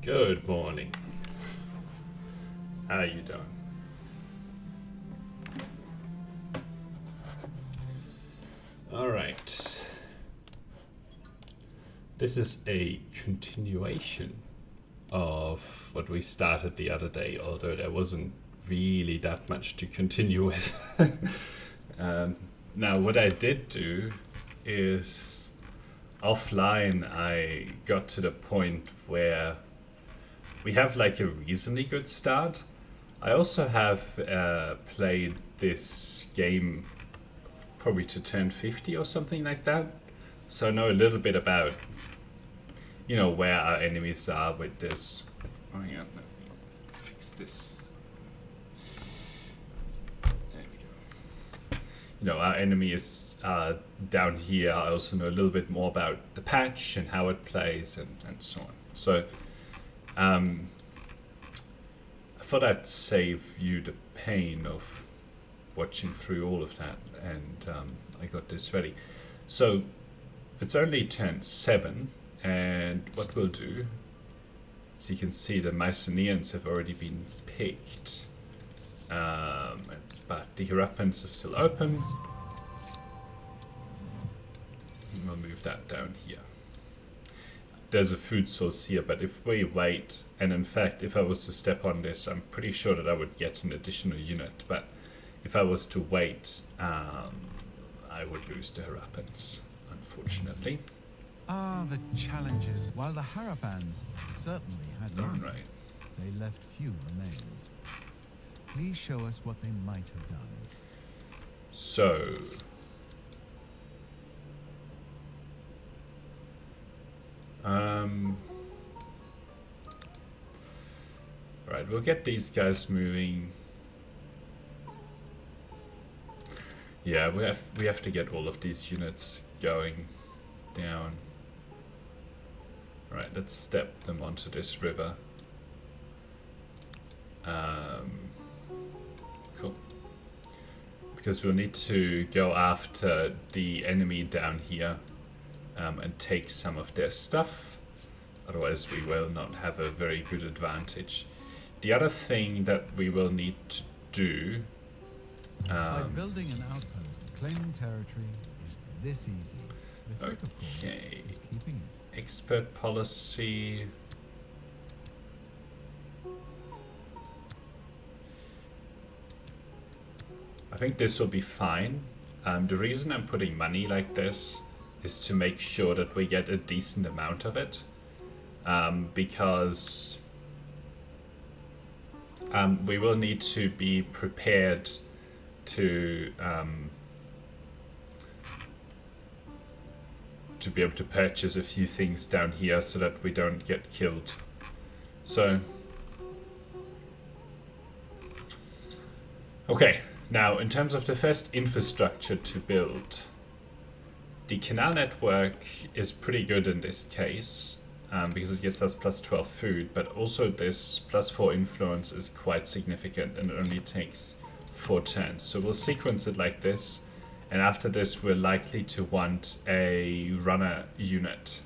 Good morning. How are you doing? All right. This is a continuation of what we started the other day, although there wasn't really that much to continue with. Now, what I did do is offline, I got to the point where we have like a reasonably good start. I also have played this game probably to turn 50 or something like that. So I know a little bit about, where our enemies are with this. Oh yeah, let me fix this. There we go. Our enemy is down here. I also know a little bit more about the patch and how it plays and so on. So I thought I'd save you the pain of watching through all of that, and I got this ready. So it's only turn 7, and what we'll do is you can see the Mycenaeans have already been picked, but the Harappans are still open. And we'll move that down here. There's a food source here, but if we wait, and in fact, if I was to step on this, I'm pretty sure that I would get an additional unit, but if I was to wait, I would lose the Harappans, unfortunately. The challenges. While the Harappans certainly had many, Alright. they left few remains. Please show us what they might have done. So right, we'll get these guys moving. Yeah, we have to get all of these units going down. Right, let's step them onto this river. Cool. Because we'll need to go after the enemy down here and take some of their stuff. Otherwise we will not have a very good advantage. The other thing that we will need to do... By building an outpost, claiming territory is this easy. The trick, of course, Okay. is keeping it. Expert policy. I think this will be fine. The reason I'm putting money like this is to make sure that we get a decent amount of it. Because we will need to be prepared to be able to purchase a few things down here so that we don't get killed. So, okay, now in terms of the first infrastructure to build, the canal network is pretty good in this case, because it gets us plus 12 food, but also this plus 4 influence is quite significant and it only takes 4 turns. So we'll sequence it like this, and after this we're likely to want a runner unit.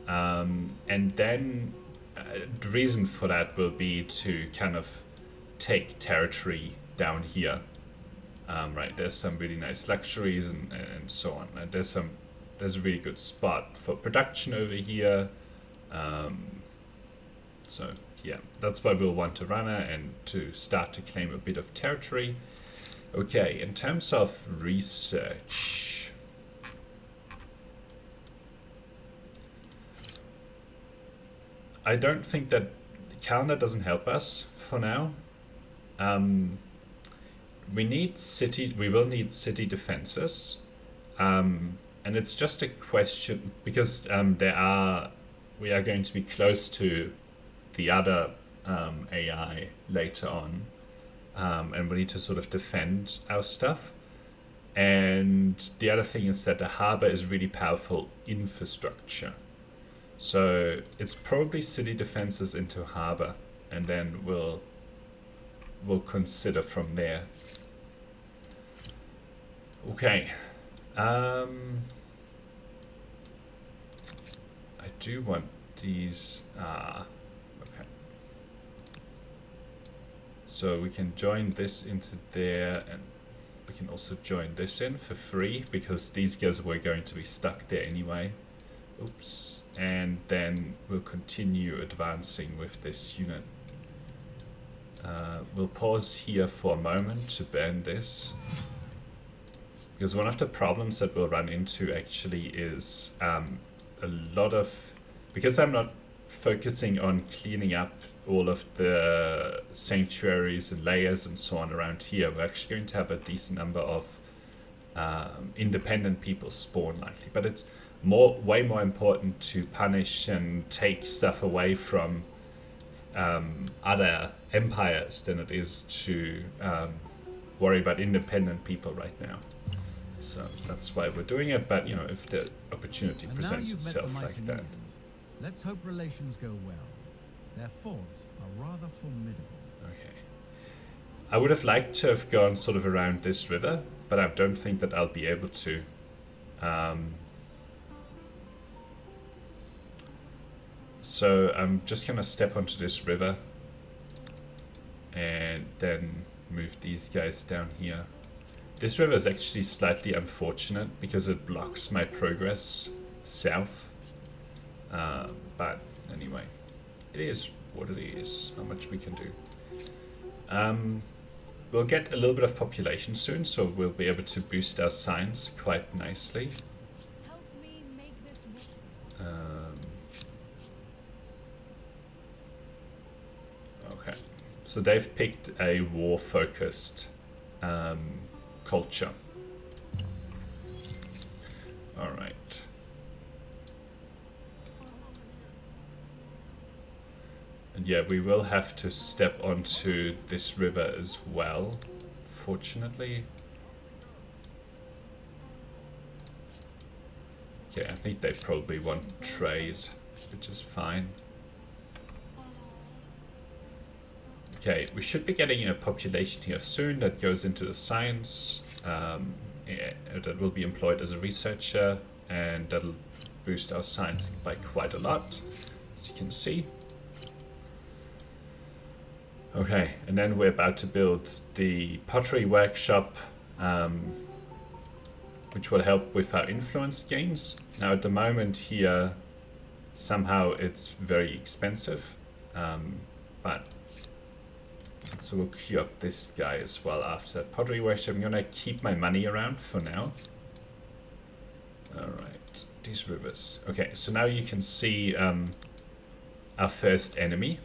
And then the reason for that will be to kind of take territory down here. Right, there's some really nice luxuries and so on. And there's a really good spot for production over here. So yeah, that's why we'll want a runner and to start to claim a bit of territory. Okay, in terms of research, I don't think that calendar doesn't help us for now. We will need city defenses, and it's just a question because we are going to be close to the other AI later on, and we need to sort of defend our stuff. And the other thing is that the harbor is really powerful infrastructure, so it's probably city defenses into harbor, and then we'll consider from there. Okay. I do want these So we can join this into there, and we can also join this in for free because these guys were going to be stuck there anyway. Oops. And then we'll continue advancing with this unit. We'll pause here for a moment to burn this. Because one of the problems that we'll run into actually is a lot of... Because I'm not focusing on cleaning up all of the sanctuaries and layers and so on around here, we're actually going to have a decent number of independent people spawn likely. But it's way more important to punish and take stuff away from other empires than it is to worry about independent people right now. So that's why we're doing it, but you know, if the opportunity presents itself like that. Let's hope relations go well. Their forts are rather formidable. Okay. I would have liked to have gone sort of around this river, but I don't think that I'll be able to. So I'm just gonna step onto this river and then move these guys down here. This river is actually slightly unfortunate because it blocks my progress south. But anyway, it is what it is. Not much we can do. We'll get a little bit of population soon, so we'll be able to boost our science quite nicely. Help me make this Okay, so they've picked a war-focused culture. All right. And yeah, we will have to step onto this river as well, fortunately. Okay, I think they probably want trade, which is fine. Okay, we should be getting a population here soon that goes into the science. That will be employed as a researcher, and that'll boost our science by quite a lot, as you can see. Okay, and then we're about to build the pottery workshop, which will help with our influence gains. Now at the moment here, somehow it's very expensive, but so we'll queue up this guy as well after that pottery workshop. I'm gonna keep my money around for now. Alright, these rivers. Okay, so now you can see our first enemy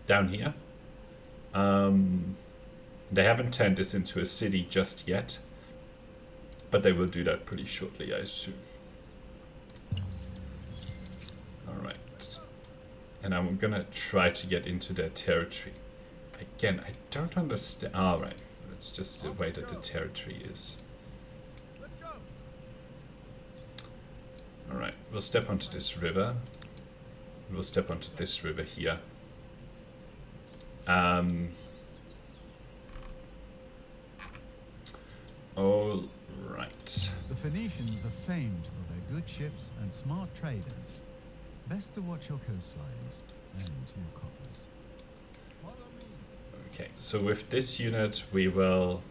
down here. They haven't turned this into a city just yet, but they will do that pretty shortly, I assume. Alright. And I'm gonna try to get into their territory. Again, I don't understand. Alright, it's just the way that the territory is. Alright, we'll step onto this river. We'll step onto this river here. All right. The Phoenicians are famed for their good ships and smart traders. Best to watch your coastlines and your coffers. Okay, so with this unit we will...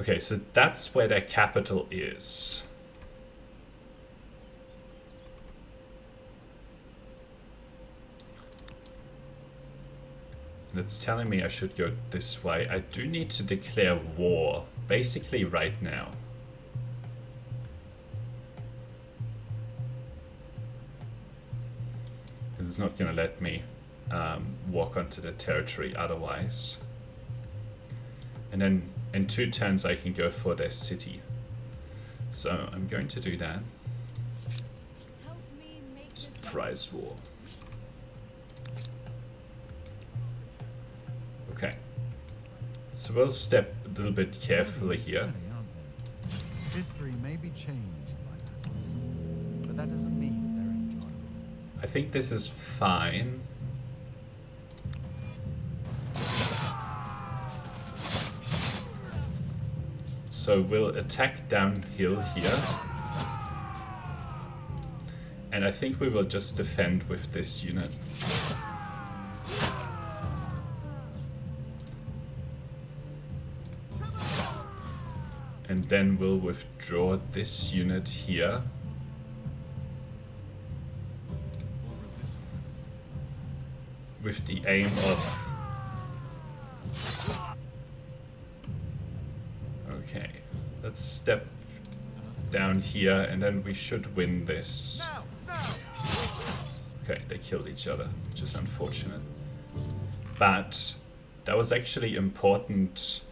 Okay, so that's where their capital is. And it's telling me I should go this way. I do need to declare war, basically right now. Because it's not going to let me walk onto the territory otherwise. And then in 2 turns I can go for their city. So I'm going to do that. Surprise war. Okay. So we'll step a little bit carefully here. History may be changed by that, but that doesn't mean they're enjoyable. I think this is fine. So we'll attack downhill here. And I think we will just defend with this unit. And then we'll withdraw this unit here. With the aim of... Okay, let's step down here and then we should win this. Okay, they killed each other, which is unfortunate. But that was actually important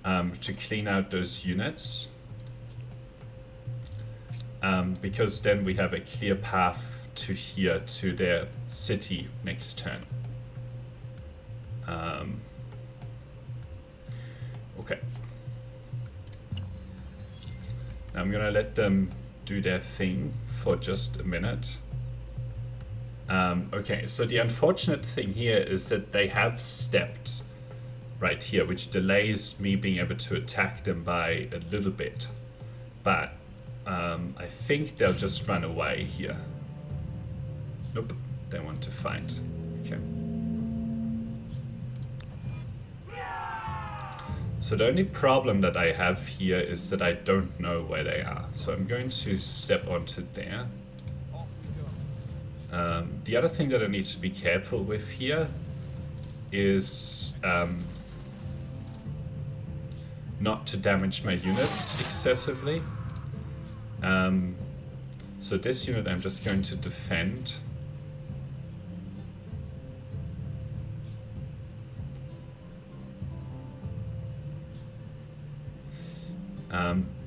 to clean out those units. Because then we have a clear path to here, to their city next turn. Okay. Now I'm gonna let them do their thing for just a minute. Okay, so the unfortunate thing here is that they have stepped right here, which delays me being able to attack them by a little bit. But I think they'll just run away here. Nope, they want to fight. Okay. So the only problem that I have here is that I don't know where they are. So I'm going to step onto there. The other thing that I need to be careful with here is not to damage my units excessively. So this unit I'm just going to defend.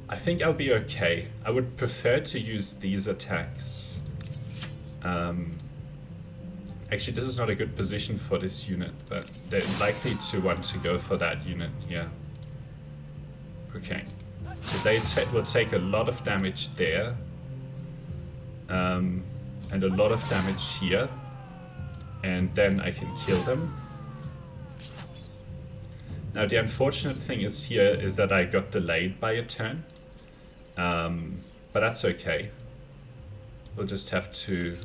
I think I'll be okay. I would prefer to use these attacks. Actually, this is not a good position for this unit, but they're likely to want to go for that unit here. Okay, so they will take a lot of damage there, and a lot of damage here, and then I can kill them. Now the unfortunate thing is here is that I got delayed by a turn, but that's okay. We'll just have to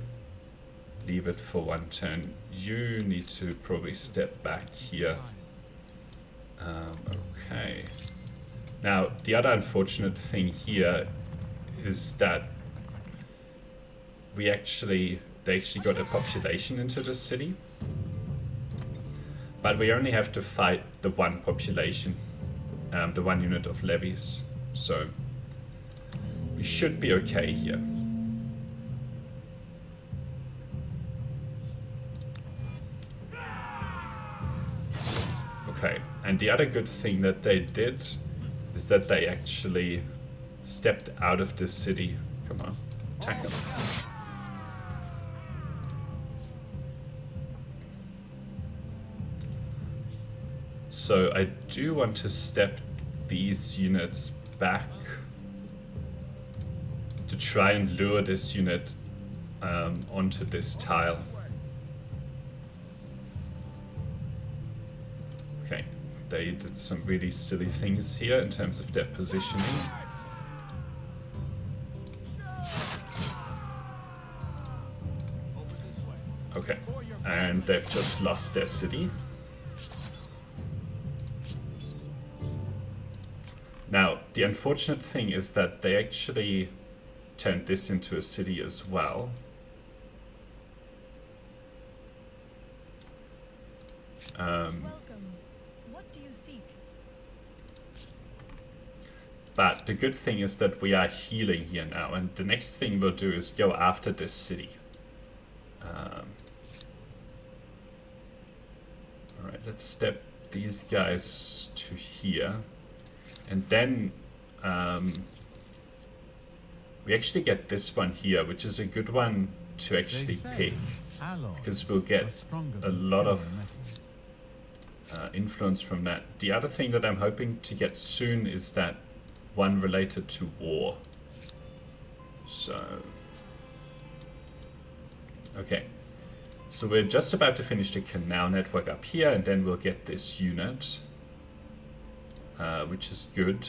leave it for one turn. You need to probably step back here. Okay. Now the other unfortunate thing here is that they actually got a population into the city. But we only have to fight the one population, the one unit of levies. So we should be okay here. Okay, and the other good thing that they did is that they actually stepped out of the city. Come on, attack them. So I do want to step these units back to try and lure this unit onto this tile. Okay, they did some really silly things here in terms of their positioning. Okay, and they've just lost their city. Now, the unfortunate thing is that they actually turned this into a city as well. Welcome. What do you seek? But the good thing is that we are healing here now, and the next thing we'll do is go after this city. Alright, let's step these guys to here. And then we actually get this one here, which is a good one to actually pick, because we'll get a lot of influence from that. The other thing that I'm hoping to get soon is that one related to war. So, okay. So we're just about to finish the canal network up here, and then we'll get this unit. Which is good.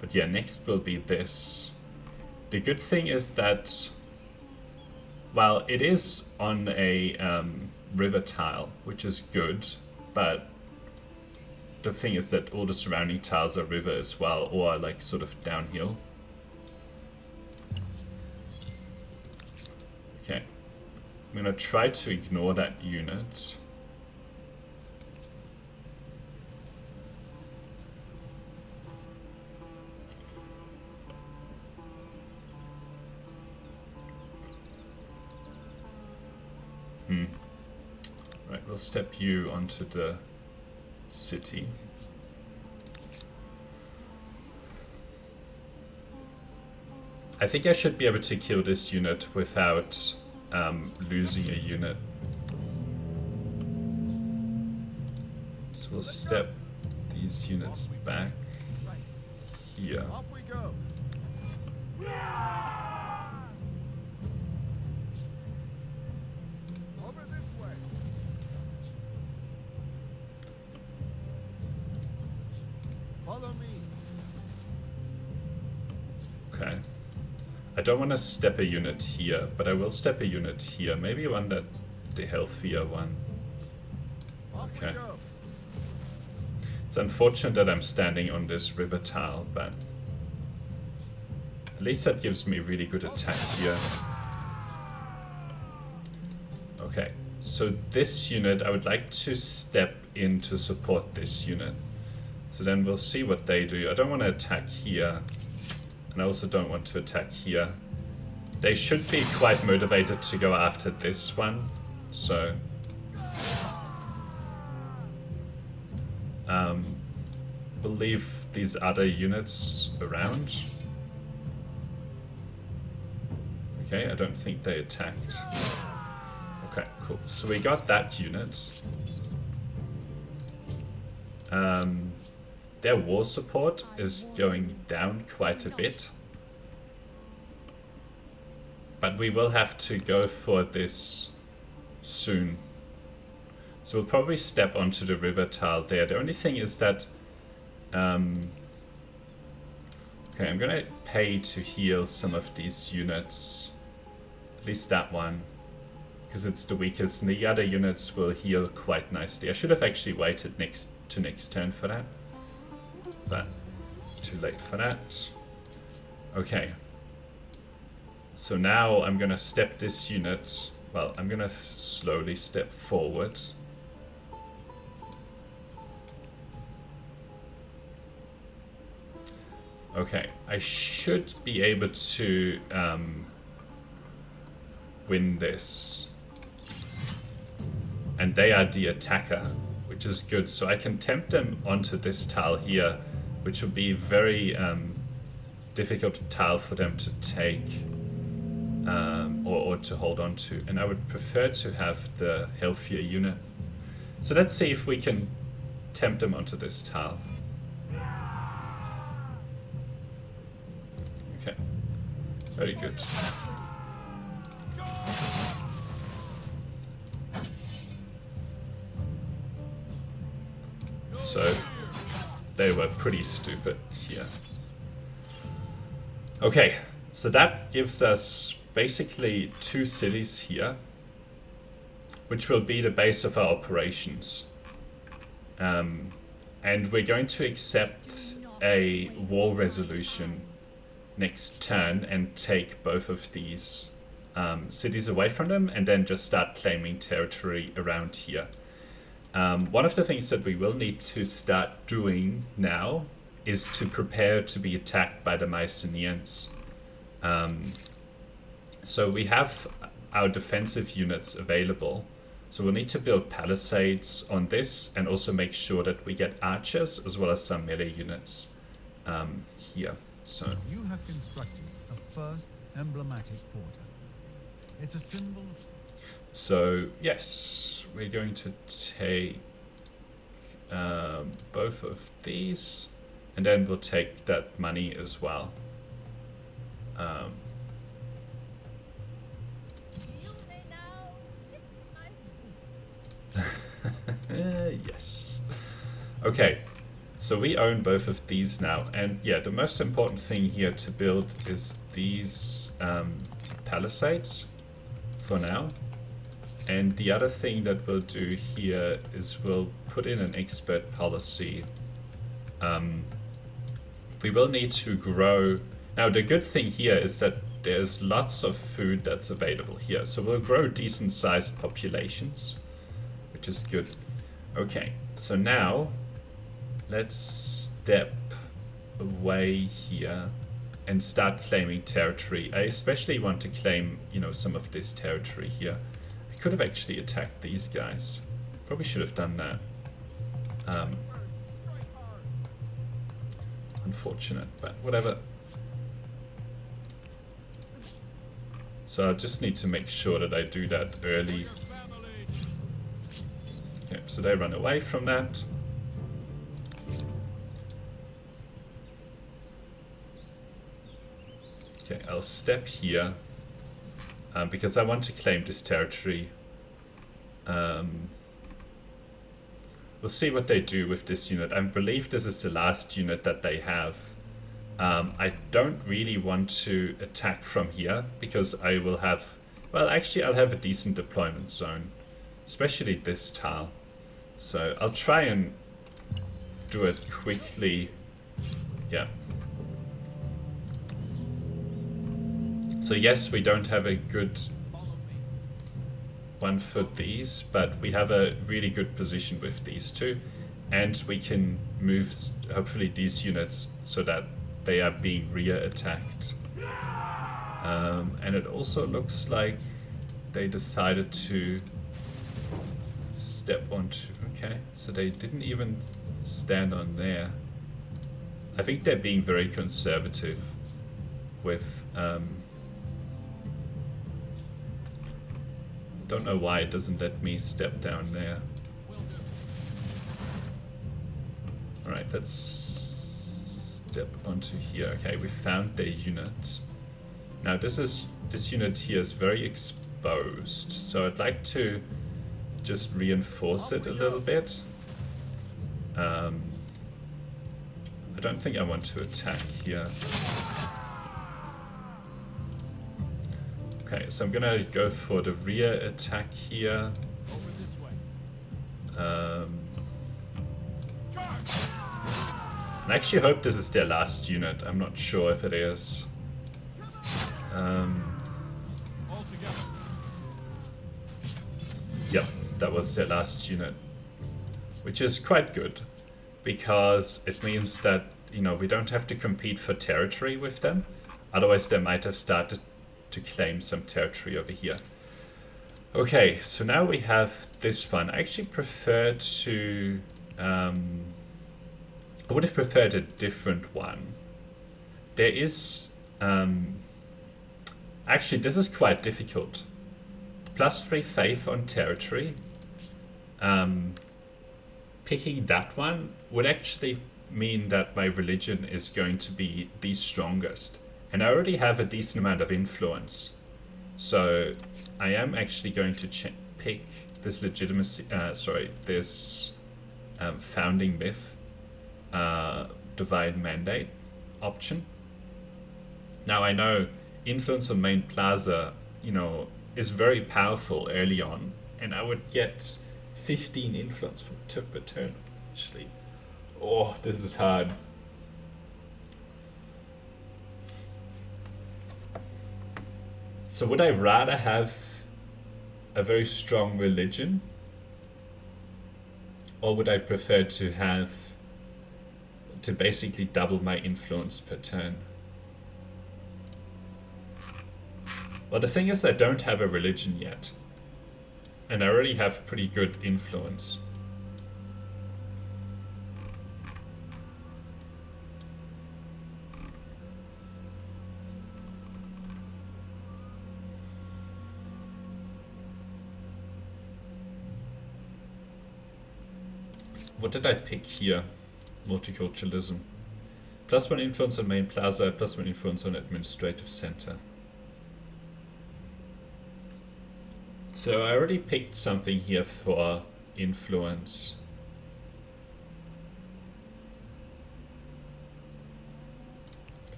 But yeah, next will be this. The good thing is that, well, it is on a river tile, which is good, but the thing is that all the surrounding tiles are river as well, or like sort of downhill. Okay, I'm gonna try to ignore that unit. Right, we'll step you onto the city. I think I should be able to kill this unit without losing a unit. So we'll step these units back here. Off we go. Over this way. Follow me. Okay. I don't want to step a unit here, but I will step a unit here. Maybe one that the healthier one. Off Okay. we go. It's unfortunate that I'm standing on this river tile, but at least that gives me really good attack here. Okay, so this unit, I would like to step in to support this unit. So then we'll see what they do. I don't want to attack here, and I also don't want to attack here. They should be quite motivated to go after this one, so... we'll leave these other units around. Okay, I don't think they attacked. Okay, cool. So we got that unit. Their war support is going down quite a bit. But we will have to go for this soon. So we'll probably step onto the river tile there. The only thing is that... okay, I'm gonna pay to heal some of these units. At least that one. Because it's the weakest, and the other units will heal quite nicely. I should have actually waited next turn for that. But too late for that. Okay. So now I'm gonna step this unit. Well, I'm gonna slowly step forward. Okay, I should be able to win this. And they are the attacker, which is good. So I can tempt them onto this tile here, which will be very difficult tile for them to take or to hold on to. And I would prefer to have the healthier unit. So let's see if we can tempt them onto this tile. Okay, very good. So they were pretty stupid here. Okay, so that gives us basically 2 cities here, which will be the base of our operations. And we're going to accept a war resolution next turn and take both of these cities away from them, and then just start claiming territory around here. One of the things that we will need to start doing now is to prepare to be attacked by the Mycenaeans. So we have our defensive units available, so we'll need to build palisades on this and also make sure that we get archers as well as some melee units here. So You have constructed a first emblematic porter. It's a symbol of So, yes, we're going to take both of these, and then we'll take that money as well. Yes. Okay, so we own both of these now, and yeah, the most important thing here to build is these palisades for now. And the other thing that we'll do here is we'll put in an expert policy. We will need to grow. Now the good thing here is that there's lots of food that's available here. So we'll grow decent sized populations, which is good. Okay, so now let's step away here and start claiming territory. I especially want to claim, you know, some of this territory here. I could have actually attacked these guys. Probably should have done that. Unfortunate, but whatever. So I just need to make sure that I do that early. Okay, so they run away from that. Okay, I'll step here because I want to claim this territory. We'll see what they do with this unit. I believe this is the last unit that they have. I don't really want to attack from here because I will have... Well, actually, I'll have a decent deployment zone, especially this tile. So I'll try and do it quickly. Yeah. So yes, we don't have a good one for these, but we have a really good position with these two, and we can move hopefully these units so that they are being rear attacked. And it also looks like they decided to step onto... Okay, so they didn't even stand on there. I think they're being very conservative with... don't know why it doesn't let me step down there. Alright, let's step onto here. Okay, we found their unit. Now this unit here is very exposed, so I'd like to just reinforce it a little bit. I don't think I want to attack here. Okay, so I'm gonna go for the rear attack here. I actually hope this is their last unit. I'm not sure if it is. Yep, that was their last unit, which is quite good because it means that, you know, we don't have to compete for territory with them. Otherwise, they might have started to claim some territory over here. Okay, so now we have this one. I actually prefer to... I would have preferred a different one. There is... actually, this is quite difficult. +3 faith on territory. Picking that one would actually mean that my religion is going to be the strongest. And I already have a decent amount of influence. So I am actually going to pick this legitimacy, this founding myth, divine mandate option. Now I know influence on main plaza, you know, is very powerful early on, and I would get 15 influence per turn, actually. Oh, this is hard. So would I rather have a very strong religion, or would I prefer to basically double my influence per turn? Well, the thing is I don't have a religion yet, and I already have pretty good influence. What did I pick here? Multiculturalism. +1 influence on main plaza, +1 influence on administrative center. So I already picked something here for influence.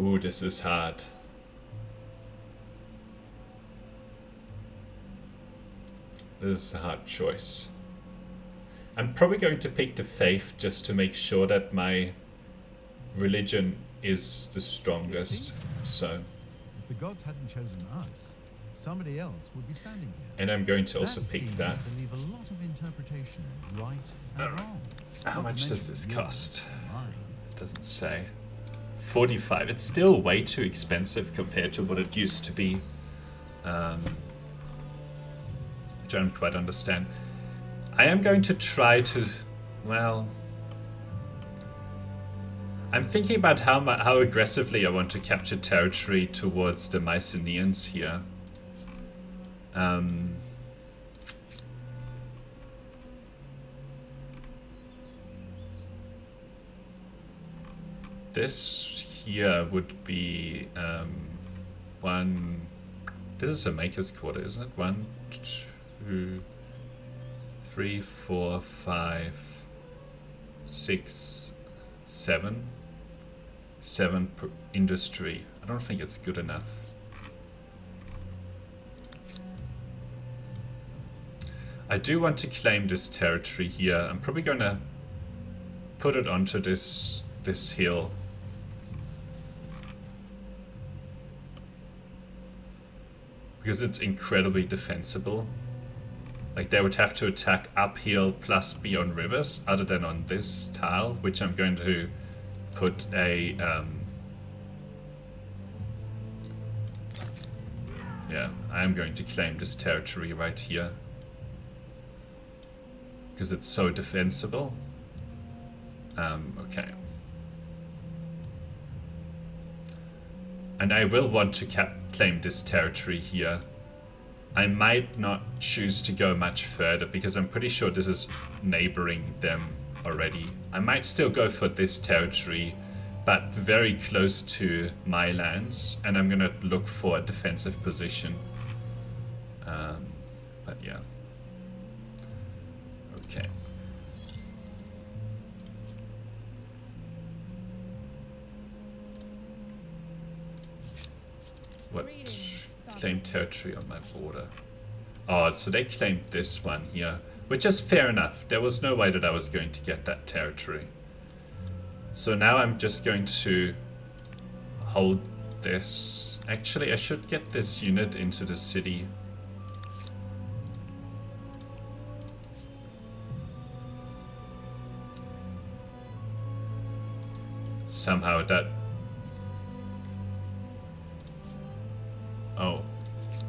Ooh, this is hard. This is a hard choice. I'm probably going to pick the faith just to make sure that my religion is the strongest. So, If the gods hadn't chosen us, somebody else would be standing here. and I'm going to also That pick seems that. to leave a lot of interpretation, right and Alright. wrong. How Not to much does mention this yours cost? and mine. Doesn't say. 45. It's still way too expensive compared to what it used to be. I don't quite understand. I am going to try to, well, I'm thinking about how aggressively I want to capture territory towards the Mycenaeans here. This here would be one. This is a maker's quarter, isn't it? 1, 2, 3, 4, 5, 6, 7. 7 per industry. I don't think it's good enough. I do want to claim this territory here. I'm probably gonna put it onto this hill. Because it's incredibly defensible. Like, they would have to attack uphill plus be on rivers, other than on this tile, which I'm going to put a yeah, I'm going to claim this territory right here because it's so defensible. Okay, and I will want to claim this territory here. I might not choose to go much further because I'm pretty sure this is neighboring them already. I might still go for this territory, but very close to my lands, and I'm gonna look for a defensive position. But yeah. Okay. What? Claim territory on my border. Oh, so they claimed this one here, which is fair enough. There was no way that I was going to get that territory. So now I'm just going to hold this. Actually, I should get this unit into the city. Somehow that... Oh.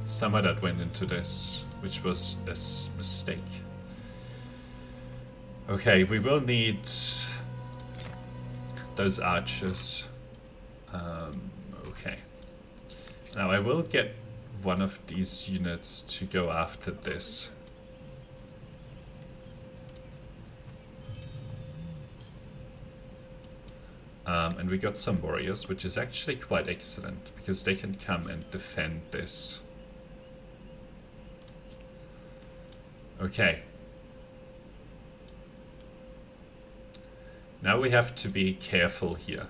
Somehow that went into this, which was a mistake. Okay, we will need those archers. Okay. Now I will get one of these units to go after this. And we got some warriors, which is actually quite excellent, because they can come and defend this. Okay. Now we have to be careful here.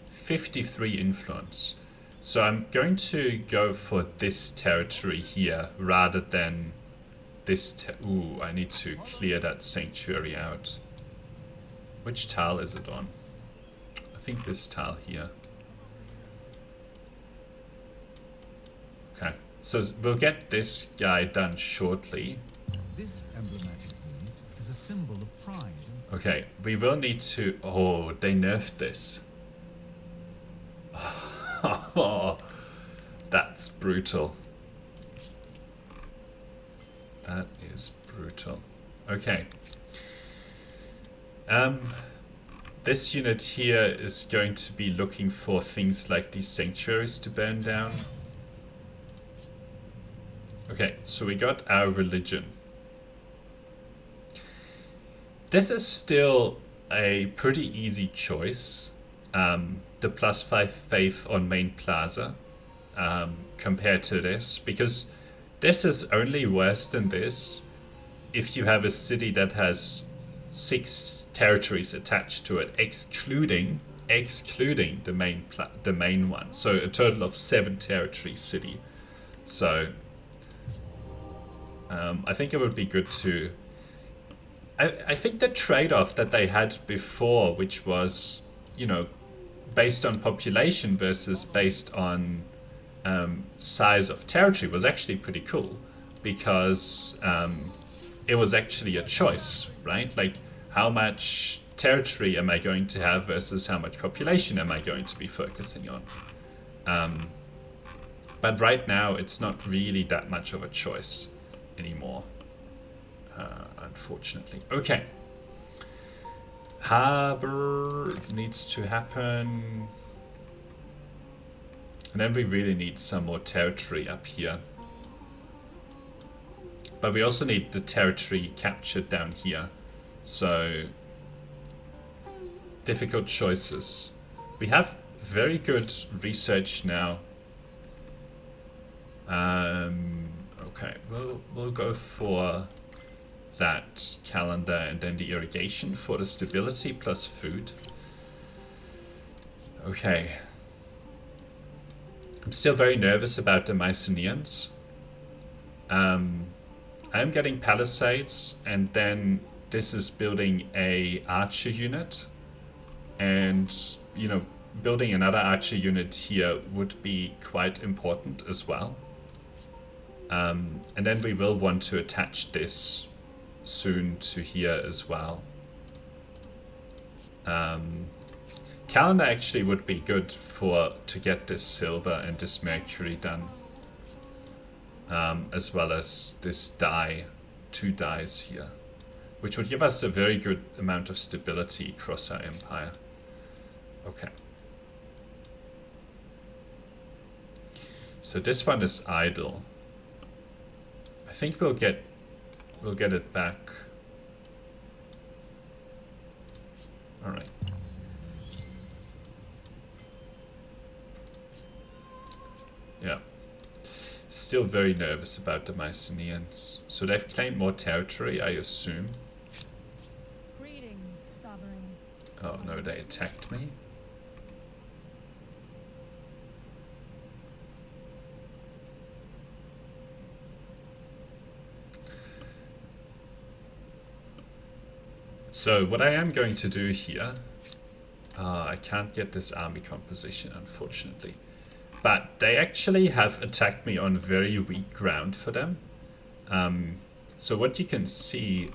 53 influence. So I'm going to go for this territory here rather than this. Ooh, I need to clear that sanctuary out. Which tile is it on? I think this tile here. Okay, so we'll get this guy done shortly. This emblematic unit is a symbol of pride. Okay, we will need to... Oh, they nerfed this. Oh, that's brutal. That is brutal. Okay. This unit here is going to be looking for things like these sanctuaries to burn down. Okay, so we got our religion. This is still a pretty easy choice. The +5 faith on main plaza compared to this, because this is only worse than this if you have a city that has 6 territories attached to it, excluding the main one. So a total of 7 territory city. So I think it would be good to... I think the trade-off that they had before, which was, you know, based on population versus based on size of territory, was actually pretty cool, because it was actually a choice, right? Like, how much territory am I going to have versus how much population am I going to be focusing on? But right now, it's not really that much of a choice anymore, unfortunately. Okay. Harbor needs to happen. And then we really need some more territory up here. But we also need the territory captured down here. So, difficult choices. We have very good research now. Okay, we'll go for that calendar and then the irrigation for the stability plus food. Okay. I'm still very nervous about the Mycenaeans. I'm getting palisades, and then this is building a archer unit, and you know, building another archer unit here would be quite important as well. And then we will want to attach this soon to here as well. Calendar actually would be good to get this silver and this mercury done, as well as this dye, 2 dyes here, which would give us a very good amount of stability across our empire. Okay. So this one is idle. I think we'll get it back. All right. Yeah. Still very nervous about the Mycenaeans. So they've claimed more territory, I assume. Greetings, Sovereign. Oh no, they attacked me. So what I am going to do here, I can't get this army composition, unfortunately. But they actually have attacked me on very weak ground for them. So what you can see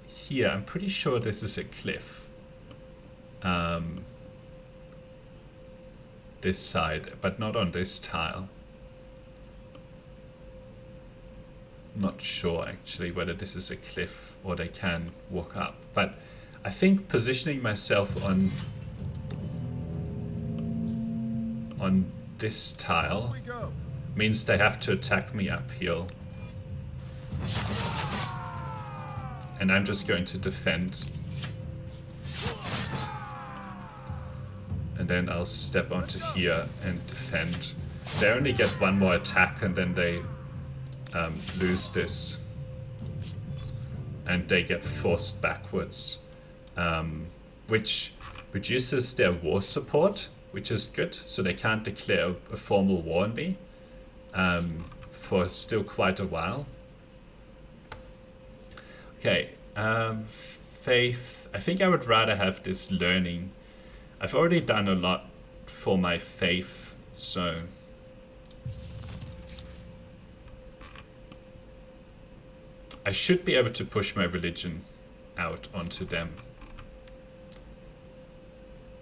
here, I'm pretty sure this is a cliff. This side, but not on this tile. Not sure actually whether this is a cliff or they can walk up. But I think positioning myself on this tile We go. means they have to attack me uphill. And I'm just going to defend. And then I'll step onto here and defend. They only get 1 more attack and then they lose this. And they get forced backwards. Which reduces their war support, which is good. So they can't declare a formal war on me for still quite a while. Okay, faith. I think I would rather have this learning. I've already done a lot for my faith, so I should be able to push my religion out onto them.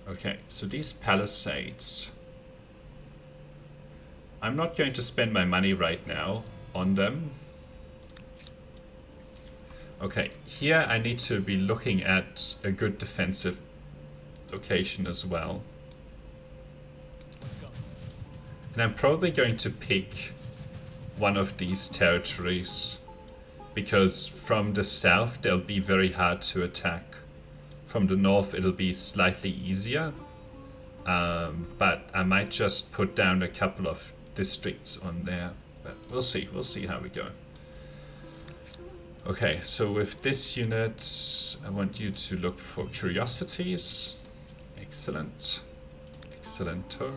Okay, so these palisades. I'm not going to spend my money right now on them. Okay, here I need to be looking at a good defensive location as well. And I'm probably going to pick one of these territories, because from the south they'll be very hard to attack. From the north it'll be slightly easier, but I might just put down a couple of districts on there. But we'll see how we go. Okay, so with this unit, I want you to look for curiosities. Excellent. Excellento.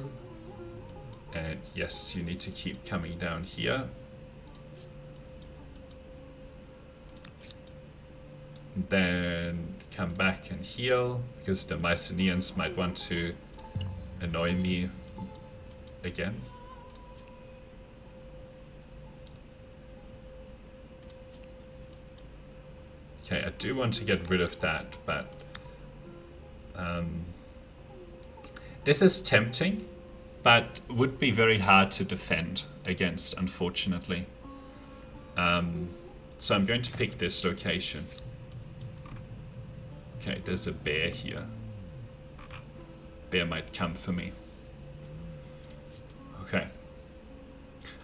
And yes, you need to keep coming down here. then come back and heal, because the Mycenaeans might want to annoy me again. Okay, I do want to get rid of that, but this is tempting, but would be very hard to defend against, unfortunately. So I'm going to pick this location. Okay, there's a bear here. Bear might come for me. Okay.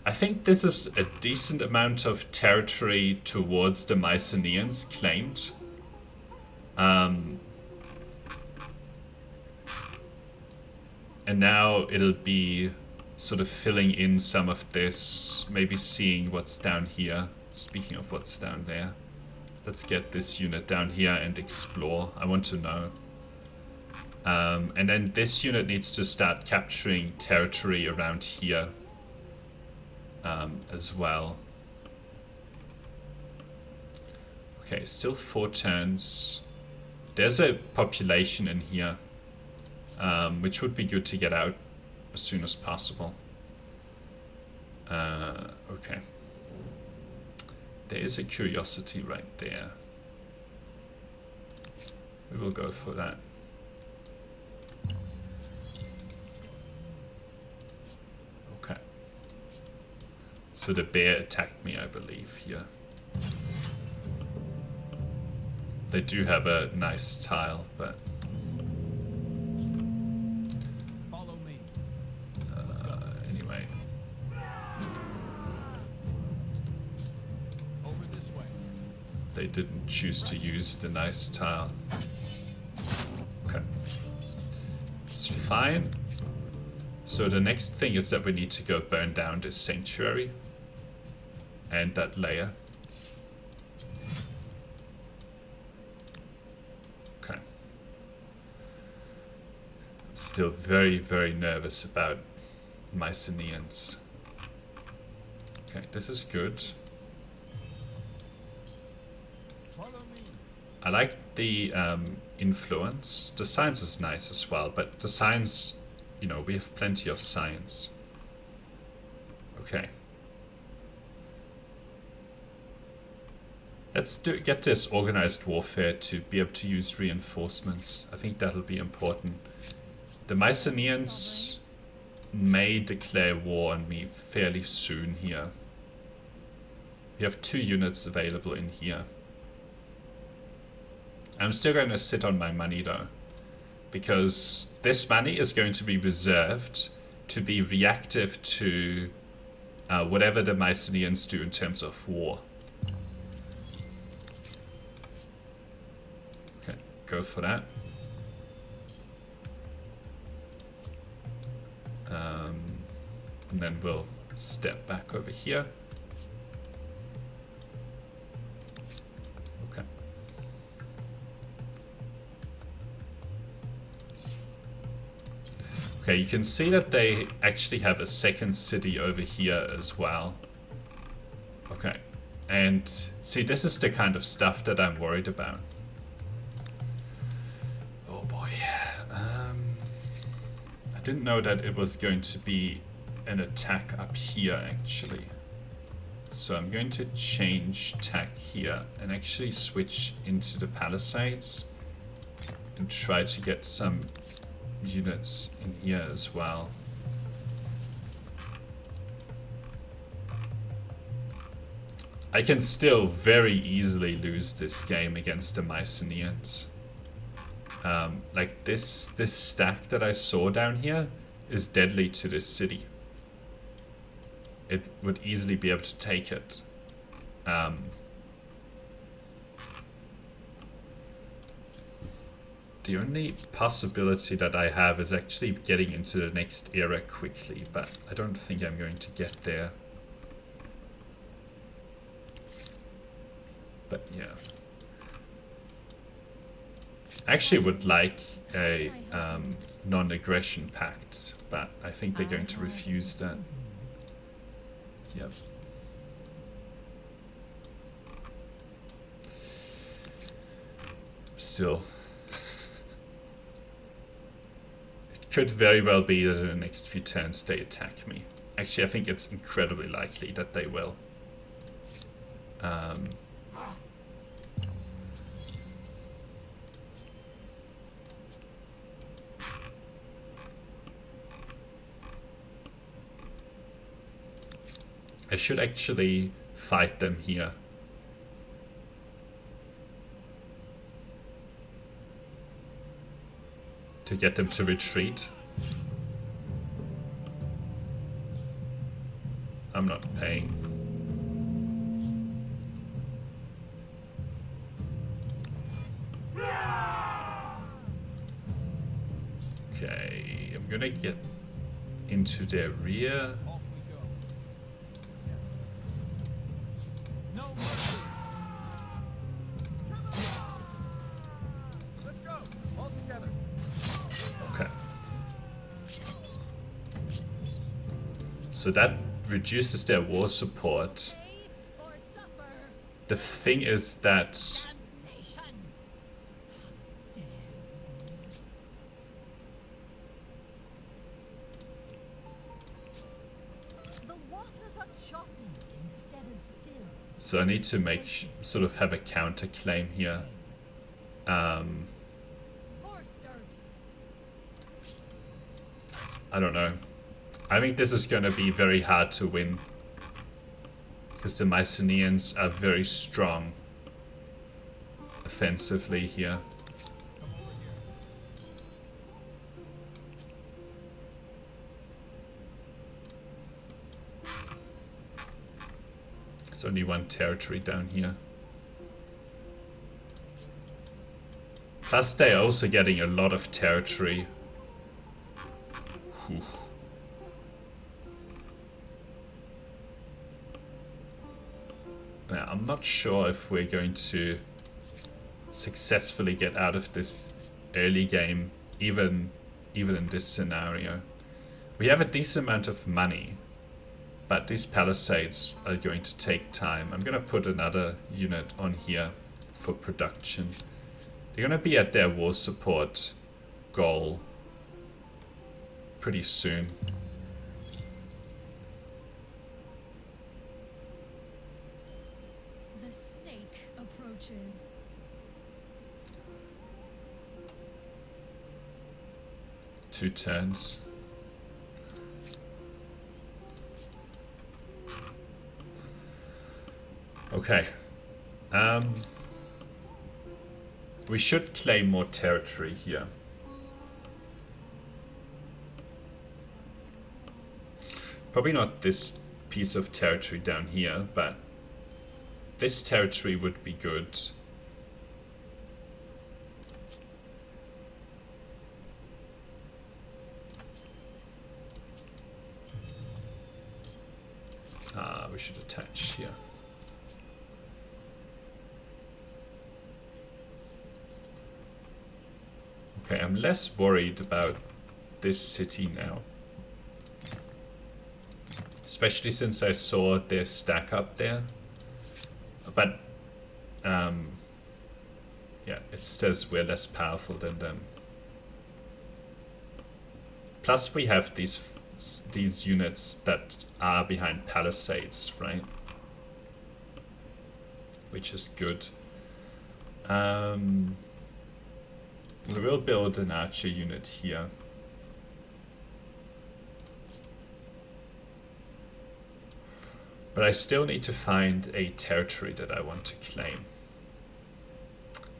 I think this is a decent amount of territory towards the Mycenaeans claimed. And now it'll be sort of filling in some of this, maybe seeing what's down here. Speaking of what's down there, let's get this unit down here and explore. I want to know. And then this unit needs to start capturing territory around here as well. Okay, still 4 turns. There's a population in here, which would be good to get out as soon as possible. Okay. There is a curiosity right there. We will go for that. Okay. So the bear attacked me, I believe, here. They do have a nice tile, but... Follow me. Anyway. Over this way. They didn't choose to use the nice tile. Okay. It's fine. So the next thing is that we need to go burn down this sanctuary. And that layer. Okay. I'm still very, very nervous about Mycenaeans. Okay, this is good. Follow me. I like the influence. The science is nice as well, but the science, you know, we have plenty of science. Okay. Let's get this organized warfare to be able to use reinforcements. I think that'll be important. The Mycenaeans may declare war on me fairly soon here. We have 2 units available in here. I'm still going to sit on my money though, because this money is going to be reserved to be reactive to whatever the Mycenaeans do in terms of war. Okay, go for that. And then we'll step back over here. Okay. Okay, you can see that they actually have a second city over here as well. Okay, and see, this is the kind of stuff that I'm worried about. Oh boy. I didn't know that it was going to be an attack up here actually. So I'm going to change tack here and actually switch into the palisades and try to get some units in here as well. I can still very easily lose this game against the Mycenaeans. Like this stack that I saw down here is deadly to this city. It would easily be able to take it. The only possibility that I have is actually getting into the next era quickly, but I don't think I'm going to get there. But yeah. I actually would like a non-aggression pact, but I think they're going to refuse that. Yep. still. It could very well be that in the next few turns they attack me. Actually, I think it's incredibly likely that they will. I should actually fight them here. To get them to retreat. I'm not paying. Okay, I'm gonna get into their rear. Off we go. No mercy. Let's go. All together. Okay. So that reduces their war support. Stay or suffer The thing is that damnation. The waters are choppy instead of still. so I need to make sort of have a counter claim here. Poor start. I don't know. I think this is going to be very hard to win because the Mycenaeans are very strong offensively here. There's only one territory down here. Plus they're also getting a lot of territory. Whew. Now, I'm not sure if we're going to successfully get out of this early game, even in this scenario. We have a decent amount of money, but these palisades are going to take time. I'm going to put another unit on here for production. They're going to be at their war support goal pretty soon. The snake approaches. Two turns. Okay. We should claim more territory here. Probably not this piece of territory down here, but this territory would be good. We should attach here. Okay, I'm less worried about this city now. Especially since I saw their stack up there. But, yeah, it says we're less powerful than them. Plus we have these units that are behind palisades, right? Which is good. We will build an archer unit here. But I still need to find a territory that I want to claim.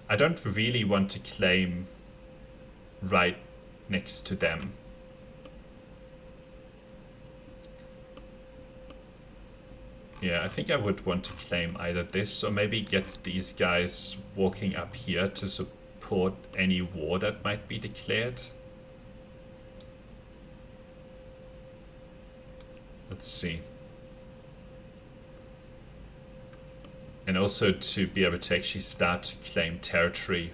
I don't really want to claim right next to them. Yeah, I think I would want to claim either this or maybe get these guys walking up here to support any war that might be declared. Let's see. And also to be able to actually start to claim territory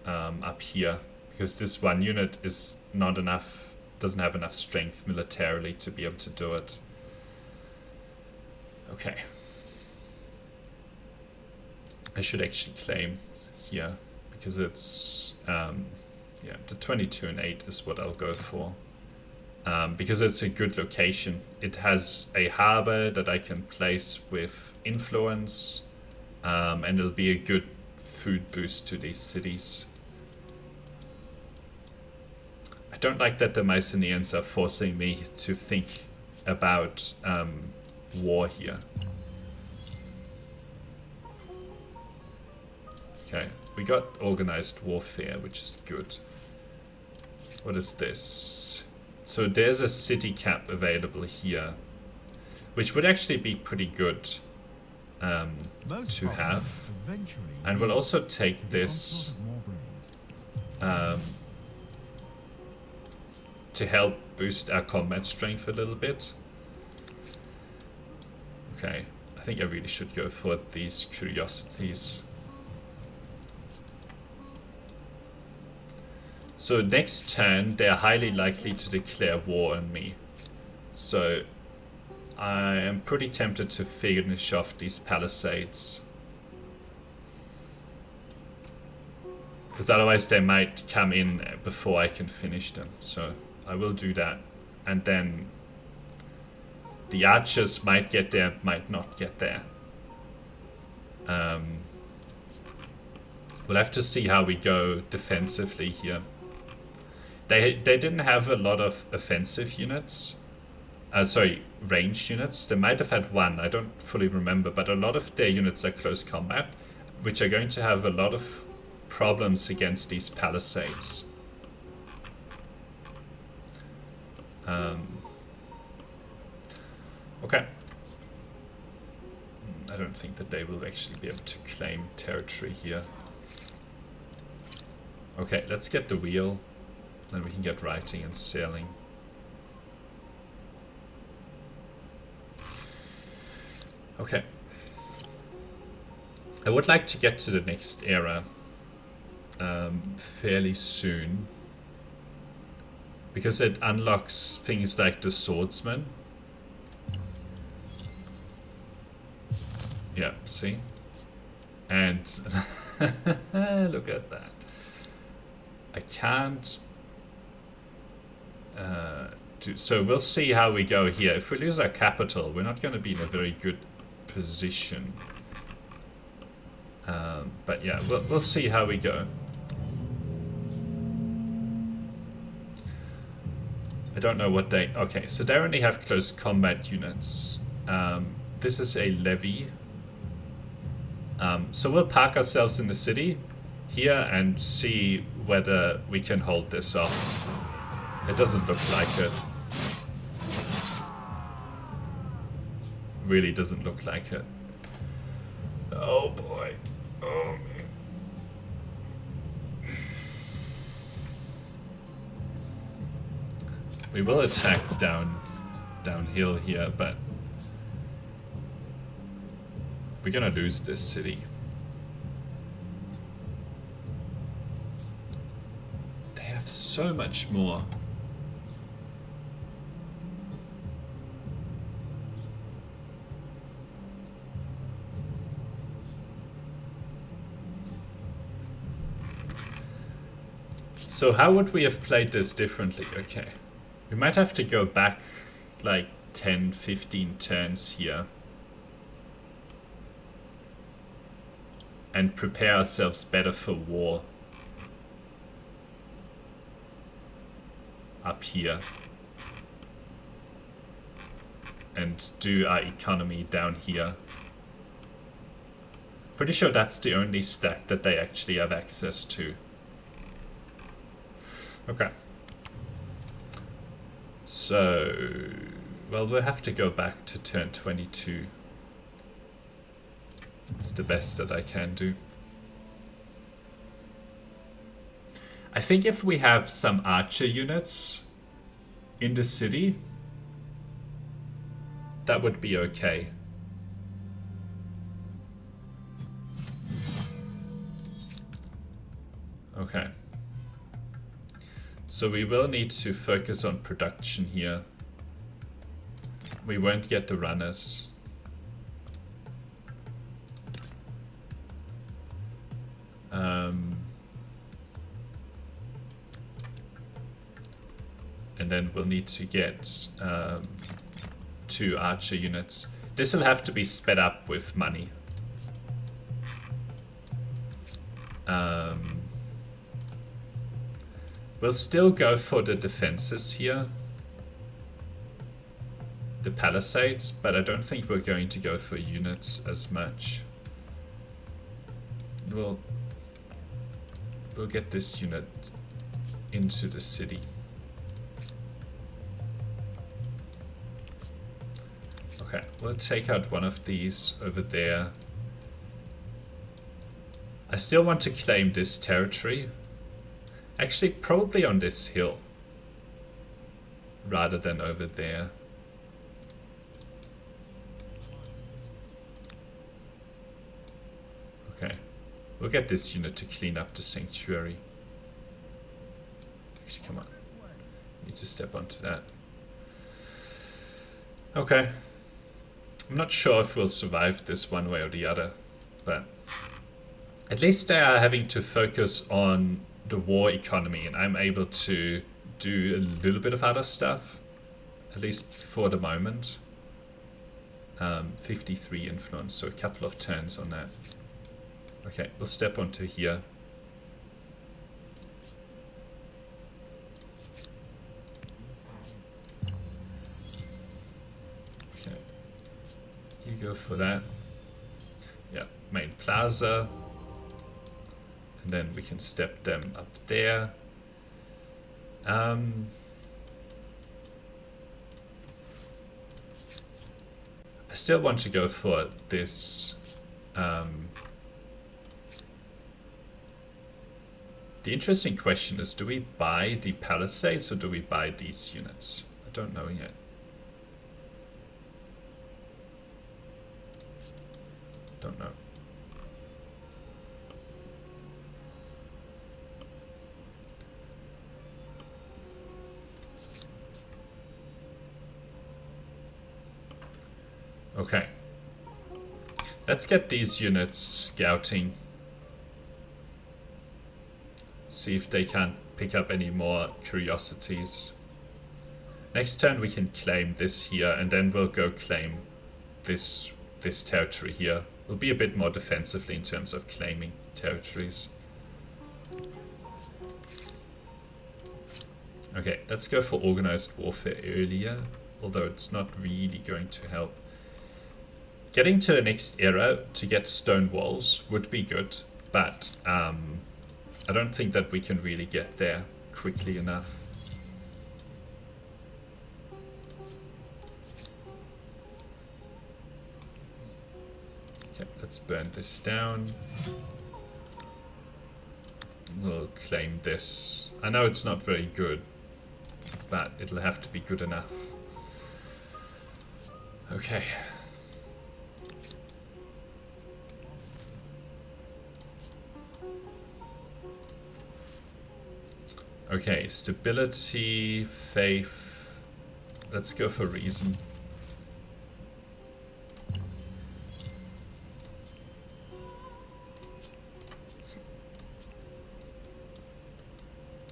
up here. Because this one unit is not enough, doesn't have enough strength militarily to be able to do it. Okay. I should actually claim here because it's yeah, the 22 and 8 is what I'll go for. Because it's a good location. It has a harbor that I can place with influence, and it'll be a good food boost to these cities. I don't like that the Mycenaeans are forcing me to think about war here. Okay, we got organized warfare, which is good. What is this? So there's a city cap available here, which would actually be pretty good to have. And we'll also take this to help boost our combat strength a little bit. Okay, I think I really should go for these curiosities. So next turn, they're highly likely to declare war on me. So I am pretty tempted to finish off these palisades. Because otherwise they might come in before I can finish them. So I will do that. And then the archers might get there, might not get there. We'll have to see how we go defensively here. They didn't have a lot of offensive units. Sorry, ranged units. They might have had one, I don't fully remember, but a lot of their units are close combat, which are going to have a lot of problems against these palisades. Okay. I don't think that they will actually be able to claim territory here. Okay, let's get the wheel. Then we can get writing and sailing. Okay. I would like to get to the next era fairly soon, because it unlocks things like the swordsman. Yeah, see? And look at that. I can't so we'll see how we go here. If we lose our capital, we're not going to be in a very good position. But yeah, we'll see how we go. I don't know what they... Okay, so they only have close combat units. This is a levy. So we'll park ourselves in the city here and see whether we can hold this off. It doesn't look like it. Really doesn't look like it. Oh boy. Oh man. We will attack downhill here, but we're gonna lose this city. They have so much more. So how would we have played this differently? Okay. We might have to go back like 10, 15 turns here. And prepare ourselves better for war. Up here. And do our economy down here. Pretty sure that's the only stack that they actually have access to. Okay. So, well, we'll have to go back to turn 22. It's the best that I can do. I think if we have some archer units in the city, that would be okay. Okay. So we will need to focus on production here. We won't get the runners. and then we'll need to get 2 archer units. This will have to be sped up with money. We'll still go for the defenses here, the palisades, but I don't think we're going to go for units as much. We'll get this unit into the city. Okay, we'll take out one of these over there. I still want to claim this territory. Actually, probably on this hill rather than over there. Okay, we'll get this unit to clean up the sanctuary. Actually, come on. Need to step onto that. Okay. I'm not sure if we'll survive this one way or the other, but at least they are having to focus on the war economy, and I'm able to do a little bit of other stuff, at least for the moment. 53 influence, so a couple of turns on that. Okay, we'll step onto here. Okay, you go for that. Yeah, main plaza. And then we can step them up there. I still want to go for this. The interesting question is, do we buy the palisades or do we buy these units? I don't know yet. Don't know. Okay, let's get these units scouting. See if they can't pick up any more curiosities. Next turn we can claim this here, and then we'll go claim this territory here. We'll be a bit more defensively in terms of claiming territories. Okay, let's go for organized warfare earlier, although it's not really going to help. Getting to the next era to get stone walls would be good, but I don't think that we can really get there quickly enough. Okay, let's burn this down. We'll claim this. I know it's not very good, but it'll have to be good enough. Okay. Okay, stability, faith. Let's go for reason.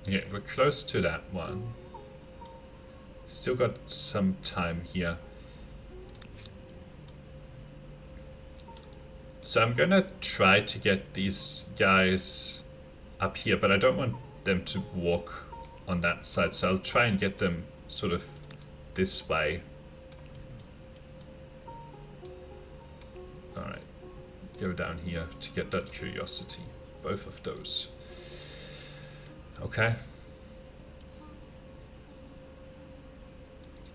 Yeah, we're close to that one. Still got some time here. So I'm gonna try to get these guys up here, but I don't want them to walk on that side, so I'll try and get them sort of this way. Alright, go down here to get that curiosity, both of those. Okay.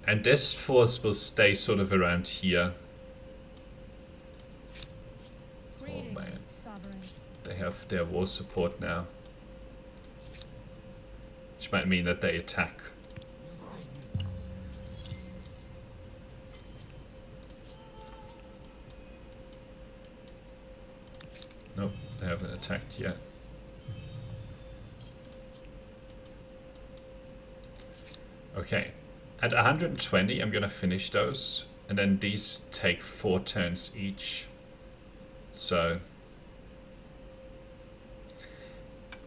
And this force will stay sort of around here. Oh man, they have their war support now. Which might mean that they attack. Nope, they haven't attacked yet. Okay, at 120 I'm gonna finish those, and then these take 4 turns each. So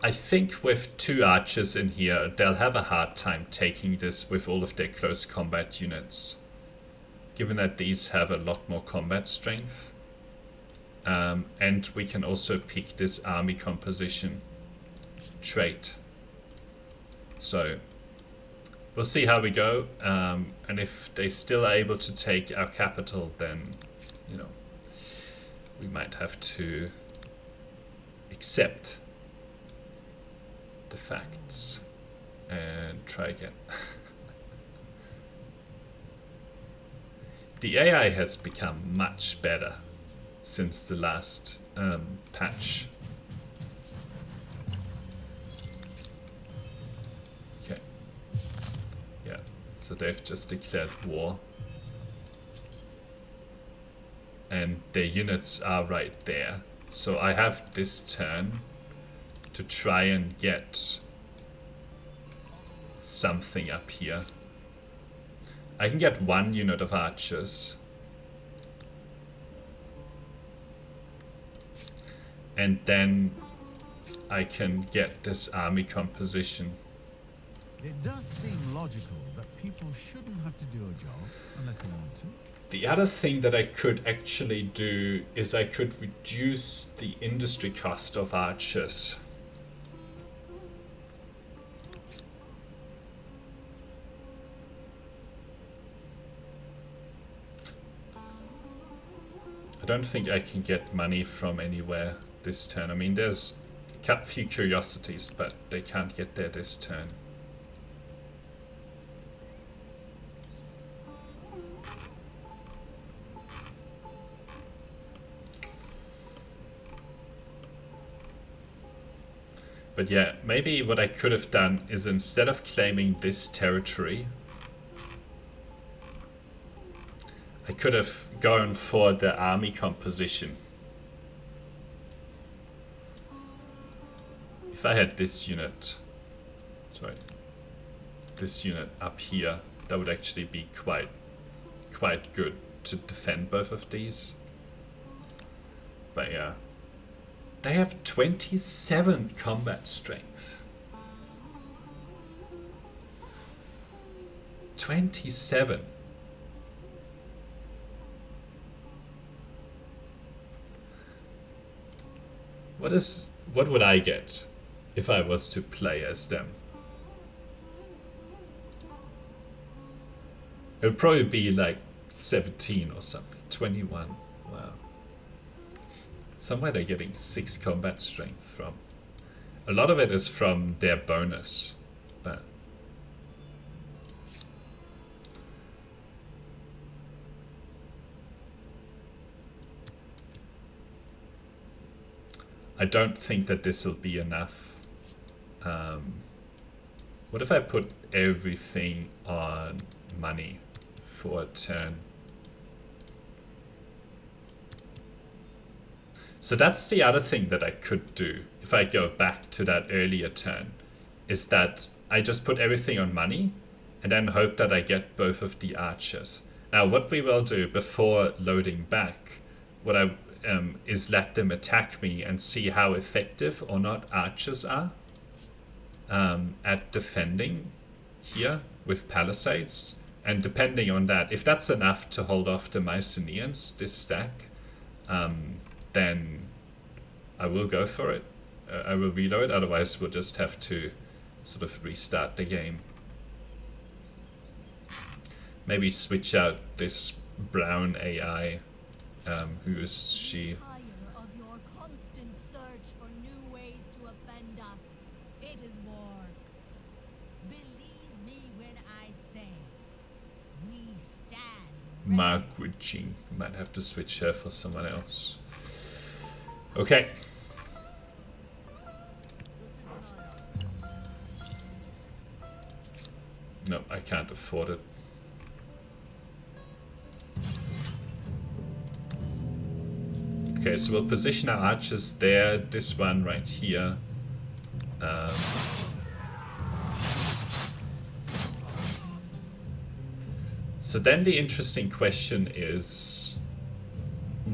I think with 2 archers in here, they'll have a hard time taking this with all of their close combat units, given that these have a lot more combat strength. And we can also pick this army composition trait. So we'll see how we go, and if they still are able to take our capital, then, you know, we might have to accept the facts and try again. The AI has become much better since the last patch. Okay. Yeah, so they've just declared war. And their units are right there. So I have this turn to try and get something up here. I can get 1 unit of archers. And then I can get this army composition. It does seem logical that people shouldn't have to do a job unless they want to. The other thing that I could actually do is I could reduce the industry cost of archers. I don't think I can get money from anywhere this turn. I mean, there's a few curiosities, but they can't get there this turn. But yeah, maybe what I could have done is, instead of claiming this territory, I could have gone for the army composition. If I had this unit, this unit up here, that would actually be quite good to defend both of these. But yeah, they have 27 combat strength. 27. What would I get if I was to play as them? It would probably be like 17 or something. 21. Wow. Somewhere they're getting 6 combat strength from. A lot of it is from their bonus, but I don't think that this will be enough. What if I put everything on money for a turn? So that's the other thing that I could do if I go back to that earlier turn, is that I just put everything on money and then hope that I get both of the archers. Now what we will do before loading back, what I is let them attack me and see how effective or not archers are at defending here with palisades. And depending on that, if that's enough to hold off the Mycenaeans, this stack, then I will go for it. I will reload, otherwise we'll just have to sort of restart the game. Maybe switch out this brown AI. Who is she? Tire of your constant search for new ways to offend us. It is war. Believe me when I say we stand. Margaret Jean. Might have to switch her for someone else. Okay. No, I can't afford it. Okay, so we'll position our archers there, this one right here. So then the interesting question is,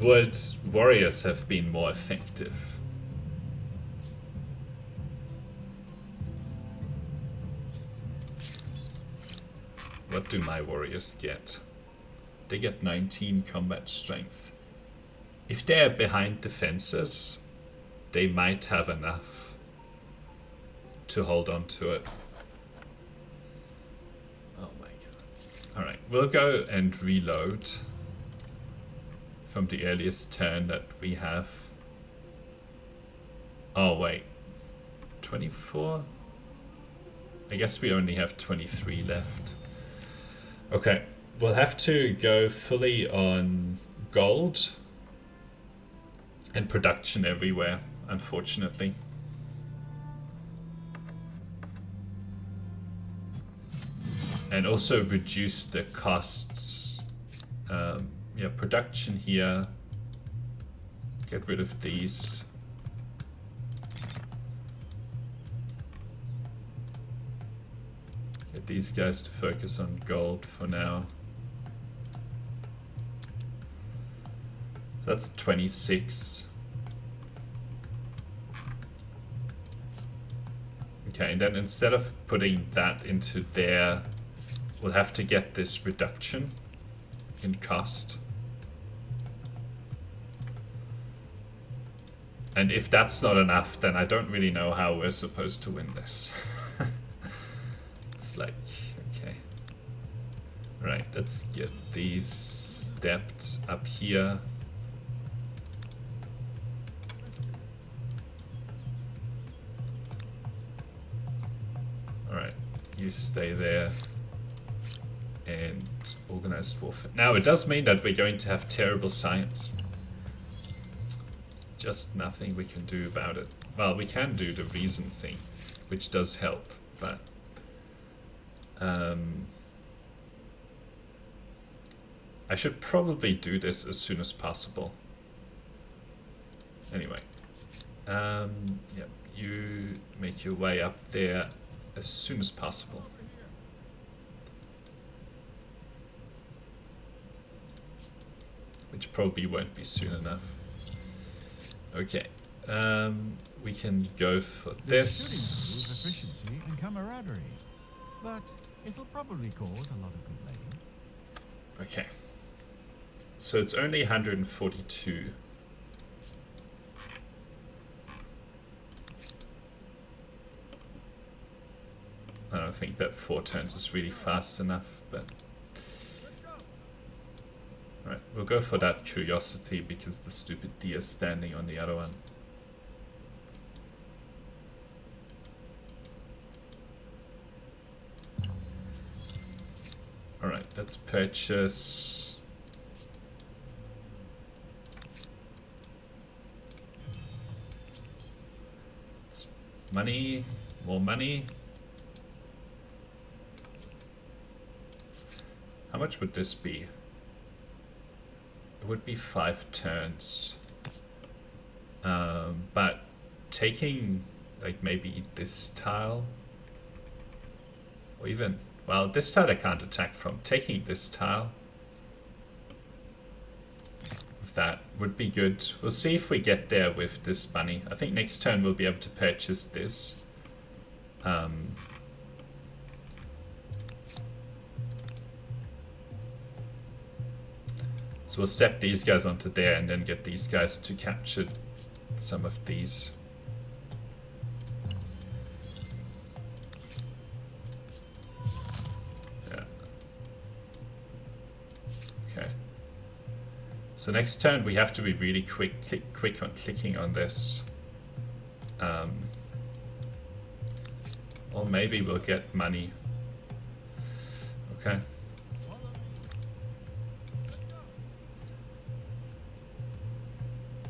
would warriors have been more effective? what do my warriors get? They get 19 combat strength. If they're behind defenses, they might have enough to hold on to it. Oh my god. Alright, we'll go and reload from the earliest turn that we have. Oh wait, 24? I guess we only have 23 left. Okay, we'll have to go fully on gold and production everywhere, unfortunately. And also reduce the costs. Yeah, production here. Get rid of these. Get these guys to focus on gold for now. So that's 26. Okay, and then instead of putting that into there, we'll have to get this reduction in cost. And if that's not enough, then I don't really know how we're supposed to win this. It's like, okay. Right, let's get these stepped up here. Alright, you stay there. And organized warfare. Now, it does mean that we're going to have terrible science. Just nothing we can do about it. Well, we can do the reason thing, which does help, but I should probably do this as soon as possible. Anyway, yeah, you make your way up there as soon as possible. Which probably won't be soon enough. Okay, we can go for this. Should improve efficiency and camaraderie, but it'll probably cause a lot of complaining. Okay, so it's only 142. I don't think that 4 turns is really fast enough, but right, we'll go for that curiosity because the stupid deer is standing on the other one. Alright, let's purchase. It's money, more money. How much would this be? It would be 5 turns. But taking like maybe this tile, or even, well, this side I can't attack from. Taking this tile, if that would be good. We'll see if we get there with this money. I think next turn we'll be able to purchase this. So we'll step these guys onto there and then get these guys to capture some of these. Yeah. Okay. So next turn we have to be really quick on clicking on this. Or maybe we'll get money. Okay.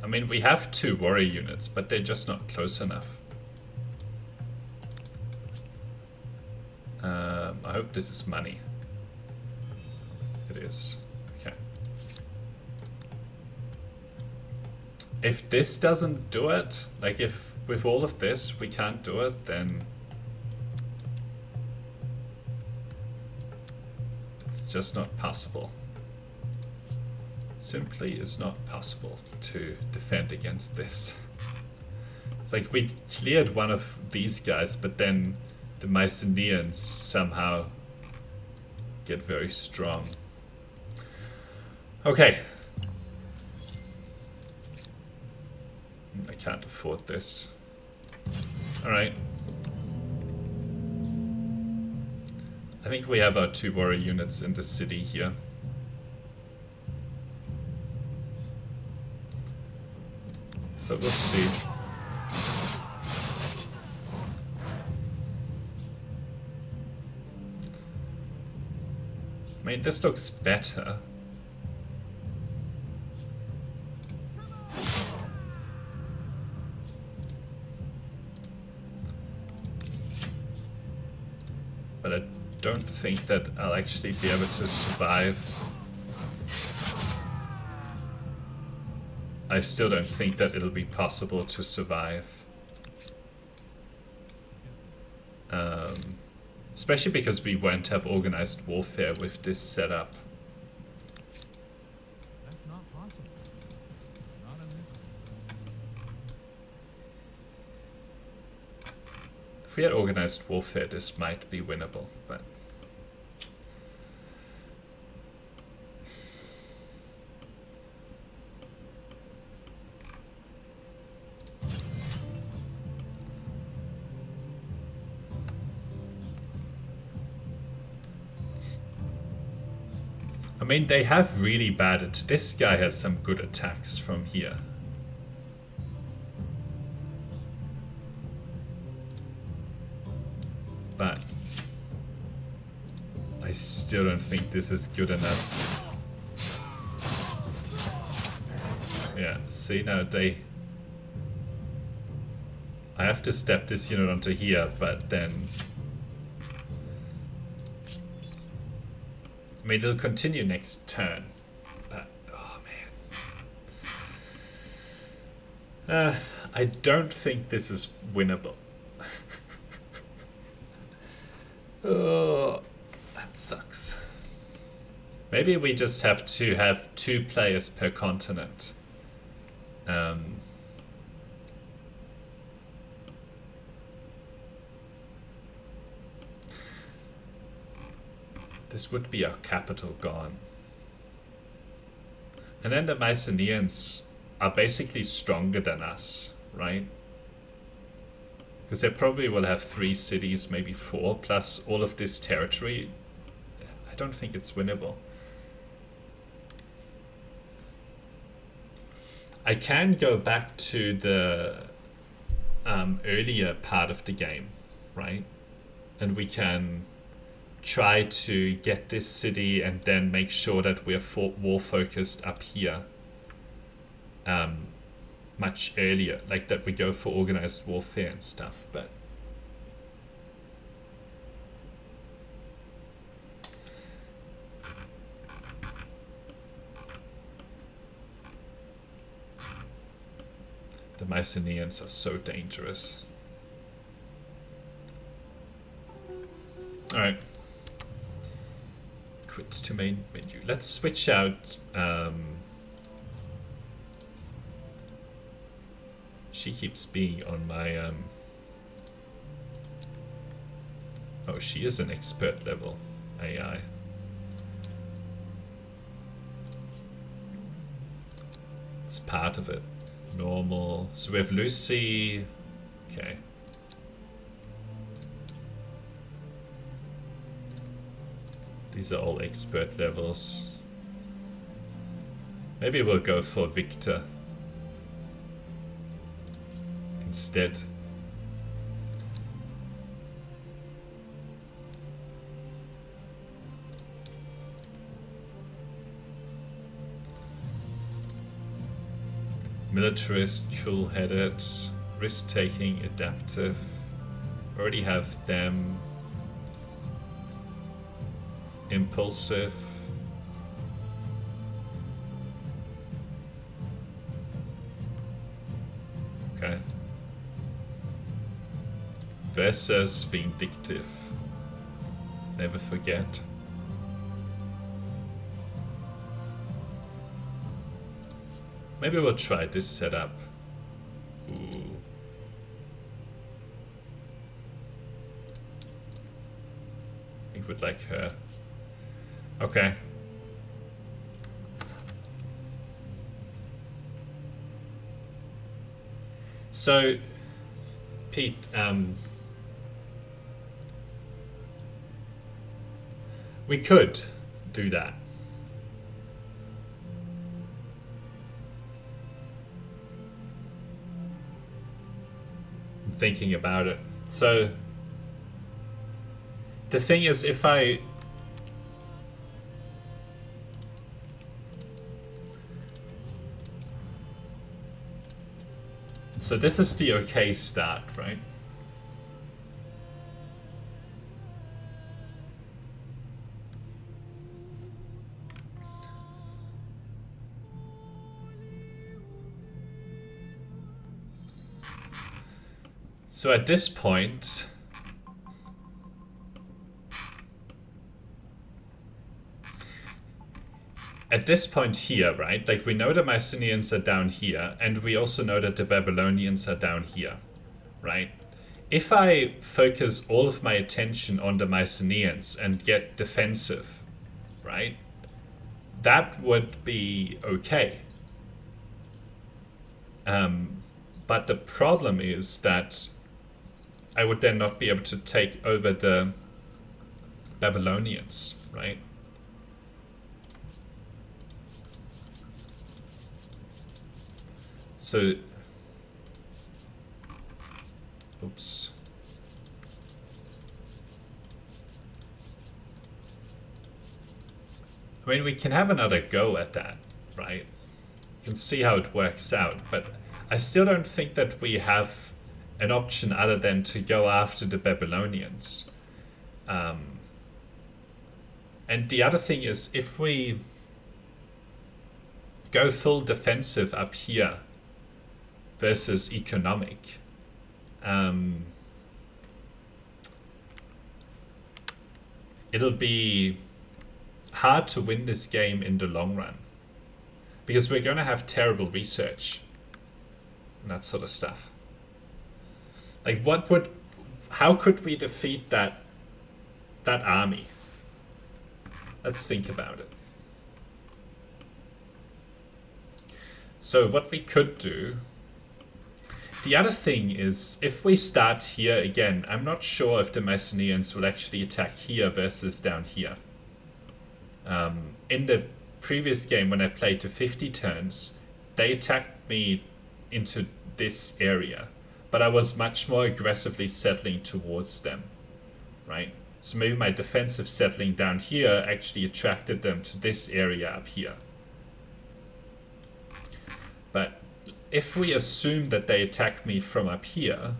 I mean, we have 2 warrior units, but they're just not close enough. I hope this is money. It is. Okay. If this doesn't do it, like if with all of this we can't do it, then it's just not possible. Simply is not possible to defend against this. It's like we cleared one of these guys, but then the Mycenaeans somehow get very strong. Okay. I can't afford this. Alright. I think we have our 2 warrior units in the city here. So we'll see. I mean, this looks better. But I don't think that I'll actually be able to survive. I still don't think that it'll be possible to survive. Especially because we won't have organized warfare with this setup. That's not possible. Not in this. If we had organized warfare, this might be winnable, but... I mean, they have really bad this guy has some good attacks from here. But I still don't think this is good enough. Yeah, see now I have to step this unit onto here, but then I mean, it'll continue next turn, but oh man, I don't think this is winnable. Oh, that sucks. Maybe we just have to have 2 players per continent. This would be our capital gone. And then the Mycenaeans are basically stronger than us, right? Because they probably will have 3 cities, maybe 4, plus all of this territory. I don't think it's winnable. I can go back to the earlier part of the game, right? And we can try to get this city and then make sure that we're war focused up here much earlier, like that we go for organized warfare and stuff. But the Mycenaeans are so dangerous. All right. Quit to main menu. Let's switch out she keeps being on my oh, she is an expert level AI. It's part of it. Normal. So we have Lucy. Okay. These are all expert levels. Maybe we'll go for Victor instead. Militarist, cool-headed, risk-taking, adaptive. Already have them. Impulsive. Okay. Versus vindictive. Never forget. Maybe we'll try this setup. Ooh. I think we'd like her. Okay. So, Pete, we could do that. I'm thinking about it. So, the thing is, if I... So this is the okay start, right? So at this point, here, right, like we know the Mycenaeans are down here, and we also know that the Babylonians are down here, right? If I focus all of my attention on the Mycenaeans and get defensive, right, that would be okay. But the problem is that I would then not be able to take over the Babylonians, right? So, oops. I mean, we can have another go at that, right? You can see how it works out, but I still don't think that we have an option other than to go after the Babylonians. And the other thing is, if we go full defensive up here versus economic, it'll be hard to win this game in the long run, because we're going to have terrible research and that sort of stuff. Like, how could we defeat that army? Let's think about it. So what we could do, the other thing is, if we start here again, I'm not sure if the Mycenaeans will actually attack here versus down here. In the previous game, when I played to 50 turns, they attacked me into this area, but I was much more aggressively settling towards them, right? So maybe my defensive settling down here actually attracted them to this area up here. But if we assume that they attack me from up here,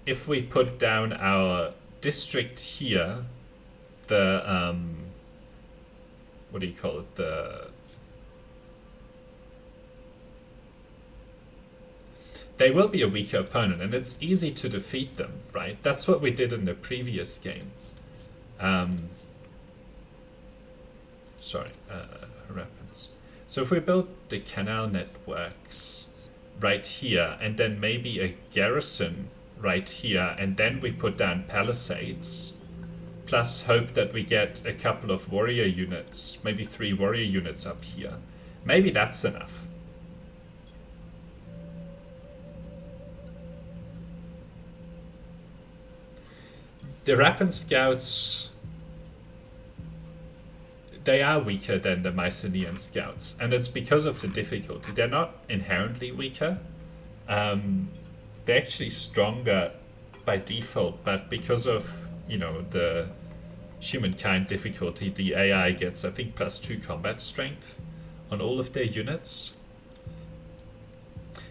if we put down our district here, the what do you call it? They will be a weaker opponent, and it's easy to defeat them, right? That's what we did in the previous game. Harappans. So if we build the canal networks right here, and then maybe a garrison right here, and then we put down palisades, plus hope that we get a couple of warrior units, maybe 3 warrior units up here. Maybe that's enough. The Harappans scouts, they are weaker than the Mycenaean scouts, and it's because of the difficulty. They're not inherently weaker. They're actually stronger by default, but because of, you know, the Humankind difficulty, the AI gets, I think, +2 combat strength on all of their units.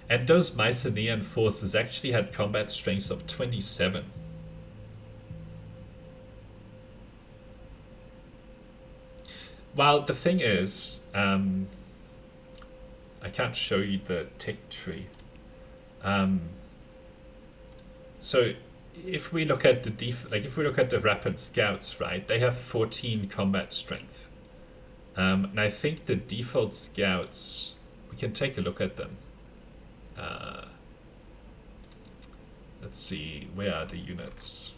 And those Mycenaean forces actually had combat strengths of 27. Well, the thing is, I can't show you the tick tree. So if we look at the if we look at the rapid scouts, right, they have 14 combat strength. And I think the default scouts, we can take a look at them. Let's see, where are the units?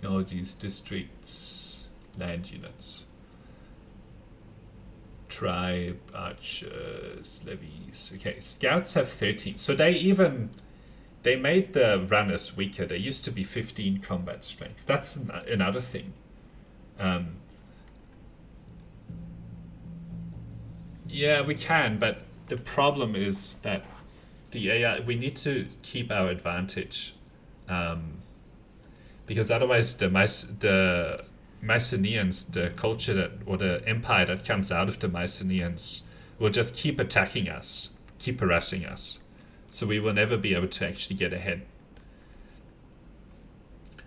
technologies, districts, land units. Tribe, archers, levies. Okay, scouts have 13. So they made the runners weaker. They used to be 15 combat strength. That's another thing. Yeah, we can, but the problem is that the AI, we need to keep our advantage. Because otherwise the Mycenaeans, the culture that, or the empire that comes out of the Mycenaeans, will just keep attacking us, keep harassing us. So we will never be able to actually get ahead.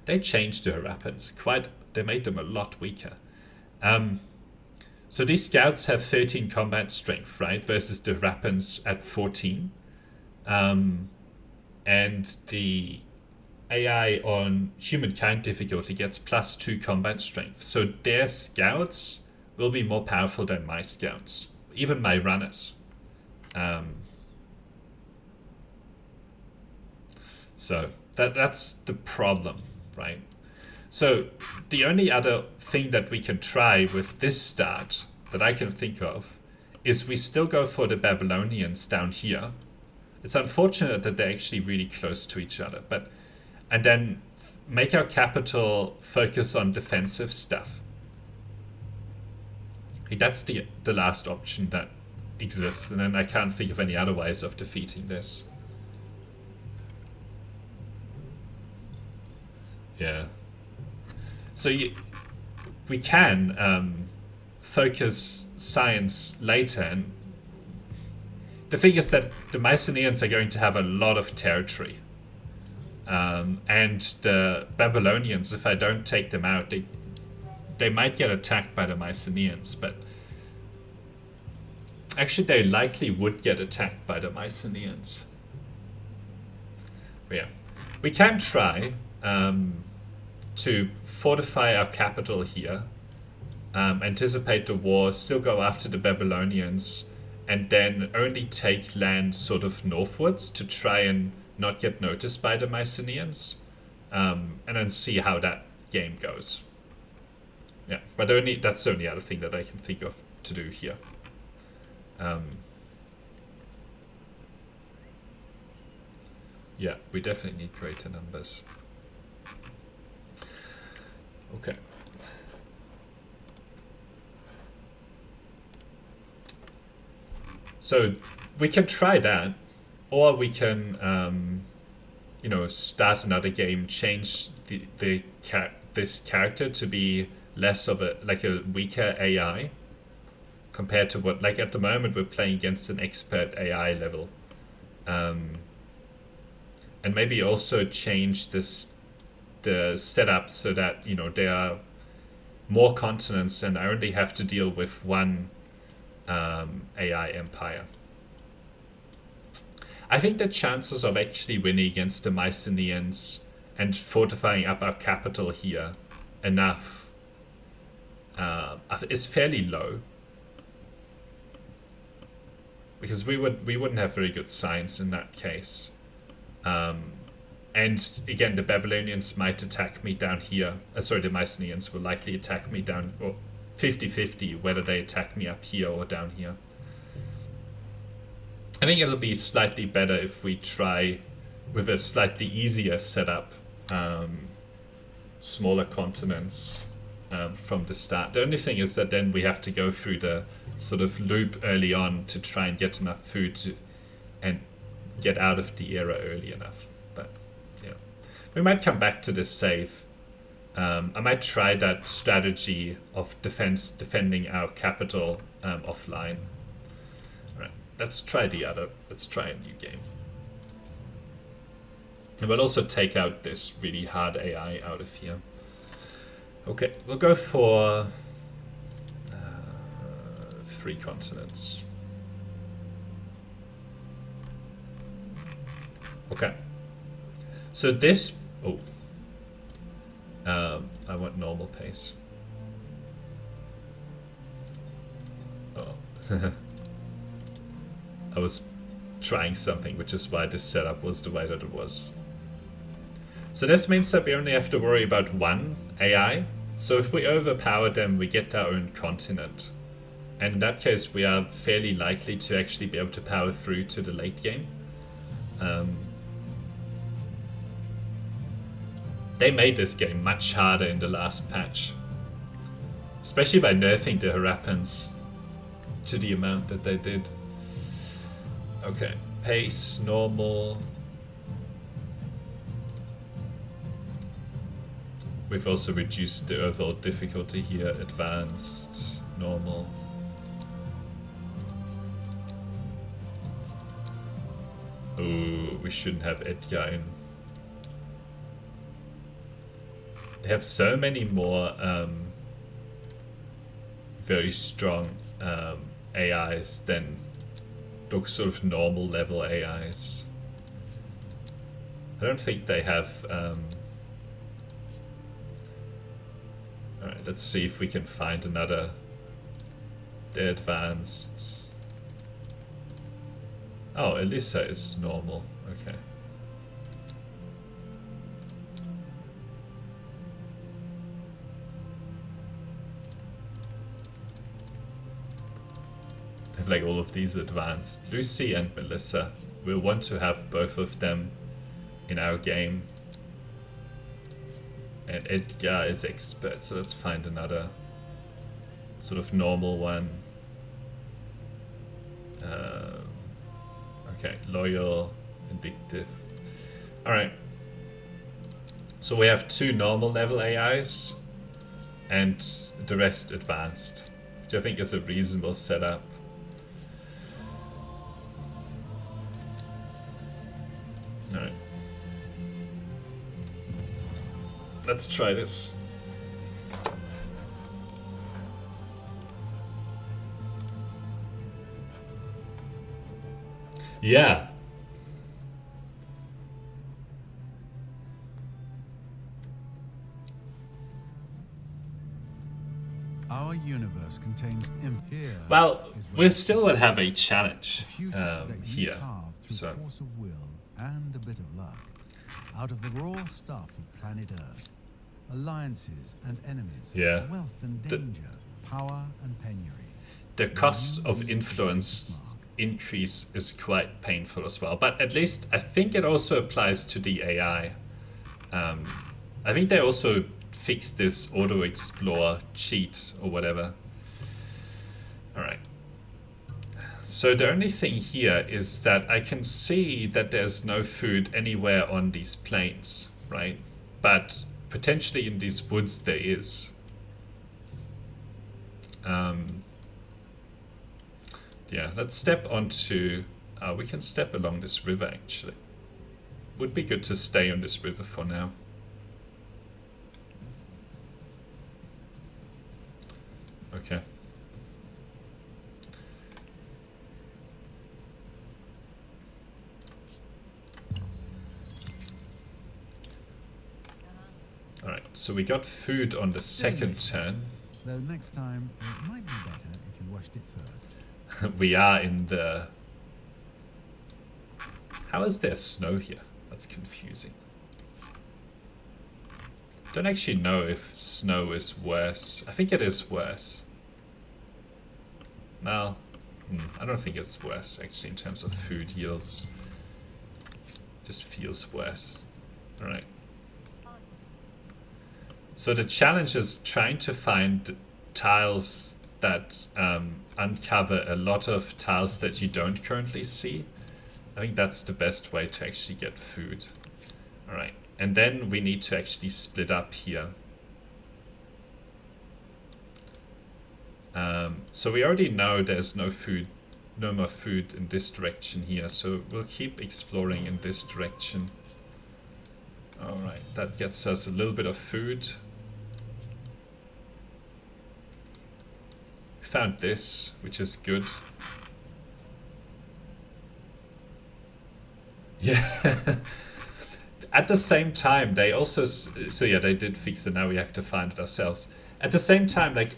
They changed the Harappans they made them a lot weaker. So these scouts have 13 combat strength, right? Versus the Harappans at 14. And the AI on Humankind difficulty gets +2 combat strength. So their scouts will be more powerful than my scouts, even my runners. So that's the problem, right? So the only other thing that we can try with this start that I can think of is we still go for the Babylonians down here. It's unfortunate that they're actually really close to each other, and then make our capital focus on defensive stuff. That's the last option that exists, and then I can't think of any other ways of defeating this. Yeah. So we can focus science later, and the thing is that the Mycenaeans are going to have a lot of territory. And the Babylonians, if I don't take them out, they might get attacked by the Mycenaeans, but actually they likely would get attacked by the Mycenaeans. But yeah, we can try to fortify our capital here, anticipate the war, still go after the Babylonians, and then only take land sort of northwards to try and not get noticed by the Mycenaeans, and then see how that game goes. Yeah, but that's the only other thing that I can think of to do here. Yeah, we definitely need greater numbers. Okay. So we can try that. Or we can, start another game, change this character to be less of a weaker AI compared to what, at the moment we're playing against an expert AI level, and maybe also change the setup so that there are more continents and I only have to deal with one AI empire. I think the chances of actually winning against the Mycenaeans and fortifying up our capital here enough is fairly low, because we wouldn't have very good science in that case. And again, the Babylonians might attack me down here. The Mycenaeans will likely attack me down, or 50-50 whether they attack me up here or down here. I think it'll be slightly better if we try with a slightly easier setup, smaller continents from the start. The only thing is that then we have to go through the sort of loop early on to try and get enough food and get out of the era early enough. But yeah, we might come back to this save. I might try that strategy of defending our capital offline. Let's try a new game. And we'll also take out this really hard AI out of here. Okay, we'll go for 3 continents. Okay. So this... I want normal pace. Oh. I was trying something, which is why this setup was the way that it was. So this means that we only have to worry about one AI. So if we overpower them, we get our own continent. And in that case, we are fairly likely to actually be able to power through to the late game. They made this game much harder in the last patch. Especially by nerfing the Harappans to the amount that they did. Okay, pace, normal. We've also reduced the overall difficulty here, advanced, normal. Ooh, we shouldn't have Edgar in. They have so many more very strong AIs than those sort of normal level AIs. I don't think they have... Alright, let's see if we can find another... They're advanced... Oh, Elissa is normal. Okay. They have like all of these advanced. Lucy and Melissa. We'll want to have both of them in our game. And Edgar is expert, so let's find another sort of normal one. Okay, loyal, vindictive. Alright. So we have 2 normal level AIs and the rest advanced, which I think is a reasonable setup. Alright. Let's try this. Yeah. Our universe contains here. Well, we still will have a challenge here. Through So force of will and a bit of luck, out of the raw stuff of planet Earth, alliances and enemies, yeah, wealth and danger, power and penury. the cost of influence increase is quite painful as well. But at least I think it also applies to the AI. I think they also fixed this auto explore cheat or whatever. Alright. So the only thing here is that I can see that there's no food anywhere on these plains, right? But potentially in these woods there is. Yeah, let's step onto... we can step along this river actually. Would be good to stay on this river for now. Okay. Alright, so we got food on the second turn. Though next time it might be better if you washed it first. We are in the... How is there snow here? That's confusing. Don't actually know if snow is worse. I think it is worse. No, I don't think it's worse actually in terms of food yields. Just feels worse. Alright. So the challenge is trying to find tiles that uncover a lot of tiles that you don't currently see. I think that's the best way to actually get food. Alright, and then we need to actually split up here. So we already know there's no more food in this direction here, so we'll keep exploring in this direction. Alright, that gets us a little bit of food. Found this, which is good. Yeah. At the same time, they also... So yeah, they did fix it, now we have to find it ourselves. At the same time, like,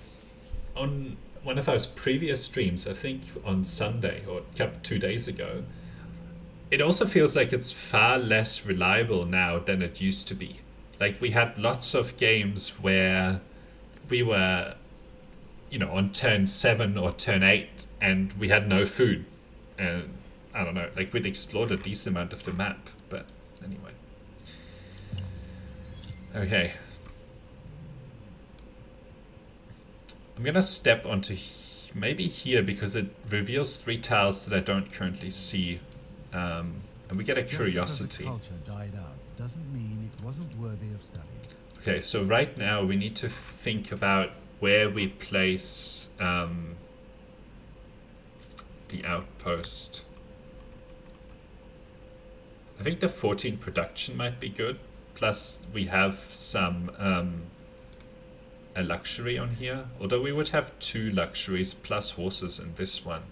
on one of our previous streams, I think on Sunday, or 2 days ago, it also feels like it's far less reliable now than it used to be. Like, we had lots of games where we were, you know, on turn 7 or turn 8 and we had no food. And I don't know, like, we'd explored a decent amount of the map, but anyway. Okay. I'm gonna step onto maybe here because it reveals 3 tiles that I don't currently see. And we get a curiosity. Just because a culture died out doesn't mean it wasn't worthy of study. Okay, so right now we need to think about where we place the outpost. I think the 14 production might be good. Plus we have some a luxury on here. Although we would have 2 luxuries plus horses in this one.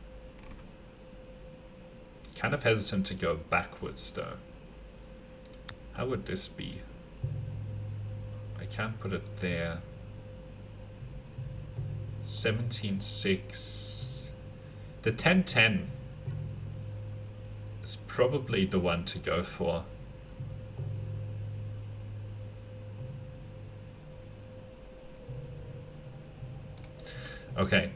Kind of hesitant to go backwards though. How would this be? I can't put it there. 17.6. The 10.10 is probably the one to go for. Okay.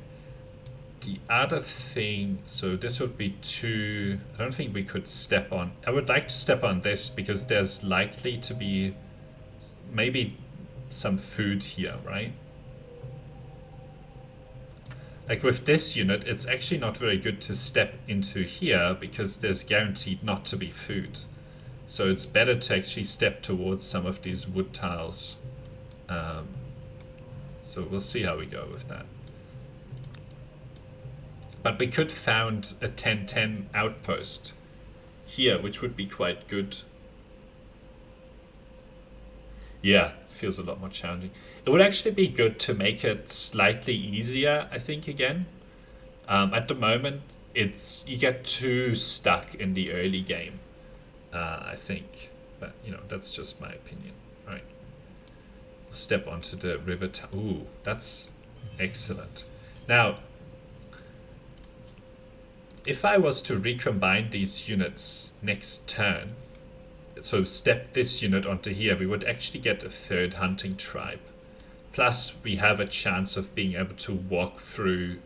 The other thing, so this would be 2. I don't think we could step on. I would like to step on this because there's likely to be maybe some food here, right? Like with this unit, it's actually not very good to step into here because there's guaranteed not to be food. So it's better to actually step towards some of these wood tiles. So we'll see how we go with that. But we could found a 10-10 outpost here, which would be quite good. Yeah, feels a lot more challenging. It would actually be good to make it slightly easier, I think, again. At the moment, you get too stuck in the early game, I think. But, you know, that's just my opinion. All right. We'll step onto the river. Ooh, that's excellent. Now, if I was to recombine these units next turn, so step this unit onto here, we would actually get a 3rd hunting tribe. Plus, we have a chance of being able to walk through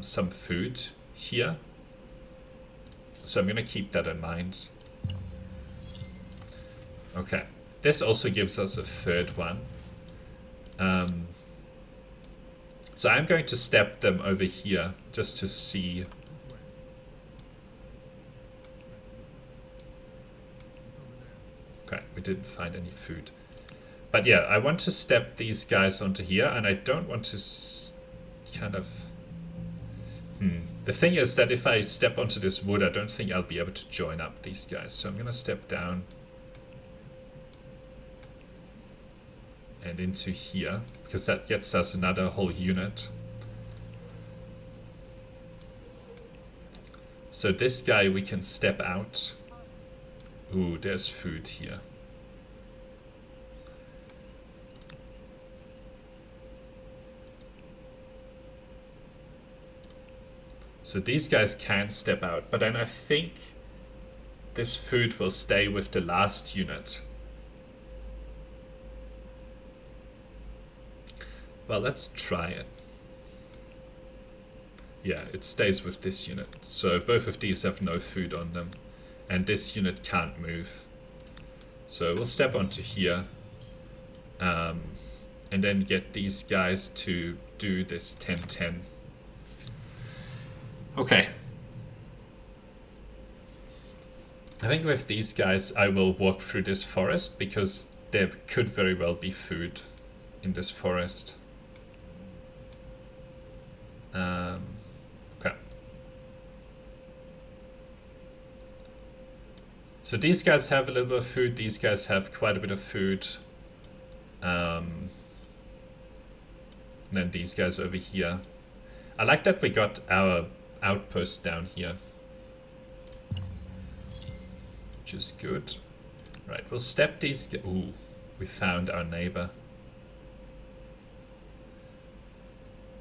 some food here. So I'm going to keep that in mind. Okay. This also gives us a 3rd one. So I'm going to step them over here just to see. Okay, we didn't find any food. But yeah, I want to step these guys onto here, and I don't want to kind of... The thing is that if I step onto this wood, I don't think I'll be able to join up these guys. So I'm going to step down and into here, because that gets us another whole unit. So this guy we can step out. Ooh, there's food here. So these guys can step out, but then I think this food will stay with the last unit. Well, let's try it. Yeah, it stays with this unit. So both of these have no food on them. And this unit can't move. So we'll step onto here. And then get these guys to do this 10-10. Okay. I think with these guys I will walk through this forest because there could very well be food in this forest. Okay. So these guys have a little bit of food, these guys have quite a bit of food. Then these guys over here. I like that we got our outpost down here. Which is good. Right, we'll step these... Ooh, we found our neighbor.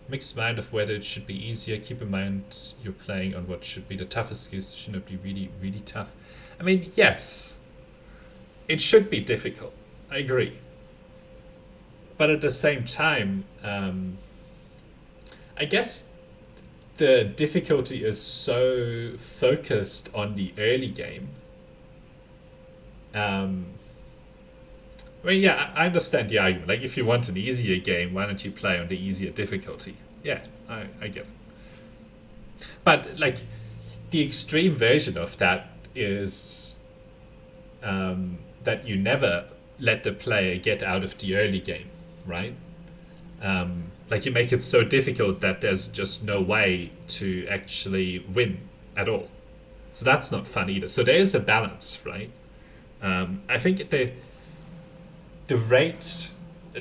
Mixed mind of whether it should be easier. Keep in mind you're playing on what should be the toughest skills. It should not be really, really tough. I mean, yes, it should be difficult. I agree. But at the same time, I guess the difficulty is so focused on the early game. I mean, yeah, I understand the argument. Like, if you want an easier game, why don't you play on the easier difficulty? Yeah, I get it. But, like, the extreme version of that is that you never let the player get out of the early game, right? Like, you make it so difficult that there's just no way to actually win at all. So that's not fun either. So there is a balance, right? I think the rate,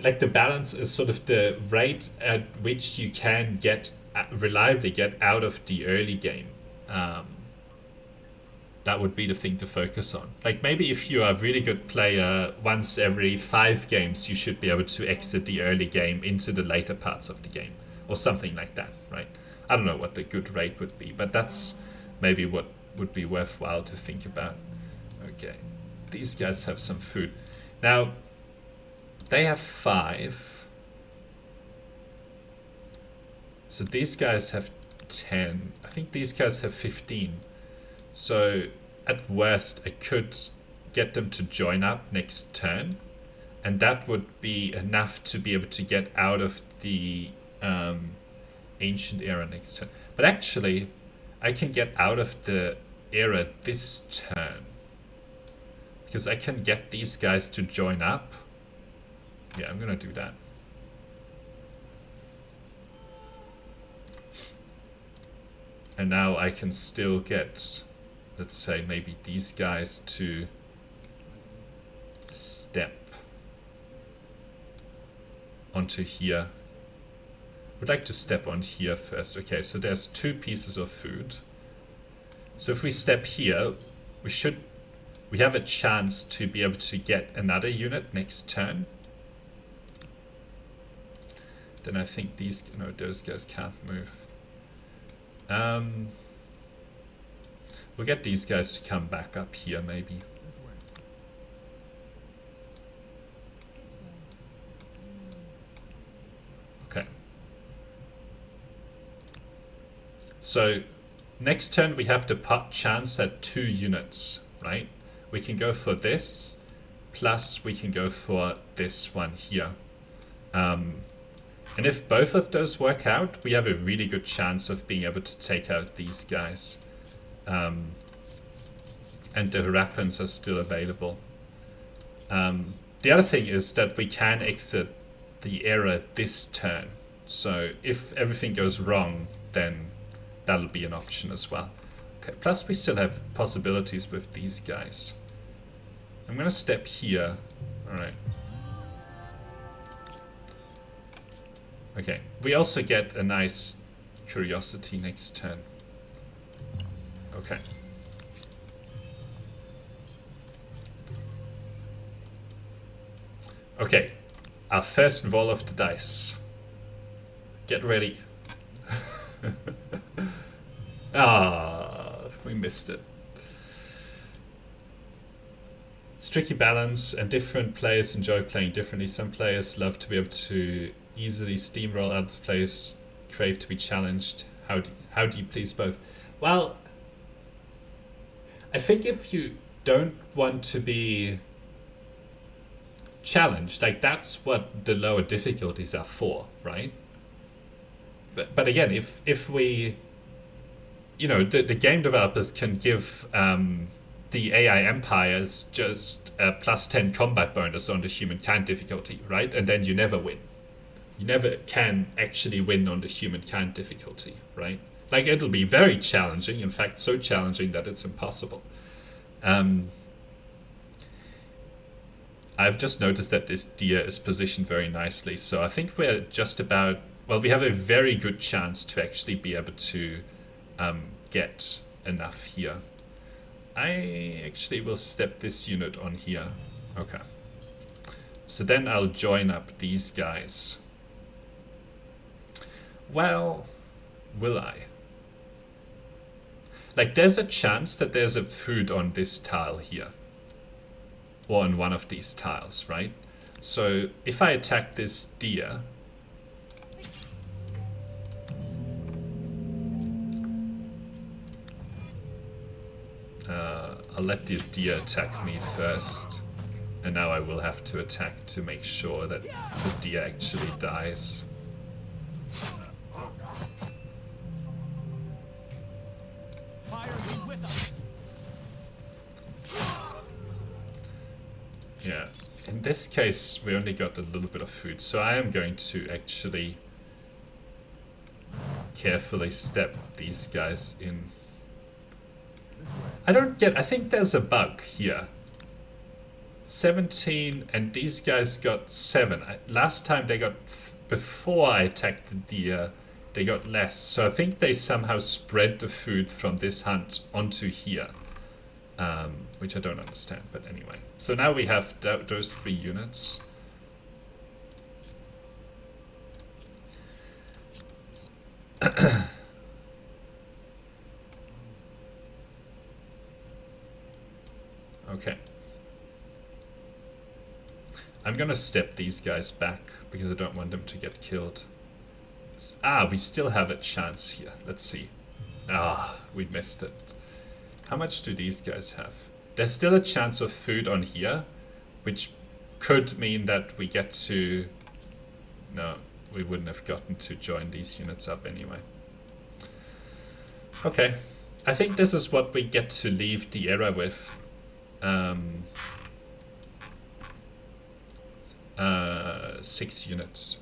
like the balance is sort of the rate at which you can reliably get out of the early game. That would be the thing to focus on. Like, maybe if you are a really good player, once every 5 games you should be able to exit the early game into the later parts of the game, or something like that, right? I don't know what the good rate would be, but that's maybe what would be worthwhile to think about. Okay, these guys have some food. Now, they have 5. So these guys have 10. I think these guys have 15. So at worst, I could get them to join up next turn, and that would be enough to be able to get out of the ancient era next turn. But actually, I can get out of the era this turn, because I can get these guys to join up. Yeah, I'm gonna do that. And now I can still get, let's say, maybe these guys to step onto here. Would like to step on here first. Okay, so there's 2 pieces of food. So if we step here, we have a chance to be able to get another unit next turn. Then I think those guys can't move. We'll get these guys to come back up here, maybe. Okay. So next turn we have the chance at 2 units, right? We can go for this, plus we can go for this one here. And if both of those work out, we have a really good chance of being able to take out these guys. And the Harappans are still available. The other thing is that we can exit the era this turn. So if everything goes wrong, then that'll be an option as well. Okay, plus we still have possibilities with these guys. I'm gonna step here. Alright. Okay, we also get a nice curiosity next turn. Okay. Okay, our first roll of the dice. Get ready. We missed it. It's tricky balance, and different players enjoy playing differently. Some players love to be able to easily steamroll, other players crave to be challenged. How do you please both? Well, I think if you don't want to be challenged, like, that's what the lower difficulties are for, right? But again, if we, the game developers can give the AI empires just a +10 combat bonus on the Humankind difficulty, right? And then you never win. You never can actually win on the Humankind difficulty, right? Like, it'll be very challenging, in fact, so challenging that it's impossible. I've just noticed that this deer is positioned very nicely, so I think we're just about, well, we have a very good chance to actually be able to get enough here. I actually will step this unit on here. Okay. So then I'll join up these guys. Well, will I? Like, there's a chance that there's a food on this tile here. Or on one of these tiles, right? So, if I attack this deer... I'll let the deer attack me first. And now I will have to attack to make sure that the deer actually dies. Fire be with us. Yeah, in this case we only got a little bit of food, so I am going to actually carefully step these guys in. I think there's a bug here. 17 and these guys got 7. Last time they got, before I attacked the deer, they got less. So I think they somehow spread the food from this hunt onto here. Which I don't understand, but anyway. So now we have those 3 units. Okay. I'm gonna step these guys back because I don't want them to get killed. Ah, we still have a chance here. Let's see. Ah, we missed it. How much do these guys have? There's still a chance of food on here, which could mean that we get to... No, we wouldn't have gotten to join these units up anyway. Okay, I think this is what we get to leave the era with. 6 units.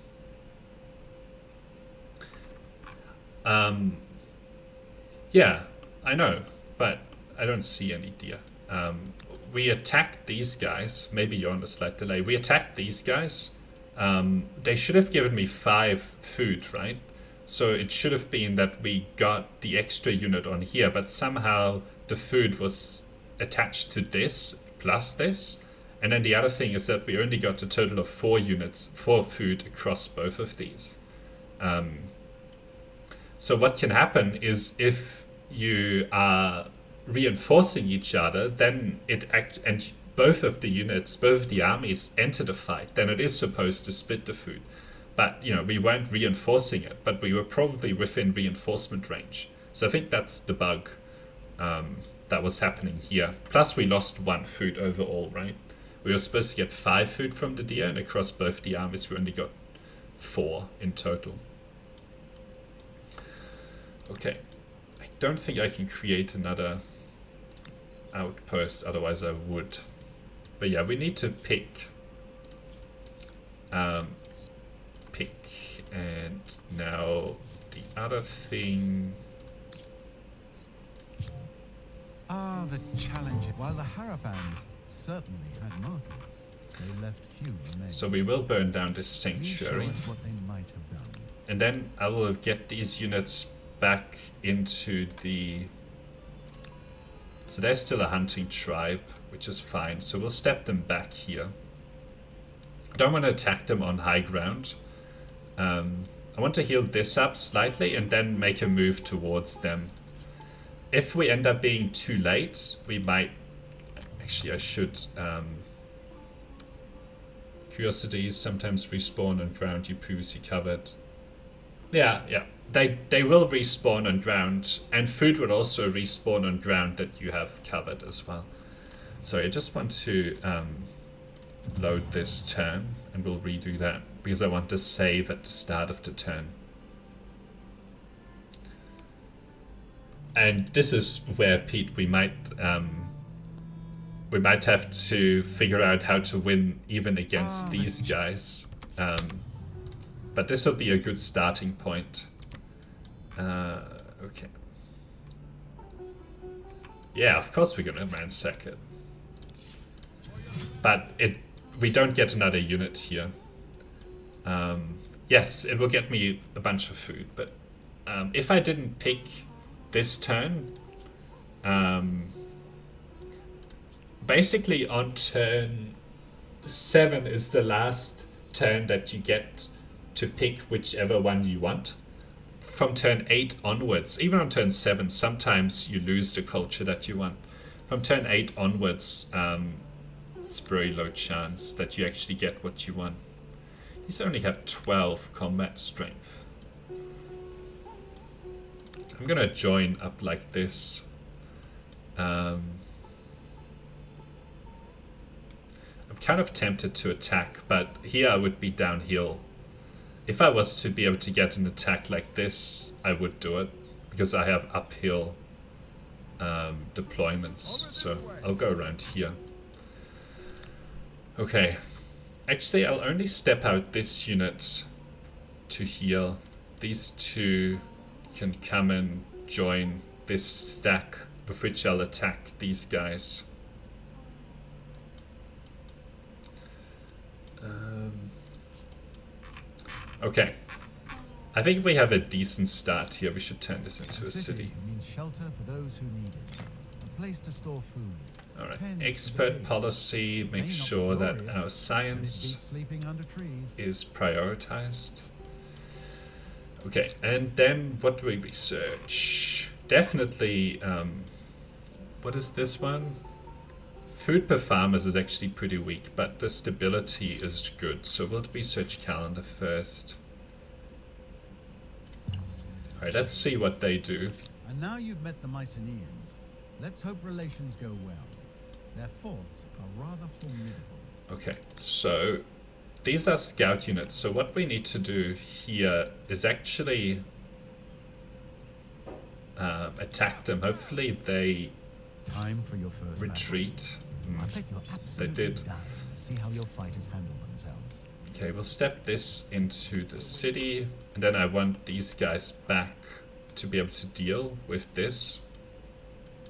Yeah, I know, but I don't see any deer. We attacked these guys. Maybe you're on a slight delay. We attacked these guys. They should have given me 5 food, right? So it should have been that we got the extra unit on here, but somehow the food was attached to this plus this. And then the other thing is that we only got a total of 4 units, 4 food across both of these. So what can happen is if you are reinforcing each other, then and both of the units, both of the armies enter the fight, then it is supposed to split the food. But, you know, we weren't reinforcing it, but we were probably within reinforcement range. So I think that's the bug that was happening here. Plus we lost 1 food overall, right? We were supposed to get 5 food from the deer, and across both the armies we only got 4 in total. Okay. I don't think I can create another outpost, otherwise I would. But yeah, we need to pick. And now the other thing. Ah, the challenge. While the Harappans certainly had markets, they left few remains. So we will burn down this Please show sanctuary. us what they might have done. And then I will get these units back into the... So there's still a hunting tribe, which is fine. So we'll step them back here. I don't want to attack them on high ground. I want to heal this up slightly and then make a move towards them. If we end up being too late, we might... Actually, I should... Curiosities sometimes respawn on ground you previously covered. Yeah. They will respawn on ground, and food will also respawn on ground that you have covered as well. So I just want to load this turn, and we'll redo that, because I want to save at the start of the turn. And this is where, Pete, we might have to figure out how to win even against these guys. But this will be a good starting point. Okay. Yeah, of course we're gonna ransack it. But we don't get another unit here. Yes, it will get me a bunch of food, but if I didn't pick this turn, basically on turn 7 is the last turn that you get to pick whichever one you want. from turn 8 onwards, even on turn 7, sometimes you lose the culture that you want. From turn 8 onwards, it's very low chance that you actually get what you want. These only have 12 combat strength. I'm gonna join up like this. I'm kind of tempted to attack, but here I would be downhill. If I was to be able to get an attack like this, I would do it, because I have uphill deployments. So I'll go around here. Okay. Actually, I'll only step out this unit to heal. These two can come and join this stack, with which I'll attack these guys. Okay. I think we have a decent start here. We should turn this into a city. Means shelter for those who need it. A place to store food. Alright. Pens for Expert the days. policy. May Make not be sure that glorious, our but it science beats sleeping under trees. is prioritized. Okay, and then what do we research? Definitely, what is this one? Food per farmers is actually pretty weak, but the stability is good. So we'll research calendar first. Alright, let's see what they do. And now you've met the Mycenaeans. Let's hope relations go well. Their forts are rather formidable. Okay, so these are scout units. So what we need to do here is actually attack them. Hopefully they Time for your first retreat. battle. I bet you're absolutely did. dying to see how your fighters handle themselves. Okay, we'll step this into the city, and then I want these guys back to be able to deal with this.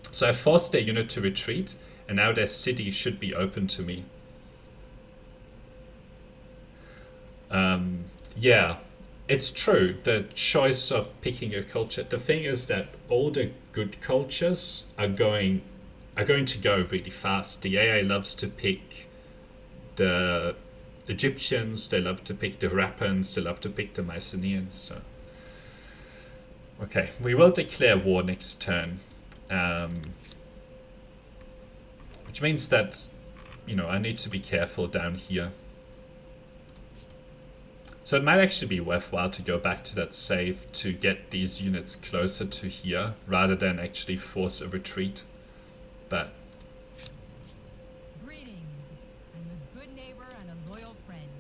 So I forced their unit to retreat, and now their city should be open to me. Yeah, it's true, the choice of picking a culture. The thing is that all the good cultures are going to go really fast. The AI loves to pick the Egyptians, they love to pick the Harappans, they love to pick the Mycenaeans. So. Okay, we will declare war next turn. Which means that, you know, I need to be careful down here. So it might actually be worthwhile to go back to that save to get these units closer to here, rather than actually force a retreat. But Greetings. I'm a good neighbor and a loyal friend.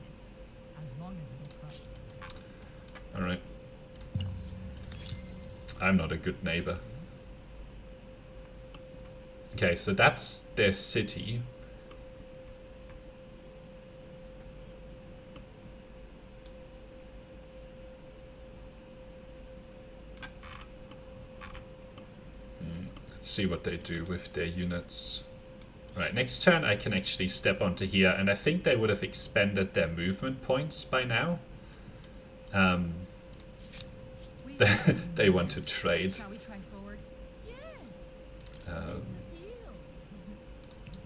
As long as it crops. alright. I'm not a good neighbor. Okay, so that's their city. Let's see what they do with their units. Right, next turn I can actually step onto here, and I think they would have expended their movement points by now. They want to trade. Shall we try forward? Yes. This appeal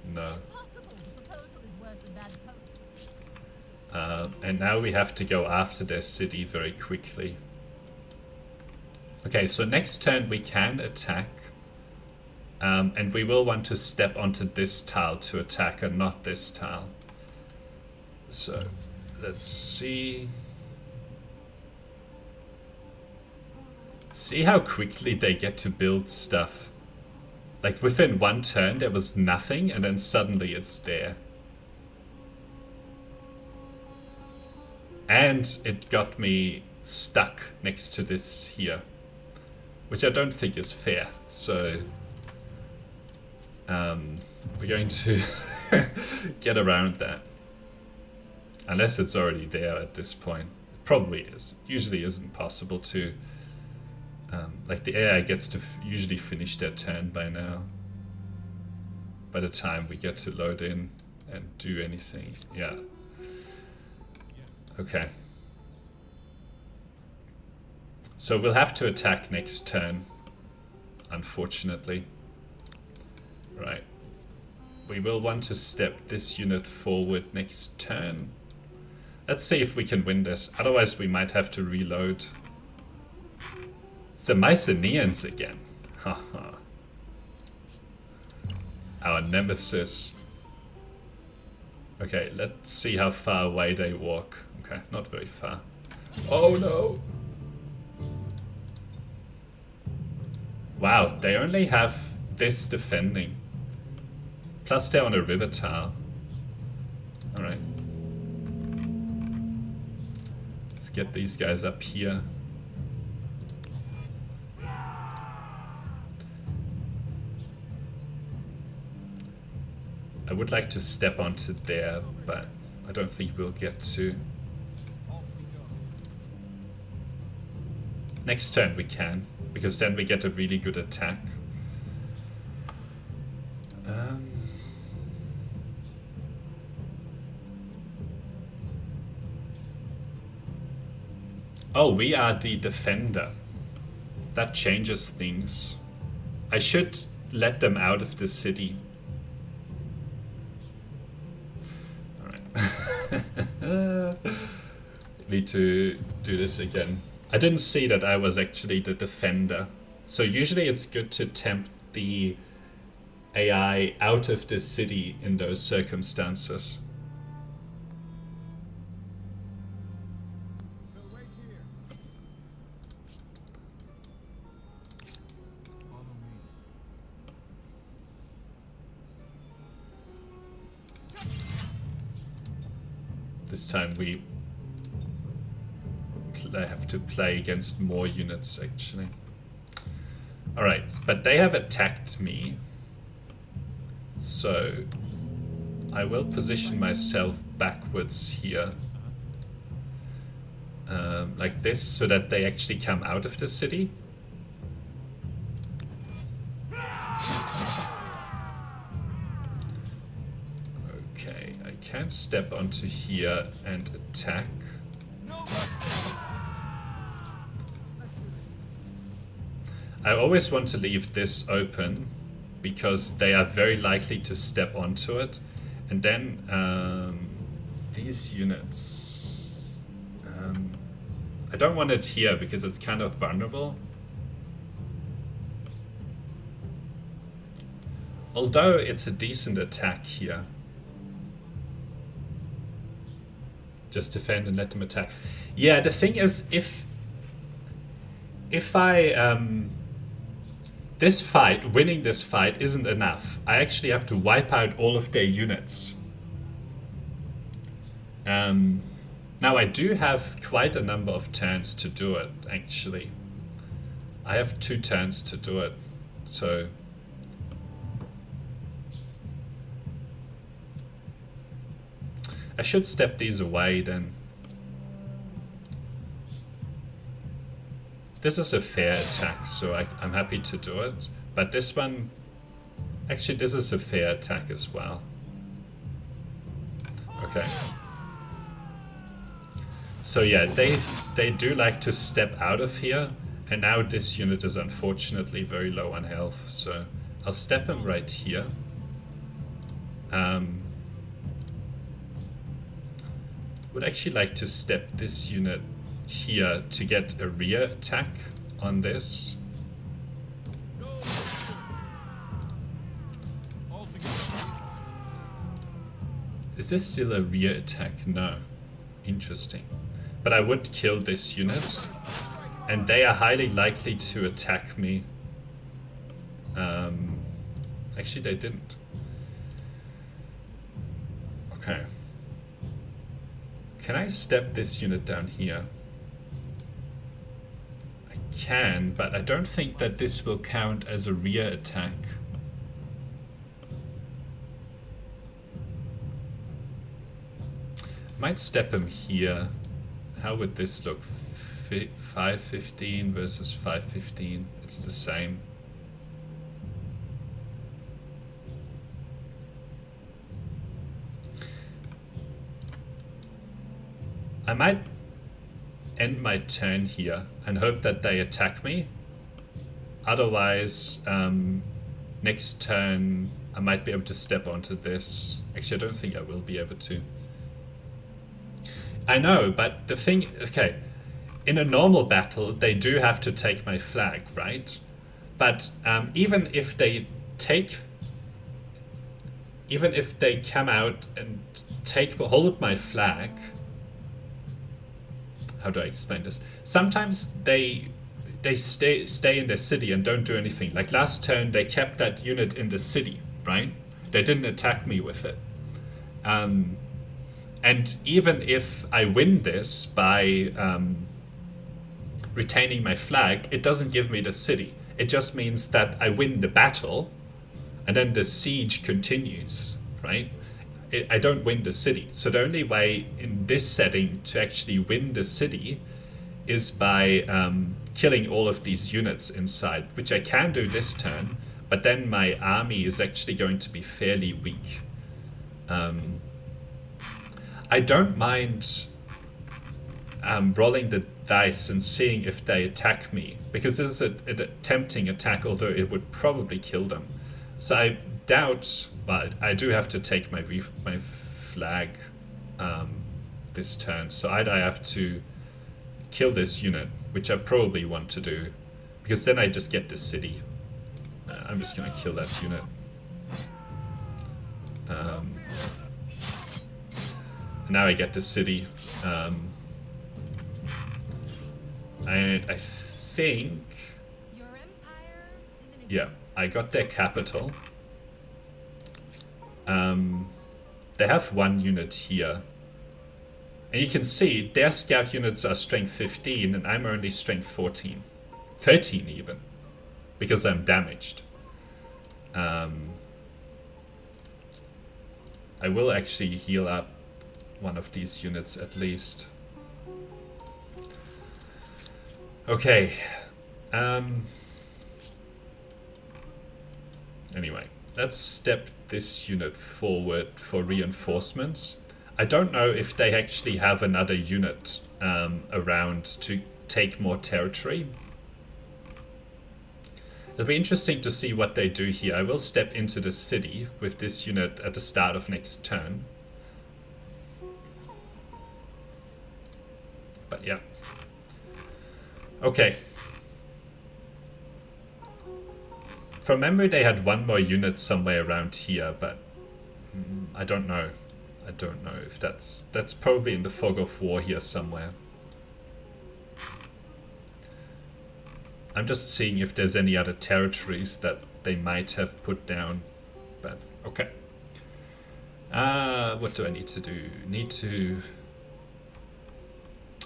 is No. impossible. The proposal is worse than bad post. And now we have to go after their city very quickly. Okay, so next turn we can attack. And we will want to step onto this tile to attack and not this tile. So, let's see. See how quickly they get to build stuff. Like within one turn there was nothing, and then suddenly it's there. And it got me stuck next to this here, which I don't think is fair. So we're going to get around that. Unless it's already there at this point. It probably is. It usually isn't possible to... like the AI gets to usually finish their turn by now. By the time we get to load in and do anything. Yeah. Okay. So we'll have to attack next turn, unfortunately. Right. We will want to step this unit forward next turn. Let's see if we can win this. Otherwise we might have to reload. the Mycenaeans again. Haha. Our nemesis. Okay, let's see how far away they walk. Okay, not very far. Oh no! Wow, they only have this defending. Plus they're on a river tower. Alright. Let's get these guys up here. I would like to step onto there, but I don't think we'll get to. Next turn we can, because then we get a really good attack. Oh, we are the defender. That changes things. I should let them out of the city. Alright. Need to do this again. I didn't see that I was actually the defender. So usually it's good to tempt the AI out of the city in those circumstances. This time we have to play against more units actually. Alright, but they have attacked me. So I will position myself backwards here. Like this, so that they actually come out of the city. Okay, I can step onto here and attack. I always want to leave this open because they are very likely to step onto it. And then these units, I don't want it here because it's kind of vulnerable. Although it's a decent attack here. Just defend and let them attack. Yeah, the thing is, if I this fight, winning this fight isn't enough. I actually have to wipe out all of their units. Now I do have quite a number of turns to do it, actually. I have 2 turns to do it, so... I should step these away then. This is a fair attack, so I'm happy to do it. But this one... Actually, this is a fair attack as well. Okay. So yeah, they do like to step out of here. And now this unit is unfortunately very low on health. So I'll step him right here. Would actually like to step this unit here to get a rear attack on this. Is this still a rear attack? No. Interesting. But I would kill this unit. And they are highly likely to attack me. Actually, they didn't. Okay. Can I step this unit down here? I can, but I don't think that this will count as a rear attack. Might step him here. How would this look? 515 versus 515. It's the same. I might end my turn here and hope that they attack me. Otherwise, next turn I might be able to step onto this. Actually, I don't think I will be able to. I know, but the thing... Okay, in a normal battle, they do have to take my flag, right? But even if they come out and hold my flag, how do I explain this? Sometimes they stay in their city and don't do anything. Like last turn, they kept that unit in the city, right? They didn't attack me with it. And even if I win this by retaining my flag, it doesn't give me the city. It just means that I win the battle, and then the siege continues, right? I don't win the city. So the only way in this setting to actually win the city is by killing all of these units inside, which I can do this turn, but then my army is actually going to be fairly weak. I don't mind rolling the dice and seeing if they attack me, because this is a tempting attack, although it would probably kill them. So I doubt, but I do have to take my flag this turn. So either I have to kill this unit, which I probably want to do, because then I just get the city. I'm just going to kill that unit. Now I get the city. And I think... Your empire is in a Yeah, I got their capital. They have one unit here. And you can see their scout units are strength 15 and I'm only strength 14. 13 even. Because I'm damaged. I will actually heal up one of these units at least. Okay. Anyway, let's step this unit forward for reinforcements. I don't know if they actually have another unit around to take more territory. It'll be interesting to see what they do here. I will step into the city with this unit at the start of next turn. But yeah. Okay. From memory they had one more unit somewhere around here, but I don't know. I don't know if that's probably in the fog of war here somewhere. I'm just seeing if there's any other territories that they might have put down, but okay. What do I need to do?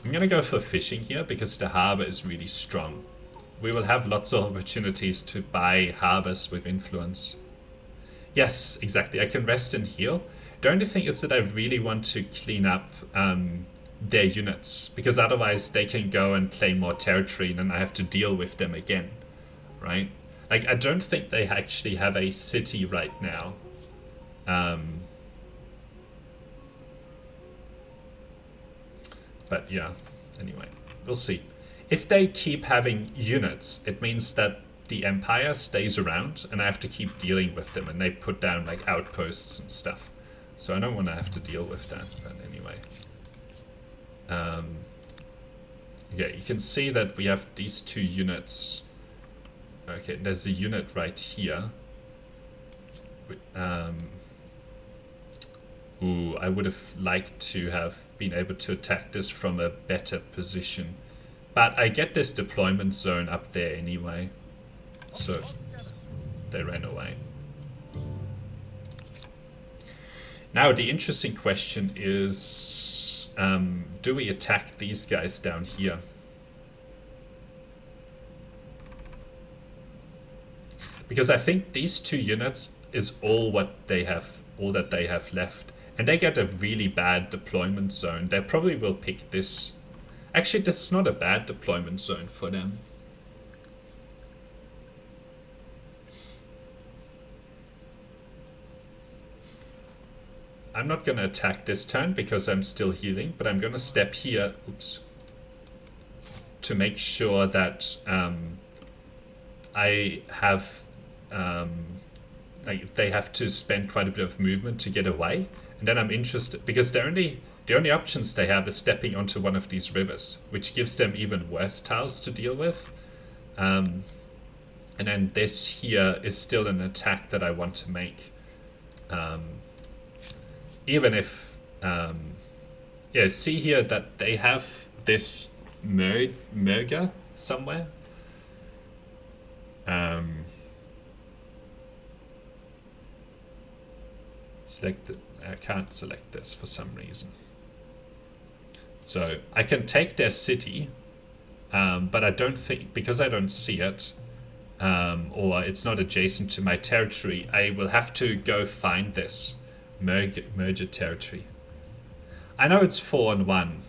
I'm gonna go for fishing here because the harbor is really strong. We will have lots of opportunities to buy harbors with influence. Yes, exactly. I can rest and heal. The only thing is that I really want to clean up their units, because otherwise they can go and claim more territory and then I have to deal with them again, right? Like, I don't think they actually have a city right now. But yeah, anyway, we'll see. If they keep having units, it means that the Empire stays around and I have to keep dealing with them, and they put down like outposts and stuff. So I don't want to have to deal with that, but anyway. Yeah, you can see that we have these two units. Okay, there's a unit right here. Ooh, I would have liked to have been able to attack this from a better position. But I get this deployment zone up there anyway. So they ran away. Now the interesting question is, do we attack these guys down here? Because I think these two units is all that they have left. And they get a really bad deployment zone. They probably will pick this. Actually, this is not a bad deployment zone for them. I'm not going to attack this turn because I'm still healing, but I'm going to step here, oops, to make sure that I have, like, they have to spend quite a bit of movement to get away. And then I'm interested, because they're only the only options they have is stepping onto one of these rivers, which gives them even worse tiles to deal with. And then this here is still an attack that I want to make. Even if... yeah, see here that they have this merger somewhere. I can't select this for some reason. So I can take their city, but I don't think, because I don't see it, or it's not adjacent to my territory, I will have to go find this merger territory. I know it's 4-1.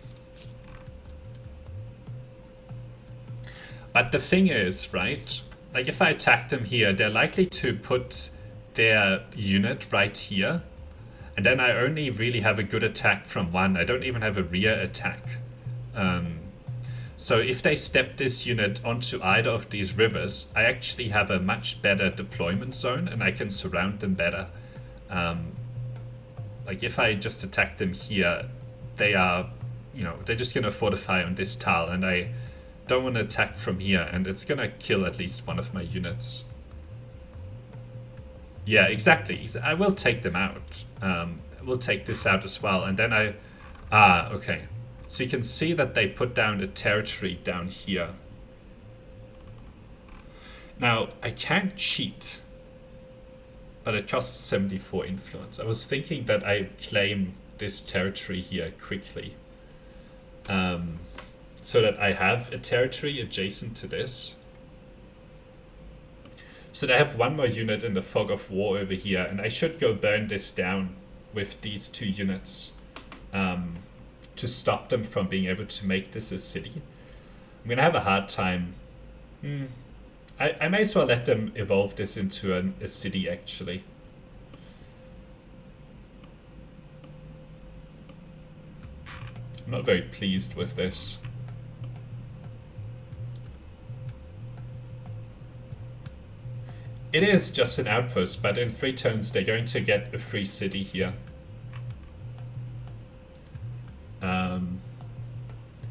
But the thing is, right, like if I attack them here, they're likely to put their unit right here. And then I only really have a good attack from one. I don't even have a rear attack. So if they step this unit onto either of these rivers, I actually have a much better deployment zone and I can surround them better. Like if I just attack them here, they are, you know, they're just going to fortify on this tile, and I don't want to attack from here, and it's going to kill at least one of my units. Yeah, exactly. I will take them out. We'll take this out as well, and then okay. So you can see that they put down a territory down here. Now, I can't cheat, but it costs 74 influence. I was thinking that I claim this territory here quickly. So that I have a territory adjacent to this. So they have one more unit in the fog of war over here, and I should go burn this down with these 2 units to stop them from being able to make this a city. I'm gonna have a hard time. I may as well let them evolve this into a city, actually. I'm not very pleased with this. It is just an outpost, but in 3 turns they're going to get a free city here.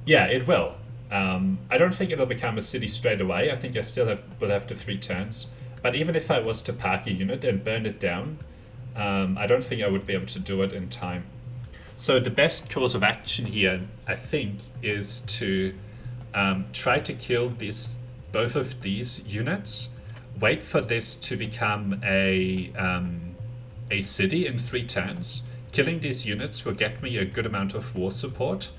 Yeah, it will. I don't think it'll become a city straight away. I think I still will have the 3 turns. But even if I was to park a unit and burn it down, I don't think I would be able to do it in time. So the best course of action here, I think, is to try to kill both of these units. Wait for this to become a city in 3 turns. Killing these units will get me a good amount of war support.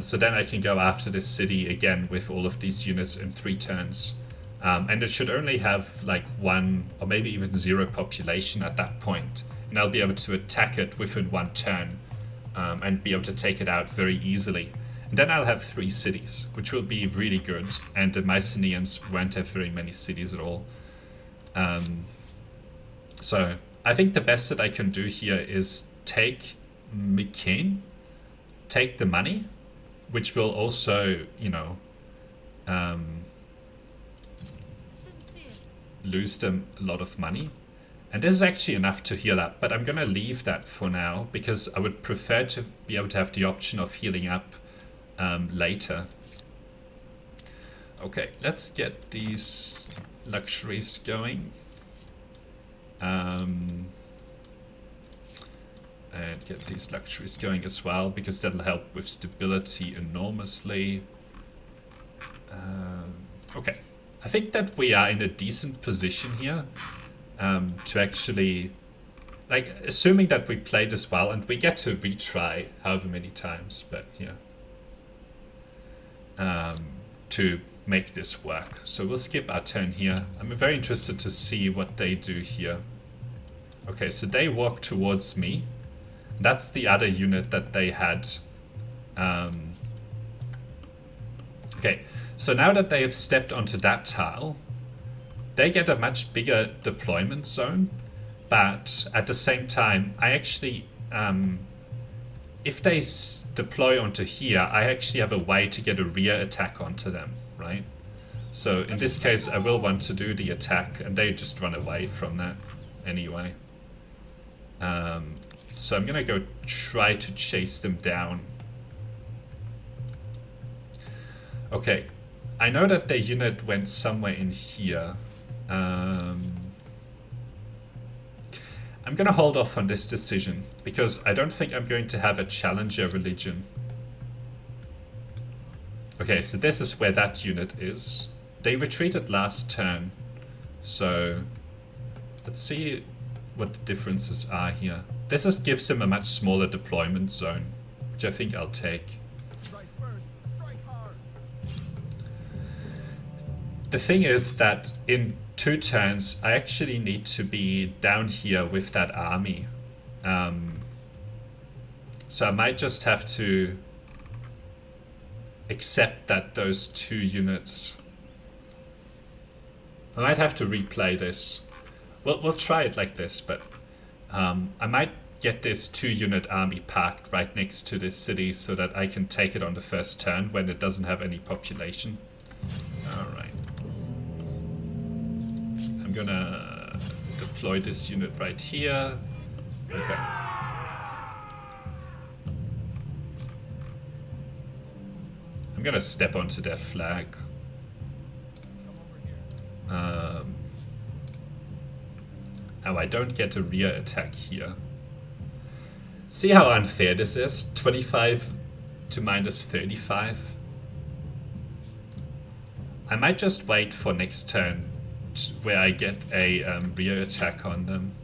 So then I can go after this city again with all of these units in 3 turns. And it should only have like 1 or maybe even 0 population at that point. And I'll be able to attack it within 1 turn and be able to take it out very easily. And then I'll have 3 cities, which will be really good. And the Mycenaeans won't have very many cities at all. So I think the best that I can do here is take Mycenae, take the money, which will also, you know, lose them a lot of money. And this is actually enough to heal up, but I'm going to leave that for now because I would prefer to be able to have the option of healing up later. Okay, let's get these luxuries going. And get these luxuries going as well, because that'll help with stability enormously. Okay, I think that we are in a decent position here to actually, like, assuming that we play this well, and we get to retry however many times, but yeah, to make this work. So we'll skip our turn here. I'm very interested to see what they do here. Okay, so they walk towards me. That's the other unit that they had. Okay, so now that they have stepped onto that tile, they get a much bigger deployment zone, but at the same time, I actually, if they deploy onto here, I actually have a way to get a rear attack onto them, right? So in this case, I will want to do the attack, and they just run away from that anyway. So I'm gonna go try to chase them down. Okay, I know that their unit went somewhere in here. I'm gonna hold off on this decision because I don't think I'm going to have a challenger religion. Okay, so this is where that unit is. They retreated last turn, so let's see what the differences are here. This just gives him a much smaller deployment zone, which I think I'll take. Strike first, strike hard. The thing is that in 2 turns, I actually need to be down here with that army. So I might just have to accept that those 2 units... I might have to replay this. We'll try it like this, but I might get this 2-unit army parked right next to this city so that I can take it on the first turn when it doesn't have any population. Alright. I'm gonna deploy this unit right here. Okay. I'm gonna step onto their flag. Oh, I don't get a rear attack here. See how unfair this is? 25 to minus 35. I might just wait for next turn where I get a rear attack on them.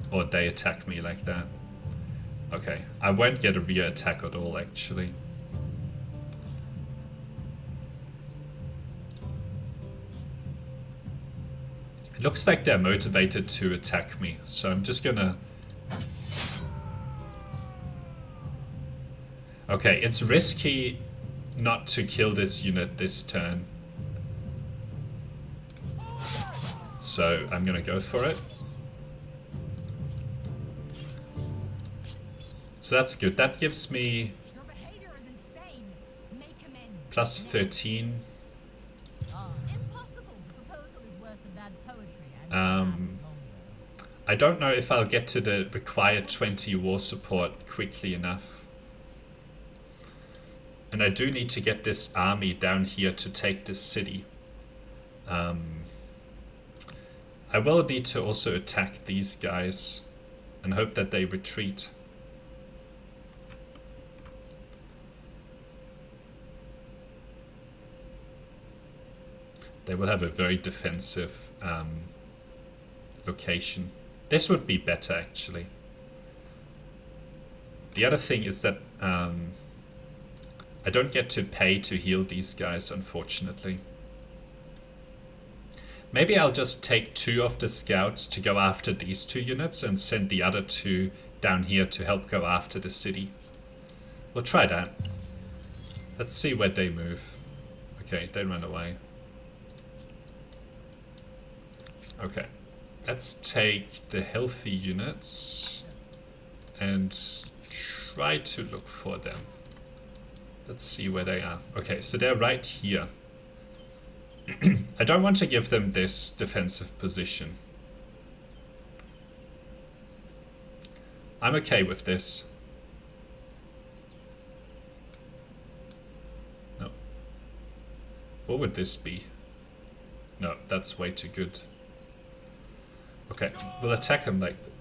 Or they attack me like that. Okay, I won't get a rear attack at all actually. It looks like they're motivated to attack me, so I'm just gonna... Okay, it's risky not to kill this unit this turn. So I'm gonna go for it. So that's good. That gives me Your behavior is insane. Make amends. plus 13. Impossible. The proposal is worse than bad poetry. And I don't know if I'll get to the required 20 war support quickly enough. And I do need to get this army down here to take this city. I will need to also attack these guys and hope that they retreat. They will have a very defensive location. This would be better actually. The other thing is that I don't get to pay to heal these guys, unfortunately. Maybe I'll just take 2 of the scouts to go after these 2 units and send the other 2 down here to help go after the city. We'll try that. Let's see where they move. Okay, they run away. Okay, let's take the healthy units and try to look for them. Let's see where they are. Okay, so they're right here. I don't want to give them this defensive position. I'm okay with this. No. What would this be? No, that's way too good. Okay, we'll attack him like that.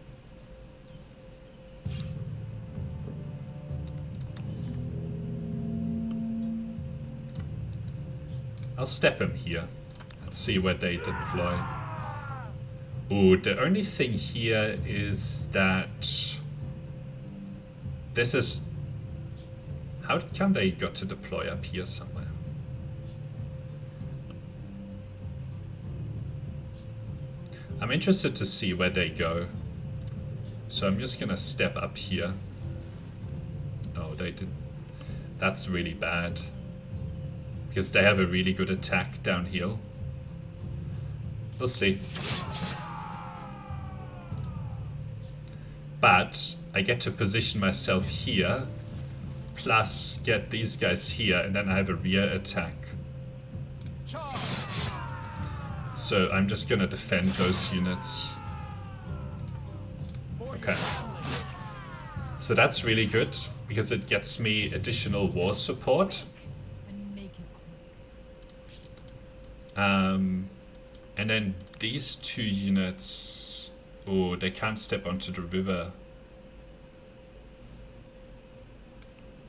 I'll step him here. Let's see where they deploy. Ooh, the only thing here is that this is... How come they got to deploy up here somewhere? I'm interested to see where they go. So I'm just gonna step up here. Oh, they did... That's really bad. Because they have a really good attack downhill. We'll see. But I get to position myself here, plus get these guys here, and then I have a rear attack. So I'm just gonna defend those units. Okay. Okay. So that's really good, because it gets me additional war support. And make it quick. And then these 2 units... Oh, they can't step onto the river.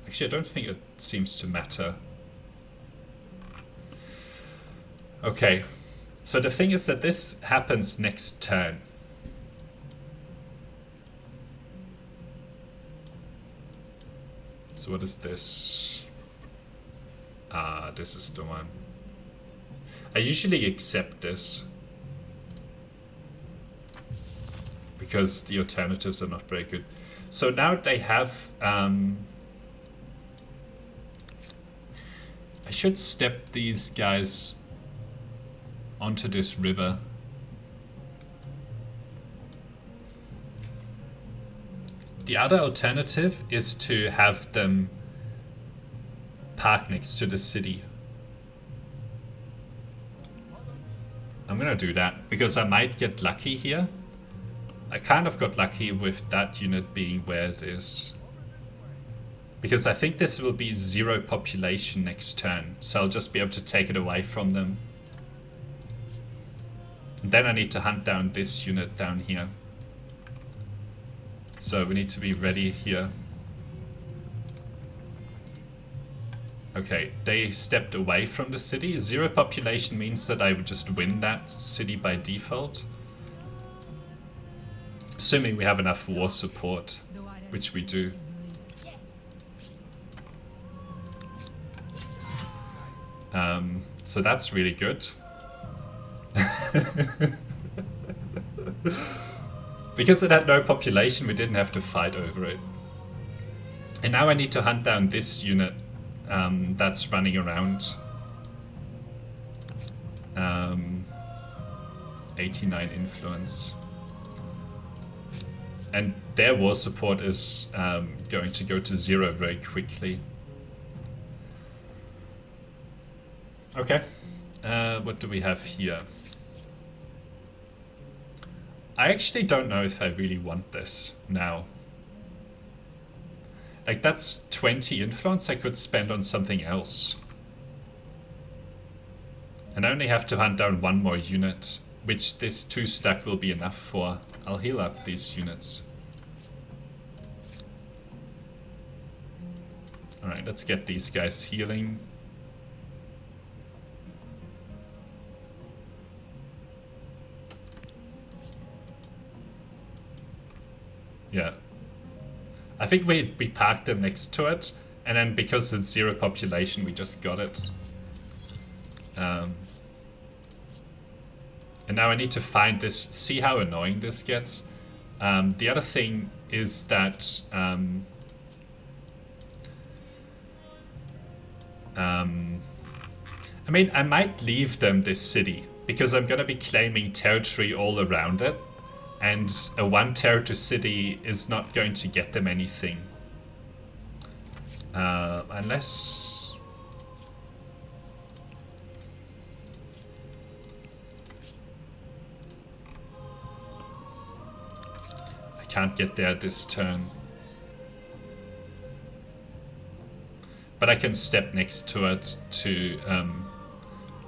Actually, I don't think it seems to matter. Okay. So the thing is that this happens next turn. So what is this? Ah, this is the one. I usually accept this, because the alternatives are not very good. So now they have... I should step these guys onto this river. The other alternative is to have them park next to the city. I'm gonna do that, because I might get lucky here. I kind of got lucky with that unit being where it is. Because I think this will be 0 population next turn, so I'll just be able to take it away from them. And then I need to hunt down this unit down here. So we need to be ready here. Okay, they stepped away from the city. 0 population means that I would just win that city by default. Assuming we have enough war support, which we do. So that's really good. Because it had no population, we didn't have to fight over it. And now I need to hunt down this unit that's running around. 89 influence. And their war support is going to go to 0 very quickly. Okay, what do we have here? I actually don't know if I really want this now. Like, that's 20 influence I could spend on something else. And I only have to hunt down 1 more unit, which this 2 stack will be enough for. I'll heal up these units. Alright, let's get these guys healing. Yeah. I think we parked them next to it, and then because it's 0 population, we just got it. And now I need to find this, see how annoying this gets. The other thing is that I mean, I might leave them this city, because I'm gonna be claiming territory all around it. And a 1 territory city is not going to get them anything. Unless... I can't get there this turn. But I can step next to it to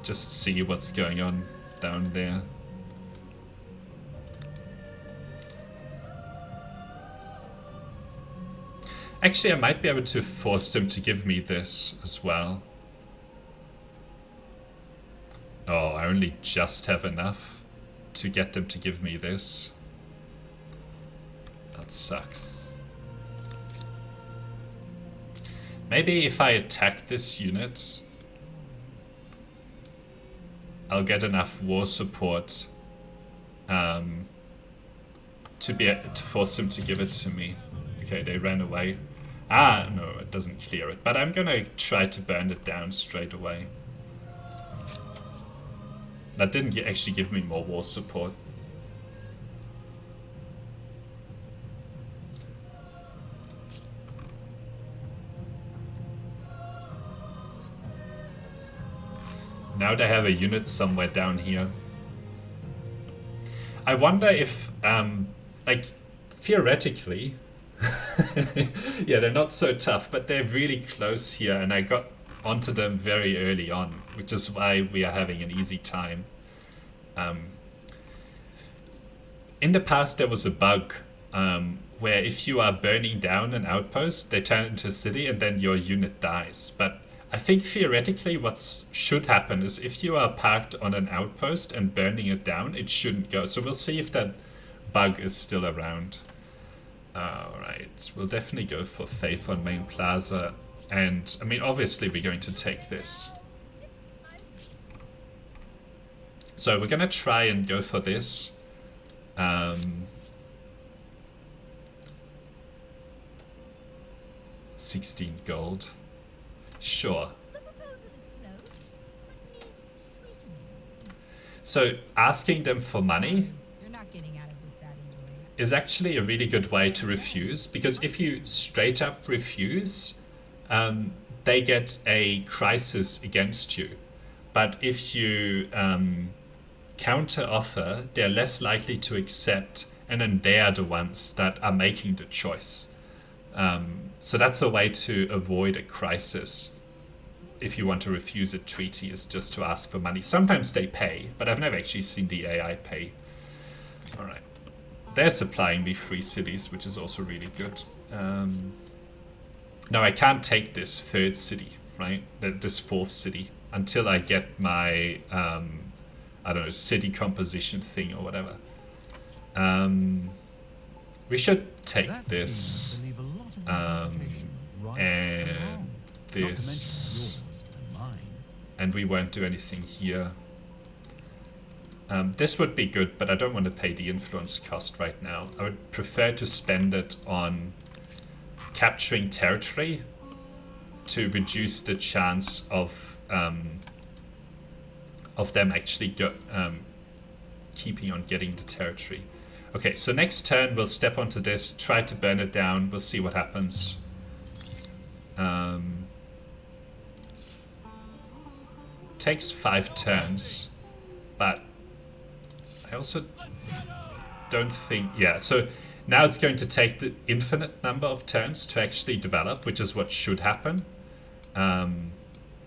just see what's going on down there. Actually, I might be able to force them to give me this as well. Oh, I only just have enough to get them to give me this. That sucks. Maybe if I attack this unit, I'll get enough war support to be able to force them to give it to me. Okay, they ran away. Ah, no, it doesn't clear it. But I'm gonna try to burn it down straight away. That didn't actually give me more war support. Now they have a unit somewhere down here. I wonder if, like, theoretically, yeah, they're not so tough, but they're really close here, and I got onto them very early on, which is why we are having an easy time. In the past, there was a bug where if you are burning down an outpost, they turn into a city and then your unit dies. But I think theoretically what should happen is if you are parked on an outpost and burning it down, it shouldn't go. So we'll see if that bug is still around. Alright, we'll definitely go for Faith on Main Plaza. And, I mean, obviously we're going to take this. So we're going to try and go for this. 16 gold. Sure. The proposal is close, but needs sweetening. So asking them for money You're not getting out of this that easily. is actually a really good way to refuse, because if you straight up refuse, they get a crisis against you. But if you counter offer, they're less likely to accept, and then they are the ones that are making the choice. So that's a way to avoid a crisis. If you want to refuse a treaty, is just to ask for money. Sometimes they pay, but I've never actually seen the AI pay. Alright. They're supplying me free cities, which is also really good. No, I can't take this third city, right? This fourth city, until I get my, I don't know, city composition thing or whatever. We should take That this, seems to leave a lot of interpretation, right and wrong. Not to mention this, yours and mine. and we won't do anything here. This would be good, but I don't want to pay the influence cost right now. I would prefer to spend it on capturing territory to reduce the chance of them actually keeping on getting the territory. Okay, so next turn we'll step onto this, try to burn it down. We'll see what happens. Takes 5 turns, but I also don't think... Yeah, so now it's going to take the infinite number of turns to actually develop, which is what should happen. And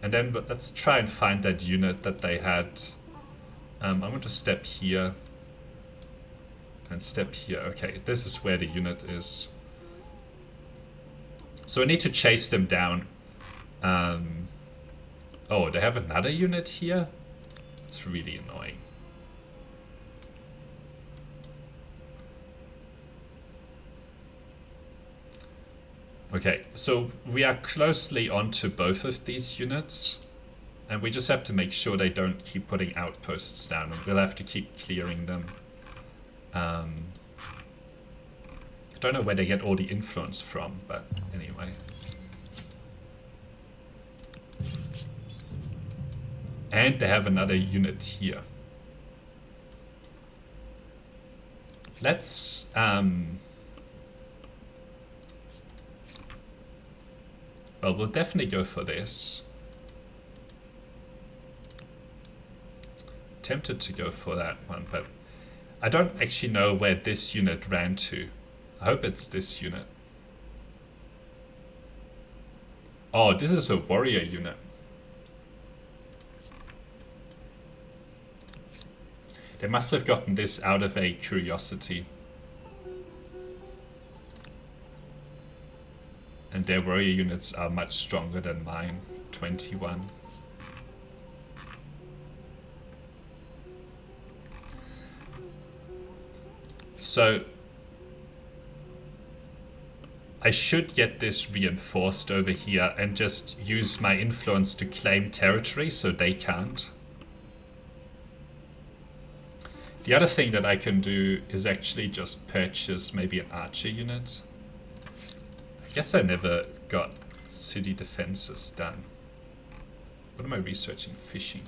then let's try and find that unit that they had. I want to step here and step here. Okay, this is where the unit is. So I need to chase them down. Oh, they have another unit here? It's really annoying. Okay, so we are closely onto both of these units, and we just have to make sure they don't keep putting outposts down, and we'll have to keep clearing them. I don't know where they get all the influence from, but anyway. And they have another unit here. Let's well, we'll definitely go for this. Tempted to go for that one, but I don't actually know where this unit ran to. I hope it's this unit. Oh, this is a warrior unit. They must have gotten this out of a curiosity. And their warrior units are much stronger than mine. 21. So I should get this reinforced over here and just use my influence to claim territory so they can't. The other thing that I can do is actually just purchase maybe an archer unit. I guess I never got city defenses done. What am I researching? Fishing.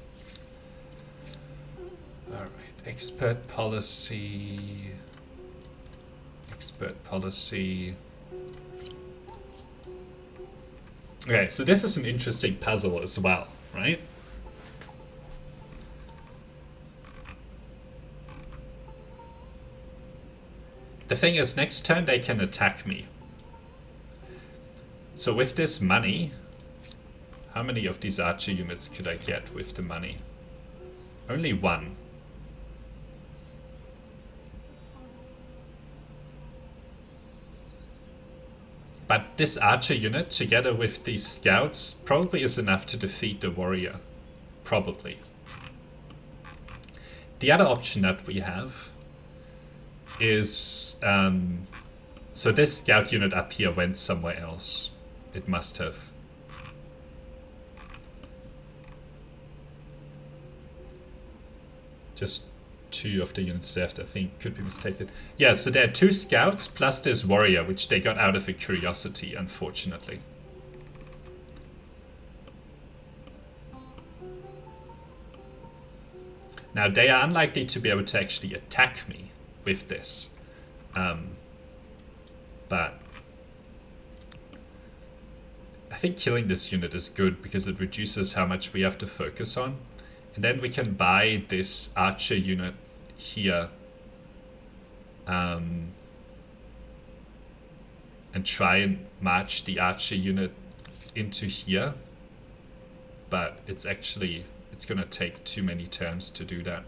Alright, expert policy. Expert policy. Okay, so this is an interesting puzzle as well, right? The thing is, next turn they can attack me. So with this money, how many of these archer units could I get with the money? Only one. But this archer unit, together with these scouts, probably is enough to defeat the warrior. Probably. The other option that we have is... so this scout unit up here went somewhere else. It must have. Just 2 of the units left, I think, could be mistaken. Yeah, so there are 2 scouts plus this warrior, which they got out of a curiosity, unfortunately. Now, they are unlikely to be able to actually attack me with this. But I think killing this unit is good because it reduces how much we have to focus on. And then we can buy this archer unit here. And try and march the archer unit into here. But it's actually, it's going to take too many turns to do that.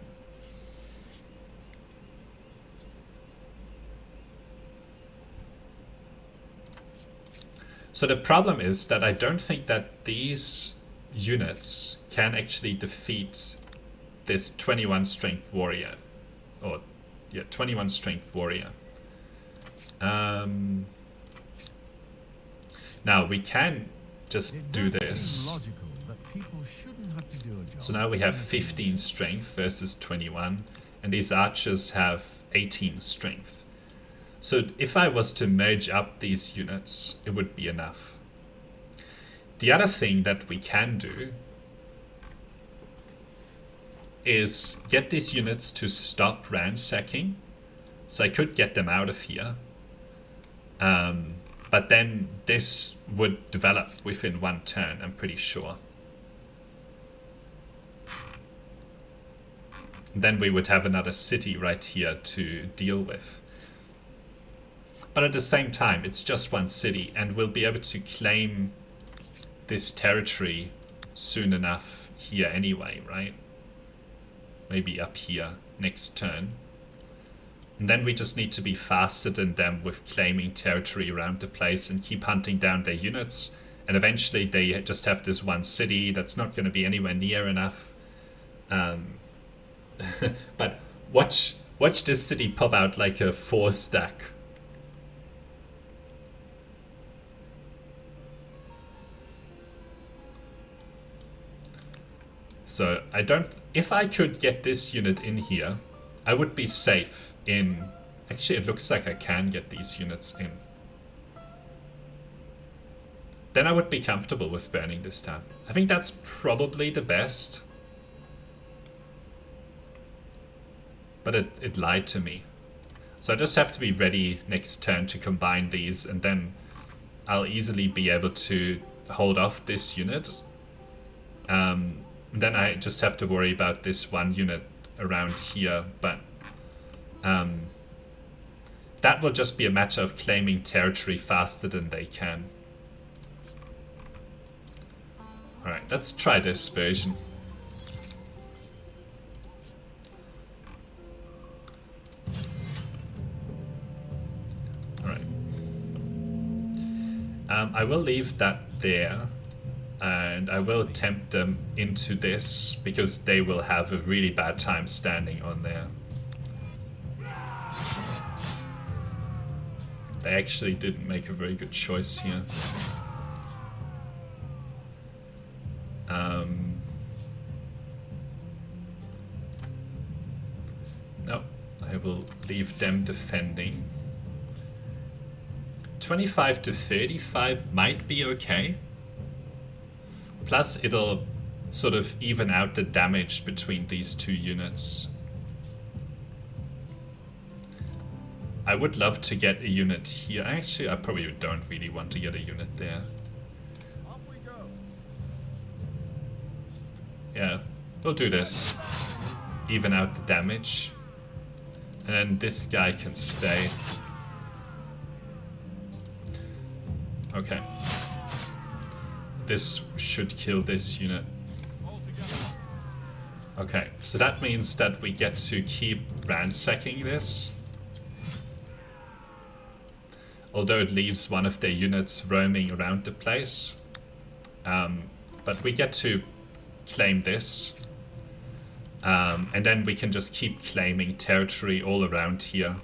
So the problem is that I don't think that these units can actually defeat this 21 strength warrior. Or, yeah, 21 strength warrior. Now we can just do this. So now we have 15 strength versus 21. And these archers have 18 strength. So if I was to merge up these units, it would be enough. The other thing that we can do is get these units to stop ransacking. So I could get them out of here. But then this would develop within 1 turn, I'm pretty sure. Then we would have another city right here to deal with. But at the same time, it's just 1 city, and we'll be able to claim this territory soon enough here anyway, right? Maybe up here next turn. And then we just need to be faster than them with claiming territory around the place and keep hunting down their units. And eventually they just have this 1 city that's not going to be anywhere near enough. But watch this city pop out like a 4 stack. So I don't... If I could get this unit in here, I would be safe in... Actually, it looks like I can get these units in. Then I would be comfortable with burning this town. I think that's probably the best. But it lied to me. So I just have to be ready next turn to combine these, and then I'll easily be able to hold off this unit. Then I just have to worry about this 1 unit around here, but that will just be a matter of claiming territory faster than they can. Alright, let's try this version. Alright. I will leave that there. And I will tempt them into this, because they will have a really bad time standing on there. They actually didn't make a very good choice here. No, I will leave them defending. 25 to 35 might be okay. Plus, it'll sort of even out the damage between these 2 units. I would love to get a unit here. Actually, I probably don't really want to get a unit there. Off we go. Yeah, we'll do this. Even out the damage. And then this guy can stay. Okay. This should kill this unit. All together. Okay, so that means that we get to keep ransacking this. Although it leaves one of their units roaming around the place. But we get to claim this. And then we can just keep claiming territory all around here.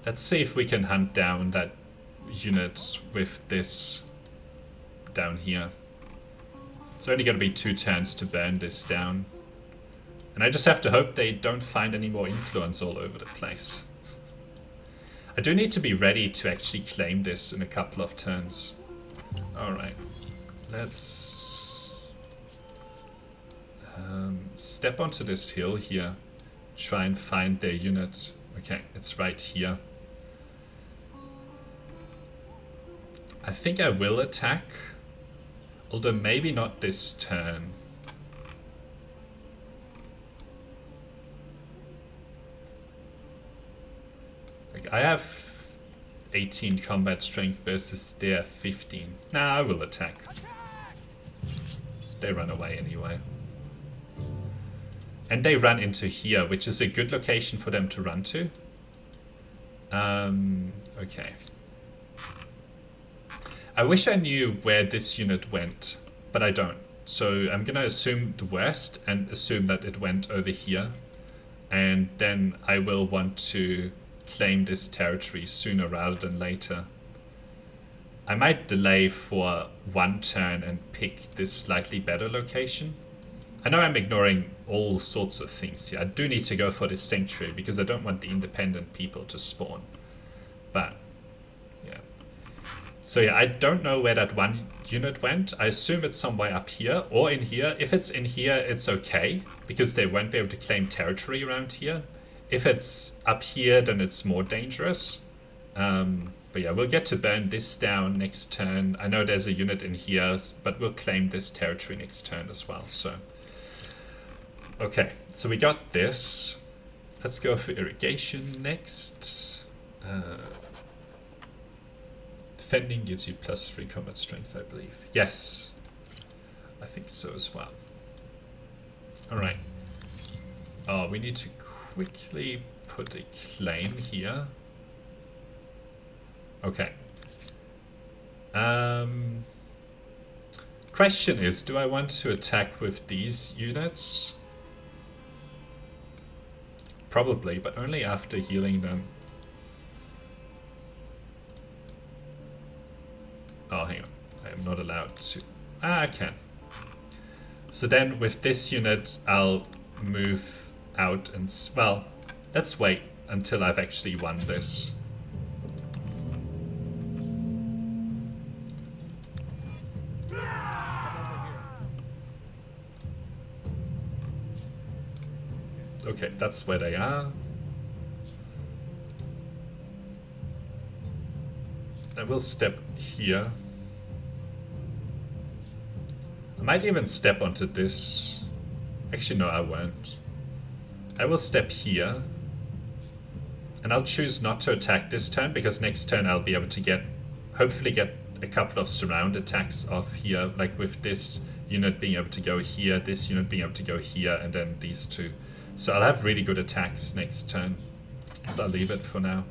Let's see if we can hunt down that unit with this down here. It's only going to be 2 turns to burn this down. And I just have to hope they don't find any more influence all over the place. I do need to be ready to actually claim this in a couple of turns. Alright. Let's step onto this hill here. Try and find their unit. Okay, it's right here. I think I will attack. Although maybe not this turn. Like I have 18 combat strength versus their 15. Nah, I will attack. They run away anyway. And they run into here, which is a good location for them to run to. Okay. I wish I knew where this unit went, but I don't. So I'm gonna assume the worst and assume that it went over here. And then I will want to claim this territory sooner rather than later. I might delay for 1 turn and pick this slightly better location. I know I'm ignoring all sorts of things here. I do need to go for this sanctuary because I don't want the independent people to spawn. But, yeah. So yeah, I don't know where that 1 unit went. I assume it's somewhere up here or in here. If it's in here, it's okay because they won't be able to claim territory around here. If it's up here, then it's more dangerous. But yeah, we'll get to burn this down next turn. I know there's a unit in here, but we'll claim this territory next turn as well. So, okay, so we got this. Let's go for irrigation next. Defending gives you +3 combat strength, I believe. Yes, I think so as well. All right. Oh, we need to quickly put a claim here. Okay. Question is, do I want to attack with these units? Probably, but only after healing them. Oh, hang on. I am not allowed to. Ah, I can. So then with this unit, I'll move out and... Well, let's wait until I've actually won this. Okay, that's where they are. I will step here. I might even step onto this. Actually, no, I won't. I will step here. And I'll choose not to attack this turn, because next turn I'll be able to hopefully get a couple of surround attacks off here, like with this unit being able to go here, this unit being able to go here, and then these two. So I'll have really good attacks next turn. So I'll leave it for now.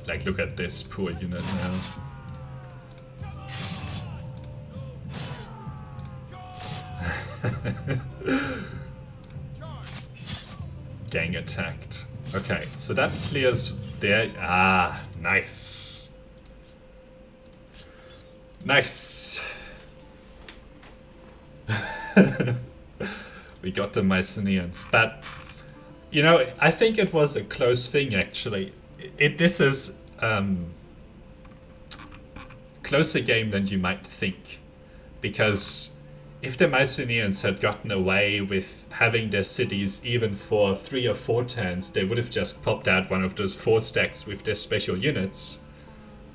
Like, look at this poor unit now. Gang attacked. Okay, so that clears their... Ah, nice. Nice. We got the Mycenaeans. But, you know, I think it was a close thing, actually. This is closer game than you might think. Because if the Mycenaeans had gotten away with having their cities even for 3 or 4 turns, they would have just popped out one of those 4 stacks with their special units.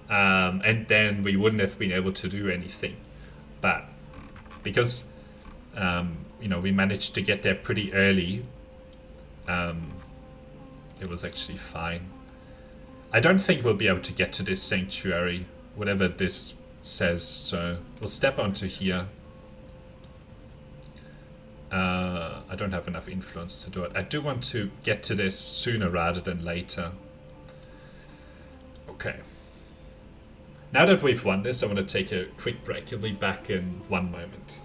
And then we wouldn't have been able to do anything. But because, you know, we managed to get there pretty early, it was actually fine. I don't think we'll be able to get to this sanctuary, whatever this says, so we'll step onto here. I don't have enough influence to do it. I do want to get to this sooner rather than later. Okay. Now that we've won this, I want to take a quick break. I'll be back in 1 moment.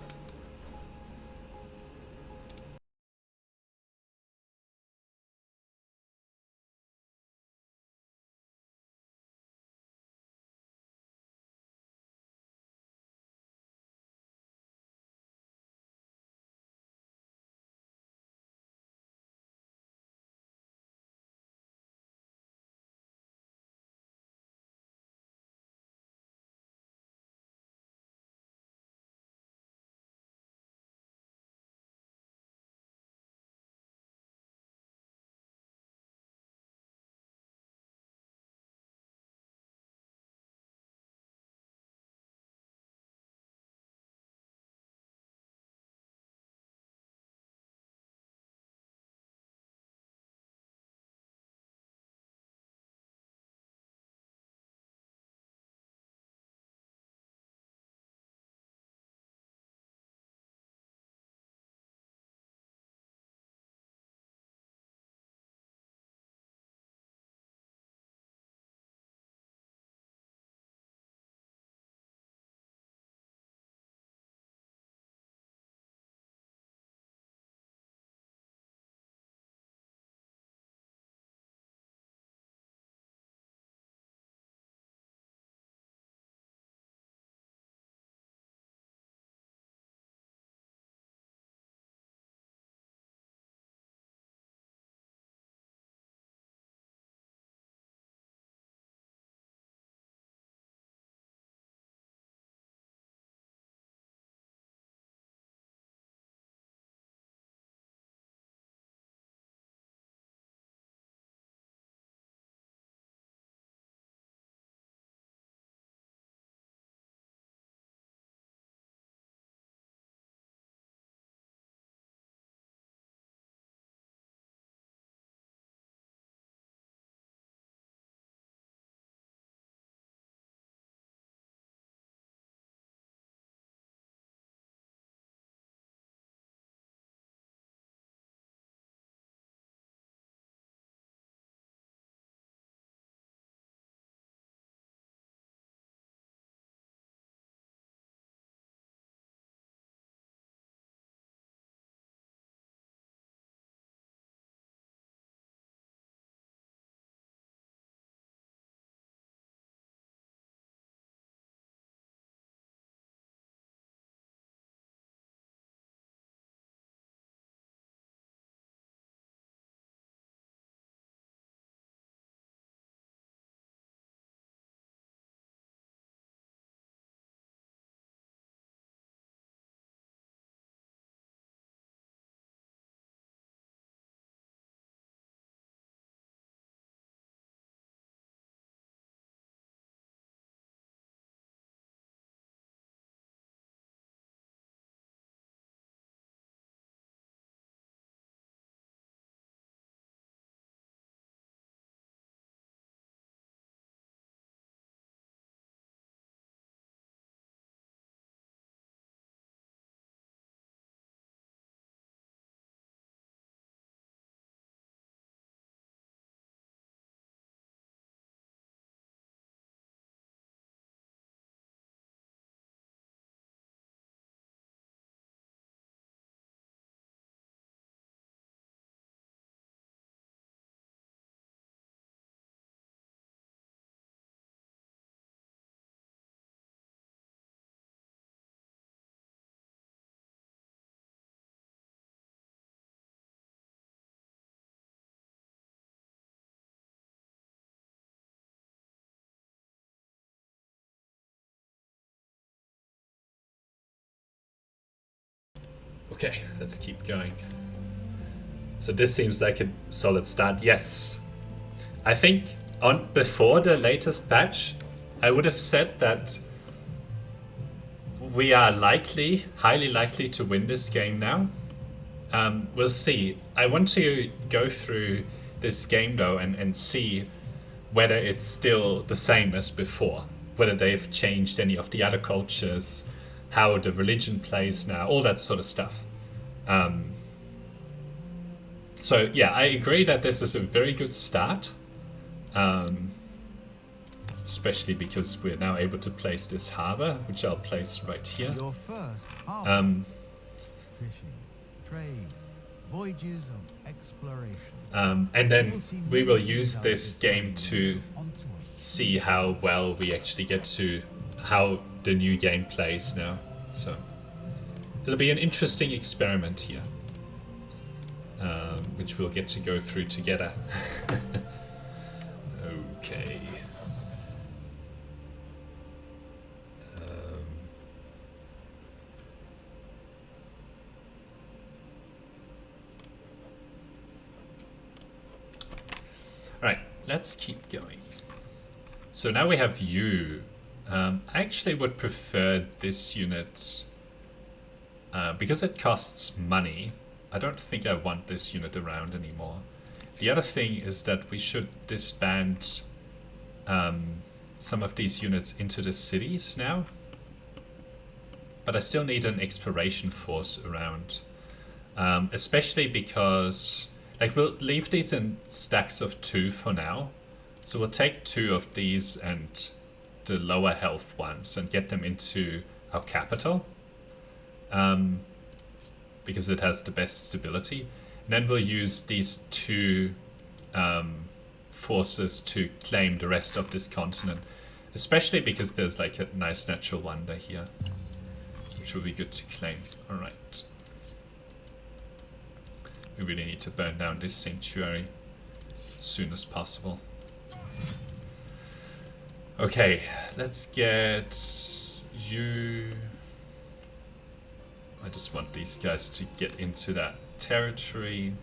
Okay, let's keep going. So this seems like a solid start. Yes. I think before the latest patch, I would have said that we are highly likely to win this game now. We'll see. I want to go through this game though and see whether it's still the same as before, whether they've changed any of the other cultures, how the religion plays now, all that sort of stuff. So yeah, I agree that this is a very good start, especially because we're now able to place this harbor, which I'll place right here. Your first harbor. Fishing, trade, voyages of exploration. And then we will use this game to see how well we actually get to how the new game plays now. So it'll be an interesting experiment here, which we'll get to go through together. Okay. Right, let's keep going. So now we have you. I actually would prefer this unit because it costs money. I don't think I want this unit around anymore. The other thing is that we should disband some of these units into the cities now. But I still need an exploration force around. Especially because, like, we'll leave these in stacks of 2 for now. So we'll take 2 of these and the lower health ones and get them into our capital. Because it has the best stability. And then we'll use these 2 forces to claim the rest of this continent. Especially because there's like a nice natural wonder here, which will be good to claim. Alright. We really need to burn down this sanctuary as soon as possible. Okay, let's get you. I just want these guys to get into that territory.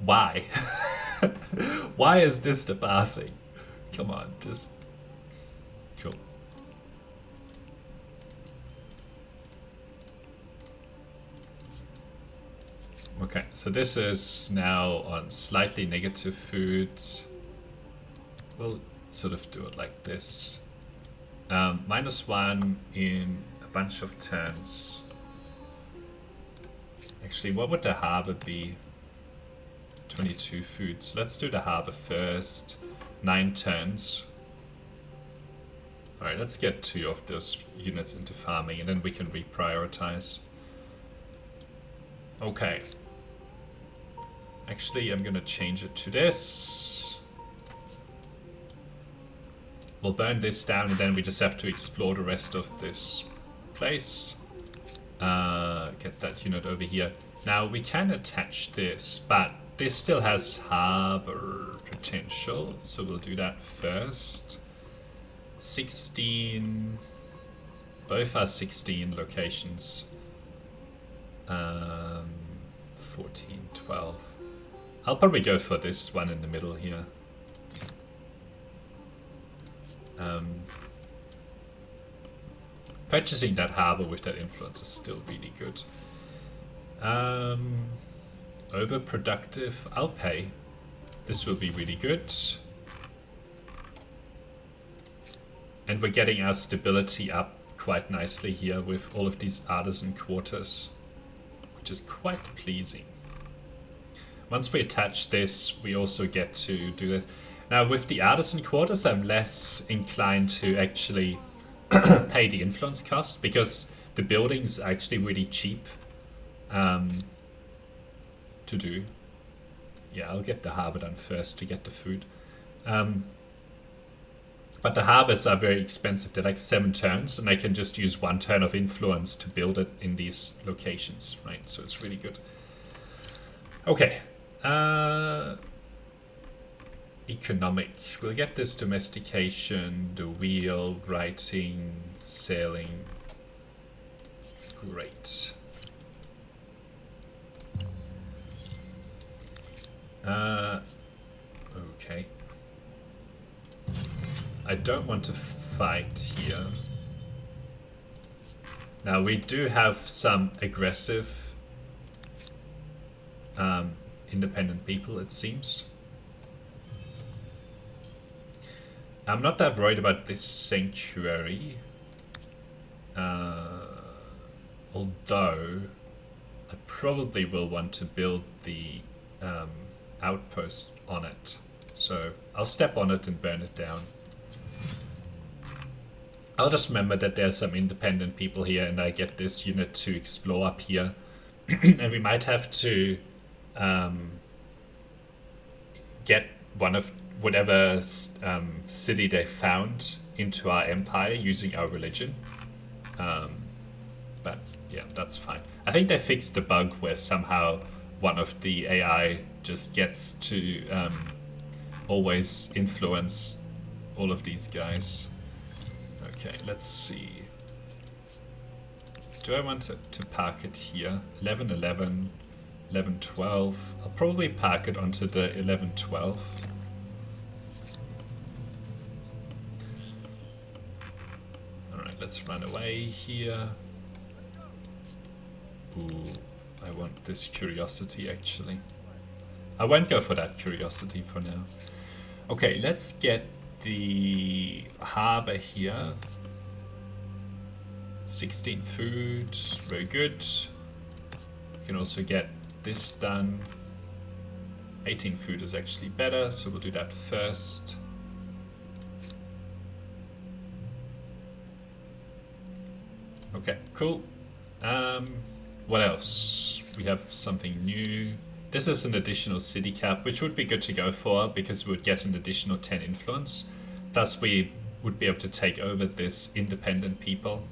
Why? Why is this the bar thing? Come on, just cool. Okay, so this is now on slightly negative foods. We'll sort of do it like this. -1 in a bunch of turns. Actually, what would the harbor be? 22 foods. Let's do the harbor first. 9 turns. Alright, let's get 2 of those units into farming and then we can reprioritize. Okay. Actually, I'm gonna change it to this. We'll burn this down and then we just have to explore the rest of this place. Get that unit over here. Now, we can attach this, but this still has harbor potential, so we'll do that first. 16. Both are 16 locations. 14, 12. I'll probably go for this one in the middle here. Purchasing that harbor with that influence is still really good. Overproductive, I'll pay. This will be really good. And we're getting our stability up quite nicely here with all of these artisan quarters, which is quite pleasing. Once we attach this, we also get to do this. Now with the artisan quarters, I'm less inclined to actually pay the influence cost because the building's actually really cheap to do. Yeah, I'll get the harbor done first to get the food. But the harbors are very expensive. They're like 7 turns, and I can just use 1 turn of influence to build it in these locations, right? So it's really good. Okay. Economic. We'll get this domestication, the wheel, writing, sailing. Great. Okay. I don't want to fight here. Now we do have some aggressive independent people, it seems. I'm not that worried about this sanctuary. Although I probably will want to build the outpost on it. So I'll step on it and burn it down. I'll just remember that there's some independent people here and I get this unit to explore up here. And we might have to get one of whatever city they found into our empire using our religion. But yeah, that's fine. I think they fixed the bug where somehow one of the AI just gets to always influence all of these guys. Okay, let's see. Do I want to park it here? 11, 11, 11, 12. I'll probably park it onto the 11, 12. Alright, let's run away here. Ooh, I want this curiosity actually. I won't go for that curiosity for now. Okay, let's get the harbor here. 16 food, very good. We can also get this done. 18 food is actually better, so we'll do that first. Okay, cool. What else? We have something new. This is an additional city cap, which would be good to go for because we would get an additional 10 influence. Plus we would be able to take over this independent people.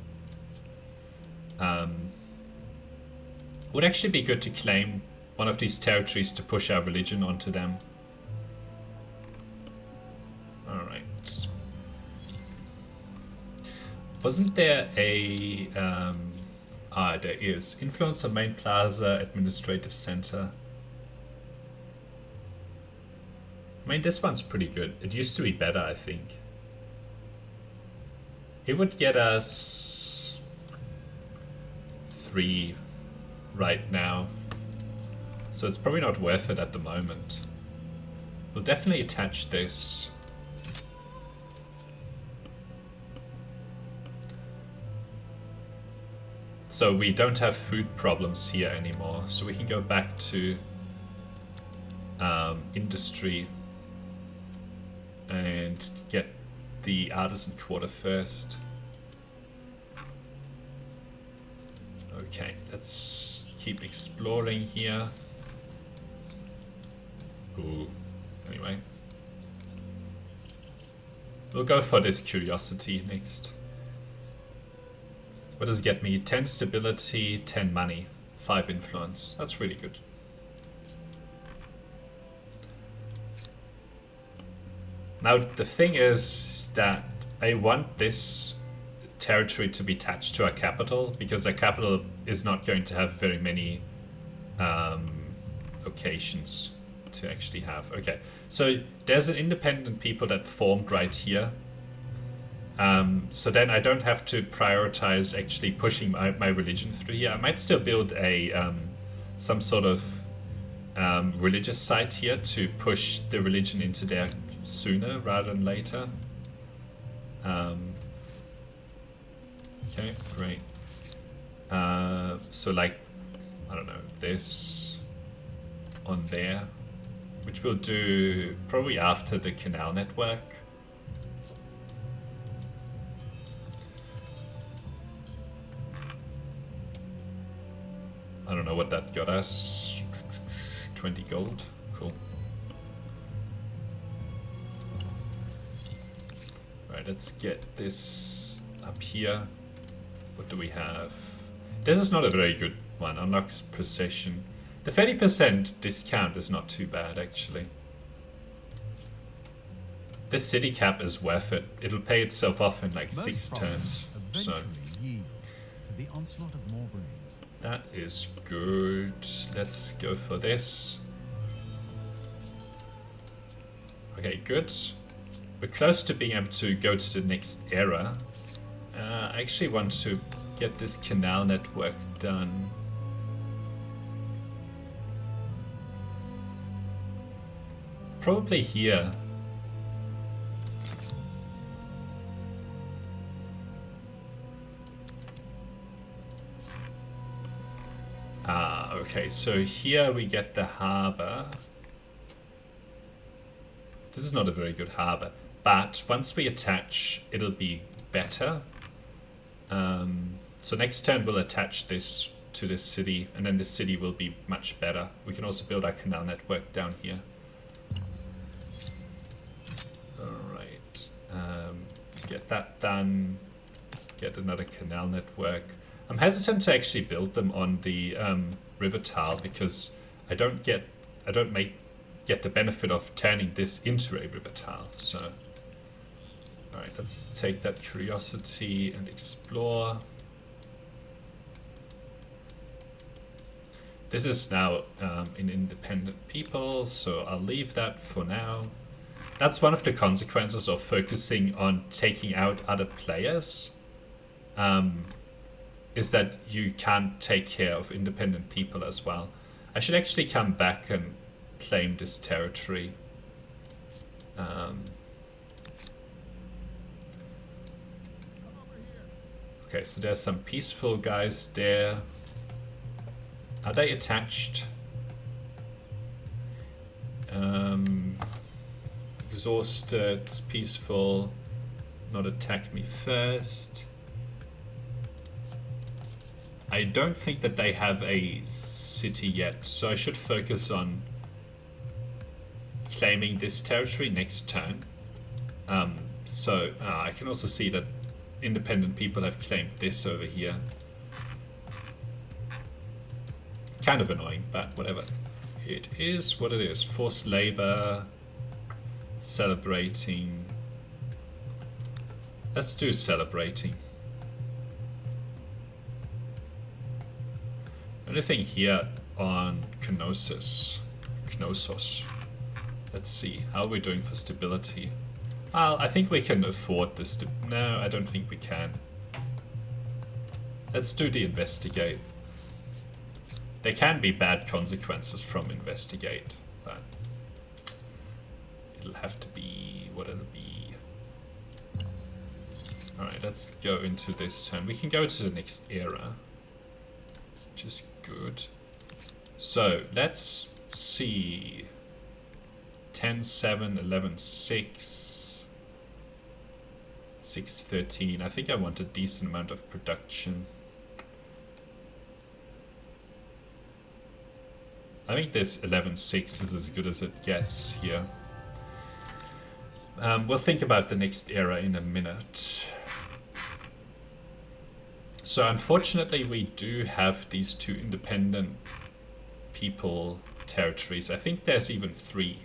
Would actually be good to claim one of these territories to push our religion onto them. Alright. Wasn't there a... there is. Influence on main plaza, administrative center. I mean, this one's pretty good. It used to be better, I think. It would get us 3 right now. So it's probably not worth it at the moment. We'll definitely attach this. So we don't have food problems here anymore. So we can go back to industry and get the artisan quarter first. Okay, let's keep exploring here. Ooh, anyway. We'll go for this curiosity next. What does it get me? 10 stability, 10 money, 5 influence. That's really good. Now the thing is that I want this territory to be attached to our capital because our capital is not going to have very many locations to actually have. Okay, so there's an independent people that formed right here. So then I don't have to prioritize actually pushing my religion through here. I might still build a some sort of religious site here to push the religion into there sooner rather than later. Okay, great. So like, I don't know, this on there, which we'll do probably after the canal network. I don't know what that got us. 20 gold. Cool. Right, let's get this up here. What do we have? This is not a very good one. Unlocks procession. The 30% discount is not too bad, actually. This city cap is worth it. It'll pay itself off in like 6 turns. So Yield to the onslaught of more brains. that is good. Let's go for this. Okay, good. We're close to being able to go to the next era. I actually want to get this canal network done. Probably here. Ah, okay, so here we get the harbor. This is not a very good harbor, but once we attach, it'll be better. So next turn we'll attach this to this city, and then the city will be much better. We can also build our canal network down here. Alright, get that done. Get another canal network. I'm hesitant to actually build them on the river tile because I don't get the benefit of turning this into a river tile. So, all right, let's take that curiosity and explore. This is now an independent people, so I'll leave that for now. That's one of the consequences of focusing on taking out other players. Is that you can't take care of independent people as well. I should actually come back and claim this territory. Okay, so there's some peaceful guys there. Are they attached? Exhausted, peaceful, not attack me first. I don't think that they have a city yet, so I should focus on claiming this territory next turn. I can also see that independent people have claimed this over here. Kind of annoying, but whatever. It is what it is. Forced labor, celebrating. Let's do celebrating. Anything here on Knossos? Let's see. How are we doing for stability? Well, I think we can afford this. No, I don't think we can. Let's do the investigate. There can be bad consequences from investigate, but it'll have to be what it'll be. Alright, let's go into this turn. We can go to the next era, which is good. So let's see. 10, 7, 11, 6, 6, 13. I think I want a decent amount of production. I think this 11-6 is as good as it gets here. We'll think about the next era in a minute. So unfortunately we do have these two independent people territories. I think there's even 3.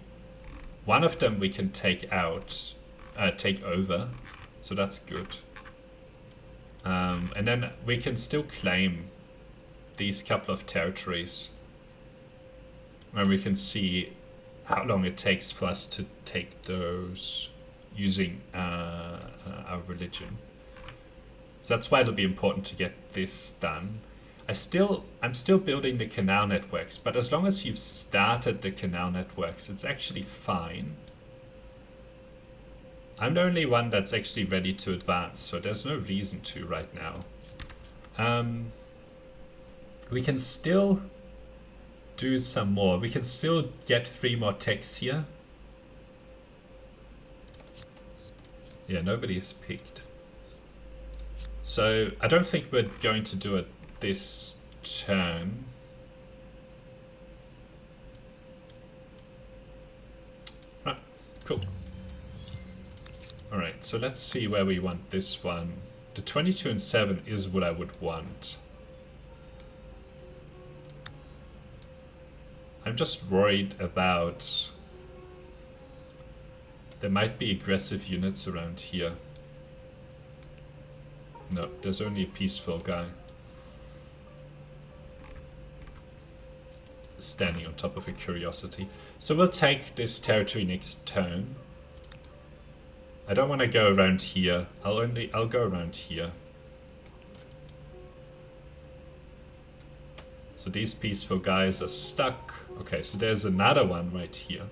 One of them we can take out, take over, so that's good. And then we can still claim these couple of territories, where we can see how long it takes for us to take those using our religion. So that's why it'll be important to get this done. I'm still building the canal networks, but as long as you've started the canal networks, it's actually fine. I'm the only one that's actually ready to advance, so there's no reason to right now. We can still do some more. We can still get 3 more techs here. Yeah, nobody's picked. So I don't think we're going to do it this turn. Right, cool. Alright, so let's see where we want this one. The 22 and 7 is what I would want. I'm just worried about... There might be aggressive units around here. No, there's only a peaceful guy standing on top of a curiosity. So we'll take this territory next turn. I don't want to go around here. I'll go around here. So these peaceful guys are stuck. Okay, so there's another one right here.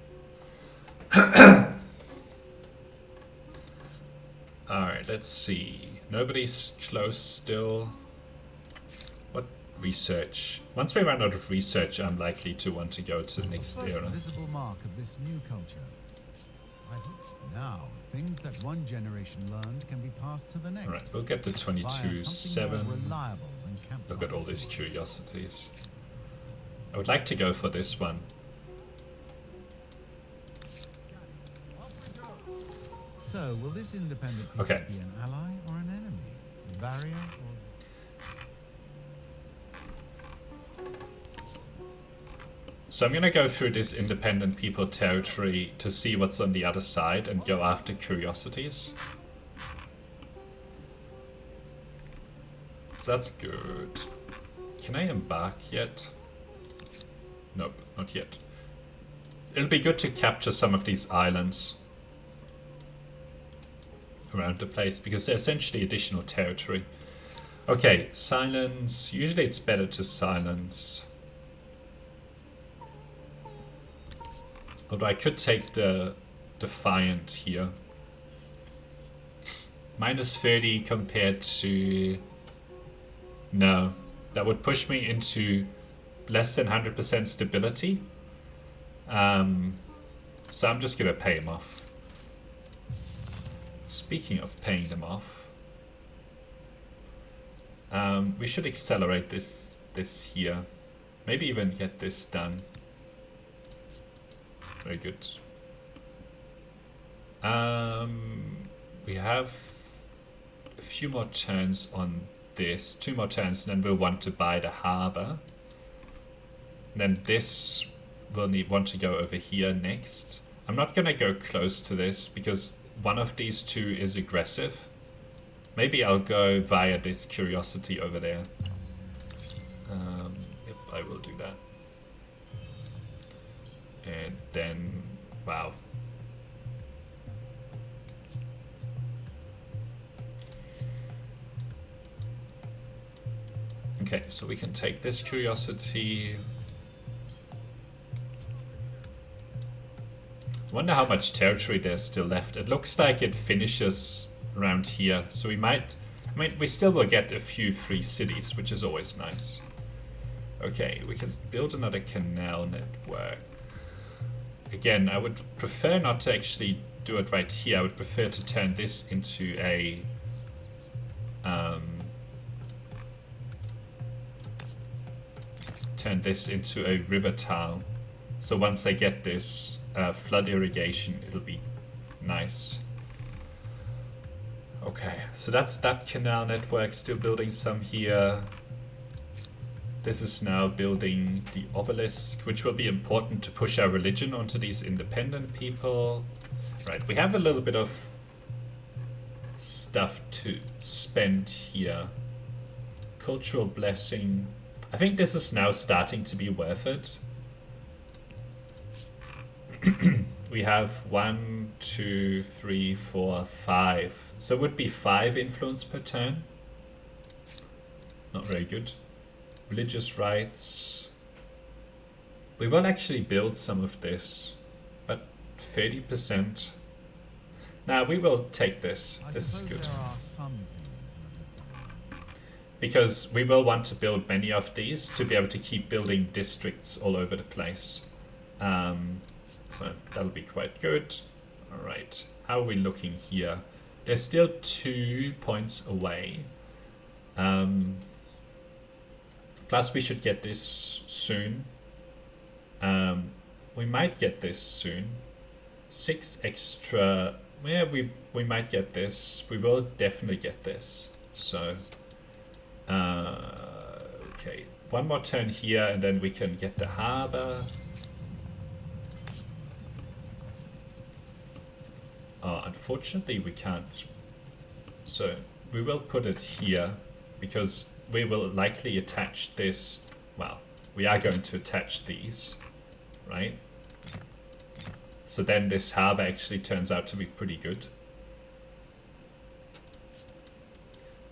Alright, let's see. Nobody's close still. What research? Once we run out of research, I'm likely to want to go to the next First era. visible mark of this new culture. Now, things that one generation learned can be passed to the next. Alright, we'll get to via something 22.7. more reliable than Look at all campfires. these curiosities. I would like to go for this one. So, will this independent people Okay. be an ally or an enemy? A barrier or... So I'm gonna go through this independent people territory to see what's on the other side and go after curiosities. So that's good. Can I embark yet? Nope, not yet. It'll be good to capture some of these islands around the place because they're essentially additional territory. Okay, silence. Usually it's better to silence. Although I could take the Defiant here. Minus 30 compared to... No, that would push me into less than 100% stability. So I'm just gonna pay him off. Speaking of paying them off, we should accelerate this here. Maybe even get this done. Very good. We have a few more turns on this, 2 more turns, and then we'll want to buy the harbor. And then this will want to go over here next. I'm not gonna go close to this because one of these two is aggressive. Maybe I'll go via this curiosity over there. Yep, I will do that. And then, wow. Okay, so we can take this curiosity. I wonder how much territory there's still left. It looks like it finishes around here, so we might... I mean, we still will get a few free cities, which is always nice. Okay, we can build another canal network. Again, I would prefer not to actually do it right here. I would prefer to turn this into a... turn this into a river tile. So once I get this flood irrigation, it'll be nice. Okay, so that's that canal network, still building some here. This is now building the obelisk, which will be important to push our religion onto these independent people. Right, we have a little bit of stuff to spend here. Cultural blessing. I think this is now starting to be worth it. We have 1, 2, 3, 4, 5. So it would be 5 influence per turn. Not very good. Religious rights. We will actually build some of this, but 30%. Now we will take this. This is good. There are some things in this. Because we will want to build many of these to be able to keep building districts all over the place. So that'll be quite good. Alright, how are we looking here? They're still 2 points away. Plus we should get this soon. We might get this soon. 6 extra... Yeah, we might get this. We will definitely get this. So... okay, 1 more turn here and then we can get the harbor. Unfortunately we can't. So we will put it here because we will likely attach this. Well, we are going to attach these, right? So then this harbor actually turns out to be pretty good.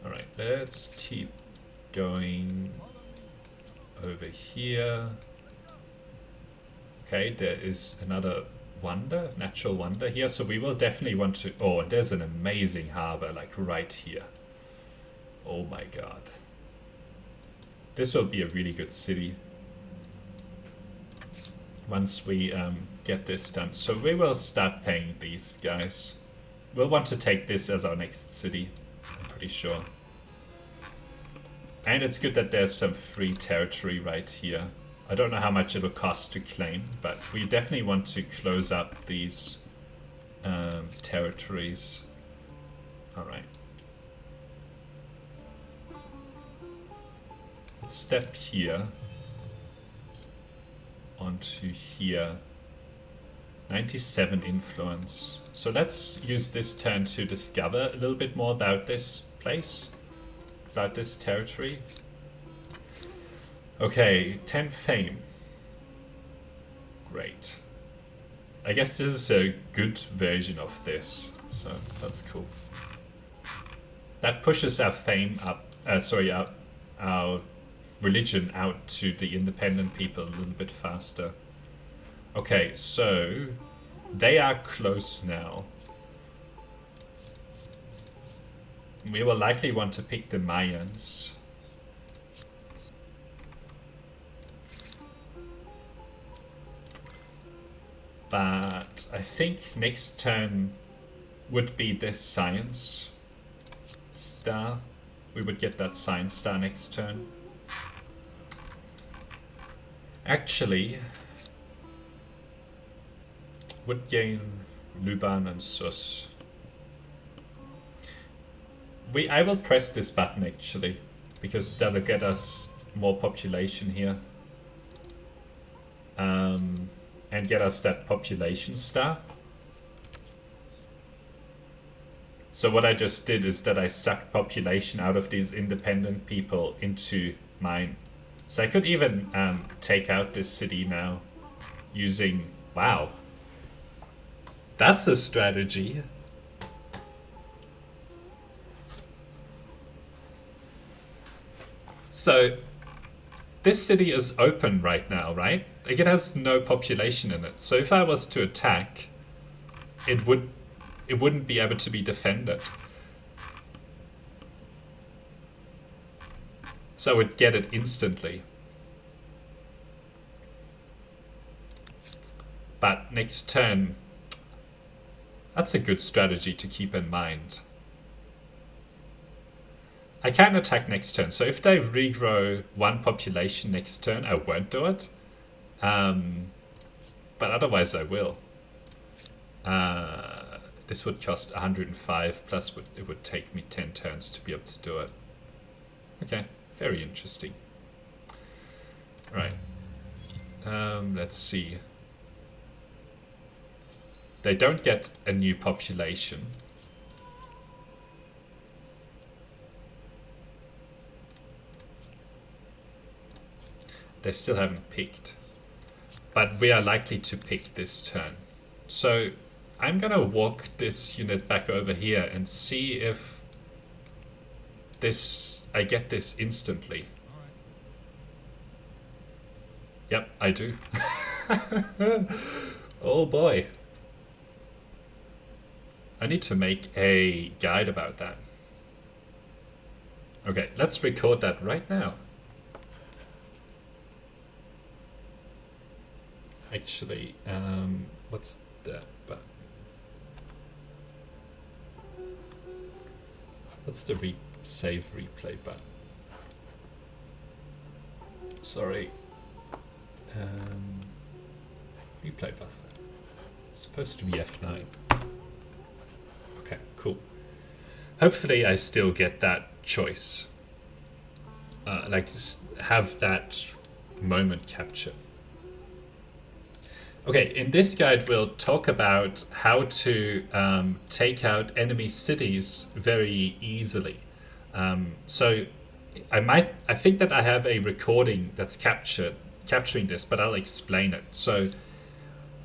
Alright, let's keep going over here. Okay, there is another wonder, natural wonder here, so we will definitely want to... Oh, there's an amazing harbor, like right here. Oh my god. This will be a really good city once we get this done. So we will start paying these guys. We'll want to take this as our next city, I'm pretty sure. And it's good that there's some free territory right here. I don't know how much it will cost to claim, but we definitely want to close up these territories. Alright. Let's step here onto here. 97 influence. So let's use this turn to discover a little bit more about this place, about this territory. Okay, 10 fame. Great. I guess this is a good version of this, so that's cool. That pushes our fame up, our religion out to the independent people a little bit faster. Okay, so they are close now. We will likely want to pick the Mayans. But I think next turn would be this science star. We would get that science star next turn. Actually, would gain Luban and Sus. I will press this button actually, because that'll get us more population here. And get us that population star. So what I just did is that I sucked population out of these independent people into mine. So I could even take out this city now using... Wow. That's a strategy. So this city is open right now, right? Like it has no population in it. So if I was to attack, it wouldn't be able to be defended. So I would get it instantly. But next turn, that's a good strategy to keep in mind. I can attack next turn, so if they regrow one population next turn, I won't do it. But otherwise I will. This would cost 105, plus it would take me 10 turns to be able to do it. Okay, very interesting. Right. Let's see. They don't get a new population. They still haven't picked. But we are likely to pick this turn. So I'm gonna walk this unit back over here and see if I get this instantly. Yep, I do. Oh boy. I need to make a guide about that. Okay, let's record that right now. Actually, what's that button? What's the save replay button? Sorry. Replay buffer. It's supposed to be F9. Okay, cool. Hopefully I still get that choice. Like, have that moment captured. Okay, in this guide we'll talk about how to take out enemy cities very easily. So I think that I have a recording that's capturing this, but I'll explain it. So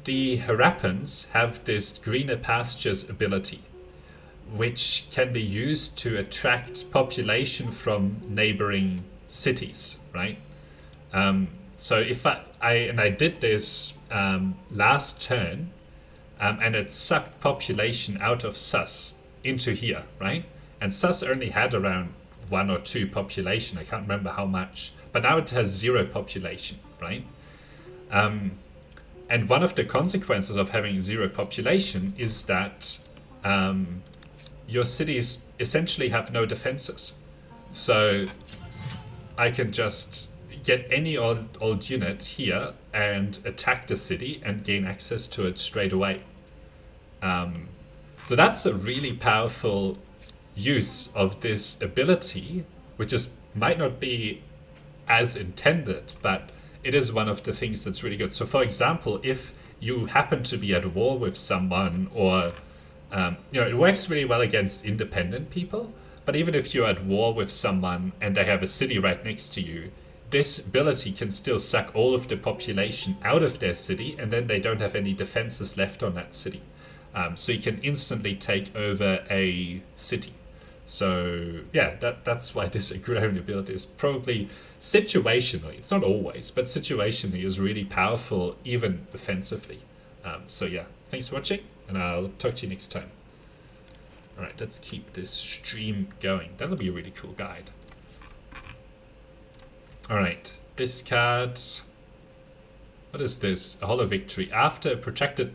the Harappans have this greener pastures ability, which can be used to attract population from neighboring cities, right? So if I did this last turn, and it sucked population out of Sus into here, right? And Sus only had around 1 or 2 population. I can't remember how much, but now it has 0 population, right? And one of the consequences of having 0 population is that your cities essentially have no defenses. So I can just get any old unit here and attack the city and gain access to it straight away. So that's a really powerful use of this ability, which might not be as intended, but it is one of the things that's really good. So for example, if you happen to be at war with someone, or it works really well against independent people, but even if you're at war with someone and they have a city right next to you, this ability can still suck all of the population out of their city, and then they don't have any defenses left on that city. So you can instantly take over a city. So yeah, that's why this agrarian ability is probably situationally, it's not always, but situationally is really powerful, even offensively. So yeah, thanks for watching, and I'll talk to you next time. Alright, let's keep this stream going. That'll be a really cool guide. Alright, discard. What is this? A hollow victory. After a protracted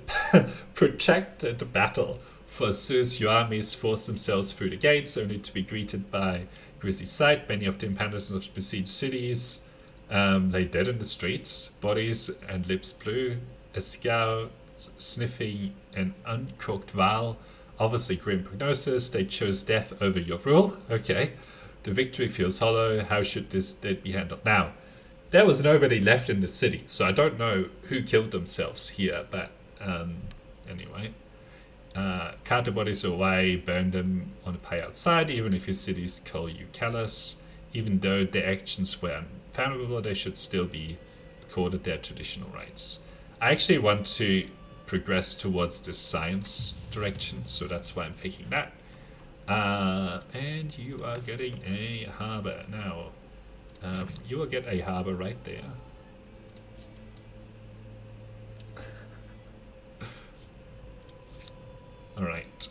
battle for Zeus, your armies forced themselves through the gates, only to be greeted by grisly sight. Many of the inhabitants of besieged cities lay dead in the streets, bodies and lips blue, a scout sniffing an uncooked Val. Obviously grim prognosis. They chose death over your rule. Okay. The victory feels hollow. How should this dead be handled? Now, there was nobody left in the city, so I don't know who killed themselves here, but anyway. Cart the bodies away, burn them on a pile outside, even if your cities call you callous. Even though their actions were unfathomable, they should still be accorded their traditional rights. I actually want to progress towards the science direction, so that's why I'm picking that. And you are getting a harbor now. You will get a harbor right there. Alright.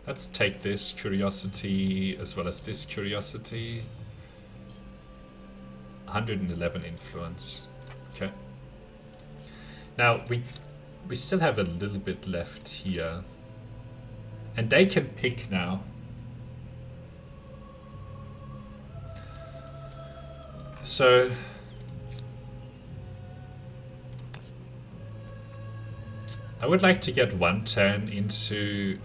Let's take this curiosity as well as this curiosity. 111 influence. Okay. Now we still have a little bit left here. And they can pick now. So I would like to get 1 turn into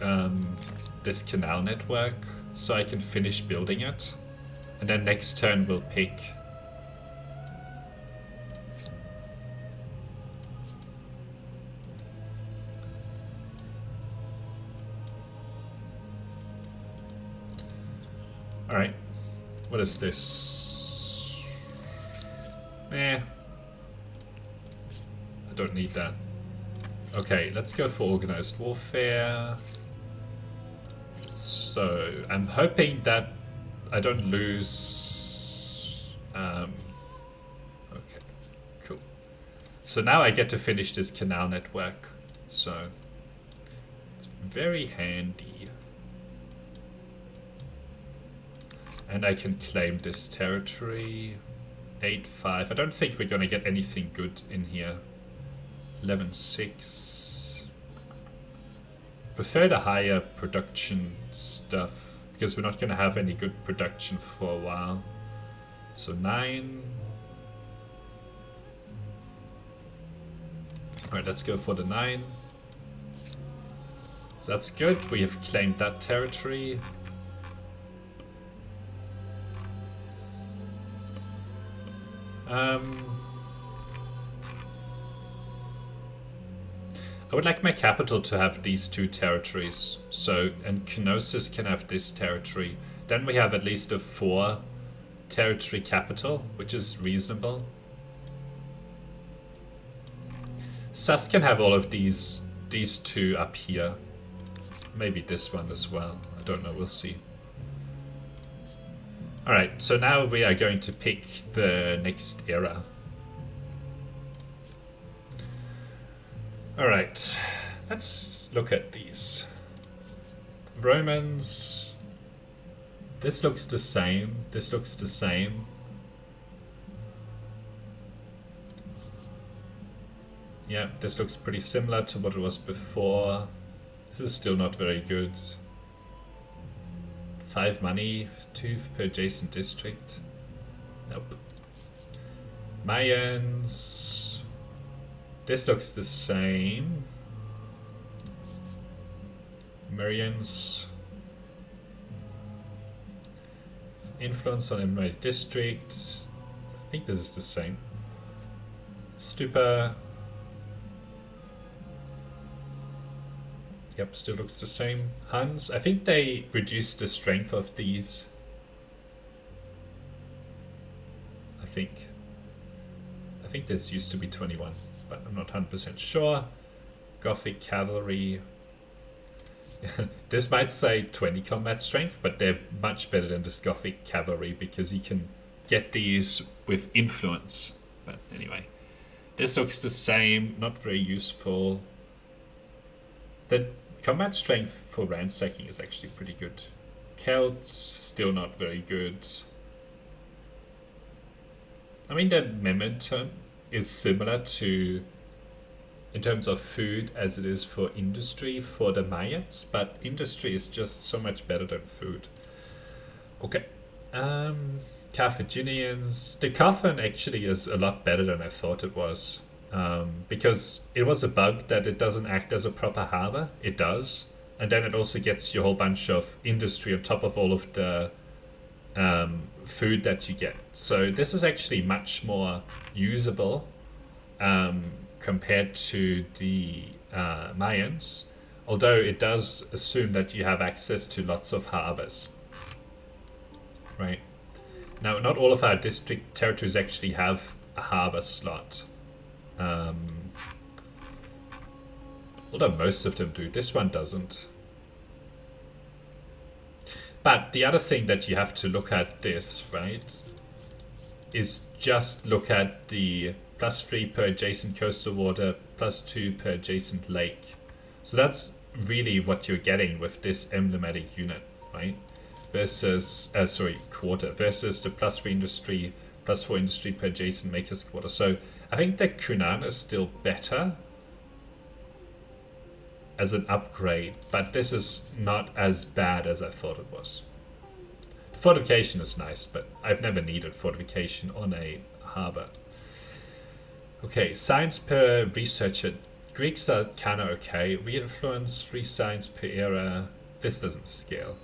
this canal network so I can finish building it, and then next turn we'll pick. Alright, what is this? I don't need that. Okay, let's go for organized warfare. So, I'm hoping that I don't lose... okay, cool. So now I get to finish this canal network. So, it's very handy. And I can claim this territory. 8-5. I don't think we're going to get anything good in here. 11-6. Prefer the higher production stuff, because we're not going to have any good production for a while. So 9. Alright, let's go for the 9. So that's good. We have claimed that territory. I would like my capital to have these 2 territories. So, and Knossos can have this territory. Then we have at least a 4 territory capital, which is reasonable. Sus can have all of these 2 up here. Maybe this one as well. I don't know, we'll see. Alright, so now we are going to pick the next era. Alright, let's look at these. Romans. This looks the same. This looks the same. Yeah, this looks pretty similar to what it was before. This is still not very good. 5 money, 2 per adjacent district. Nope. Mayans. This looks the same. Mayans. Influence on Emerald District. I think this is the same. Stupa. Yep, still looks the same. Huns. I think they reduced the strength of these. I think this used to be 21, but I'm not 100% sure. Gothic Cavalry. This might say 20 combat strength, but they're much better than this Gothic Cavalry because you can get these with influence. But anyway, this looks the same, not very useful. The combat strength for ransacking is actually pretty good. Celts, still not very good. I mean, the momentum is similar to, in terms of food, as it is for industry for the Mayans, but industry is just so much better than food. Okay. Carthaginians. The Carthan actually is a lot better than I thought it was. Because it was a bug that it doesn't act as a proper harbor. It does. And then it also gets you a whole bunch of industry on top of all of the food that you get. So this is actually much more usable compared to the Mayans. Although it does assume that you have access to lots of harbors. Right. Now, not all of our district territories actually have a harbor slot. Although most of them do. This one doesn't. But the other thing that you have to look at this, right, is just look at the +3 per adjacent coastal water, +2 per adjacent lake. So that's really what you're getting with this emblematic unit, right? Versus, quarter, versus the +3 industry, +4 industry per adjacent maker's quarter. So I think that Kunan is still better as an upgrade, but this is not as bad as I thought it was. Fortification is nice, but I've never needed fortification on a harbor. Okay, science per researcher. Greeks are kinda okay. Re-influence, 3 science per era. This doesn't scale.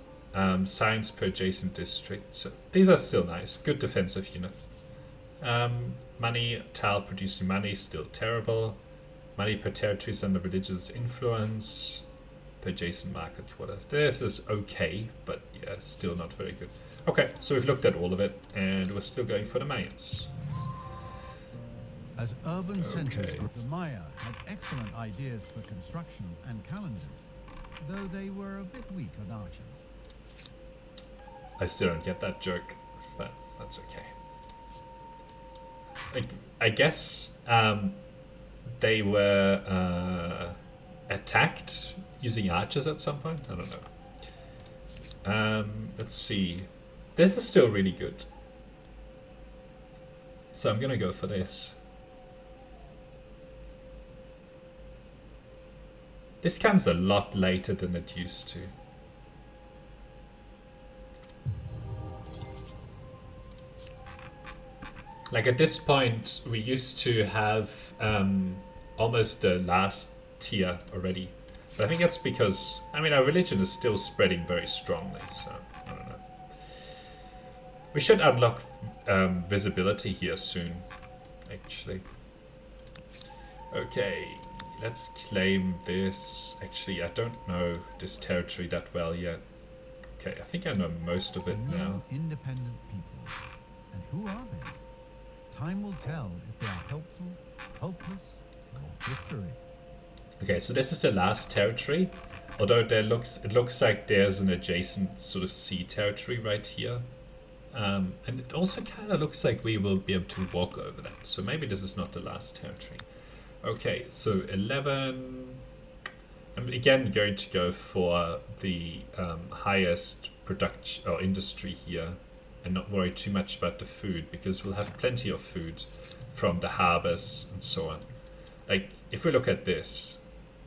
Science per adjacent district. So these are still nice. Good defensive unit. Money, tile producing money, still terrible. Money per territories under religious influence. Per adjacent market quarters. This is okay, but yeah, still not very good. Okay, so we've looked at all of it, and we're still going for the Mayans. As urban centers, Okay. the Maya had excellent ideas for construction and calendars, though they were a bit weak on archers. I still don't get that joke, but that's okay. I guess they were attacked using archers at some point. I don't know. Let's see. This is still really good. So I'm gonna go for this. This comes a lot later than it used to. Like at this point, we used to have almost the last tier already. But I think that's because, I mean, our religion is still spreading very strongly, so I don't know. We should unlock visibility here soon, actually. Okay, let's claim this. Actually, I don't know this territory that well yet. Okay, I think I know most of it The new now. independent people. And who are they? Time will tell if they are helpful, hopeless, or history. Okay, so this is the last territory. Although it looks like there's an adjacent sort of sea territory right here. And it also kind of looks like we will be able to walk over that. So maybe this is not the last territory. Okay, so 11. I'm again going to go for the highest production or industry here and not worry too much about the food, because we'll have plenty of food from the harbors and so on. Like, if we look at this,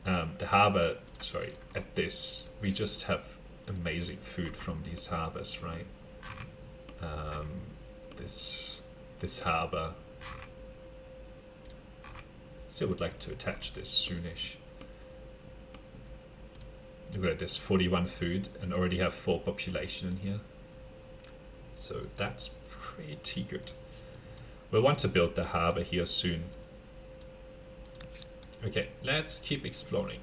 the harbor, sorry, at this, we just have amazing food from these harbors, right? This harbor. Still would like to attach this soonish. Look at this, 41 food and already have 4 population in here. So that's pretty good. We'll want to build the harbor here soon. Okay, let's keep exploring.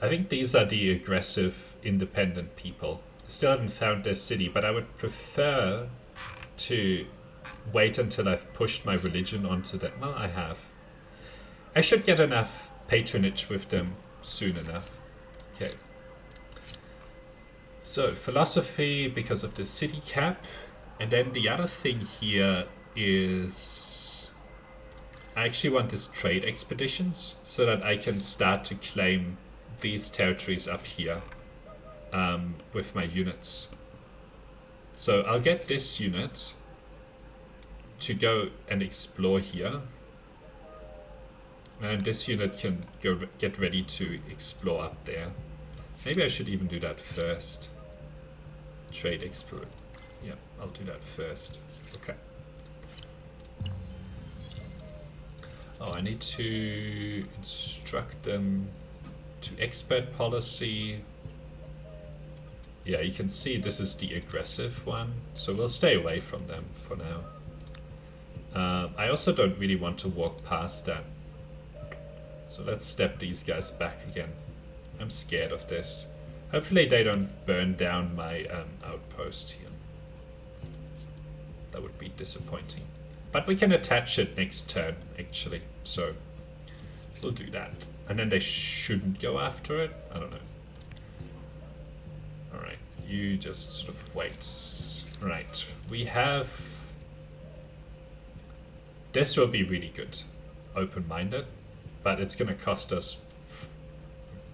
I think these are the aggressive, independent people. I still haven't found their city, but I would prefer to wait until I've pushed my religion onto them. Well, I have. I should get enough patronage with them soon enough. Okay. So, philosophy because of the city cap. And then the other thing here is I actually want this trade expeditions so that I can start to claim these territories up here with my units. So I'll get this unit to go and explore here. And this unit can go get ready to explore up there. Maybe I should even do that first. Trade explore. Yeah, I'll do that first. Okay. Oh, I need to instruct them to expert policy. Yeah, you can see this is the aggressive one, so we'll stay away from them for now. I also don't really want to walk past that. So let's step these guys back again. I'm scared of this. Hopefully they don't burn down my outpost here. That would be disappointing. But we can attach it next turn, actually. So we'll do that. And then they shouldn't go after it. I don't know. Alright, you just sort of wait. Right, we have... This will be really good. Open-minded. But it's going to cost us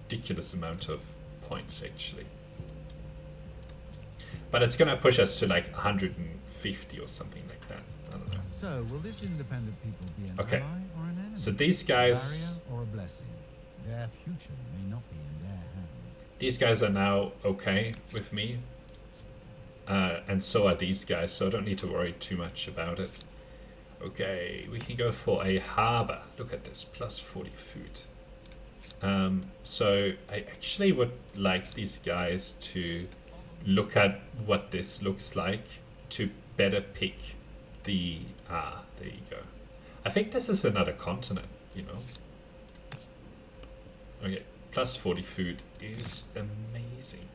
ridiculous amount of points, actually. But it's going to push us to like 150 or something like that. I don't know. So, will this independent people be an Okay. ally or an enemy? So these guys... A barrier or a blessing? Their future may not be in their hands. These guys are now okay with me. And so are these guys, so I don't need to worry too much about it. Okay, we can go for a harbor. Look at this, plus 40 food. So I actually would like these guys to look at what this looks like to better pick the... Ah, there you go. I think this is another continent, you know. Okay, plus 40 food is amazing.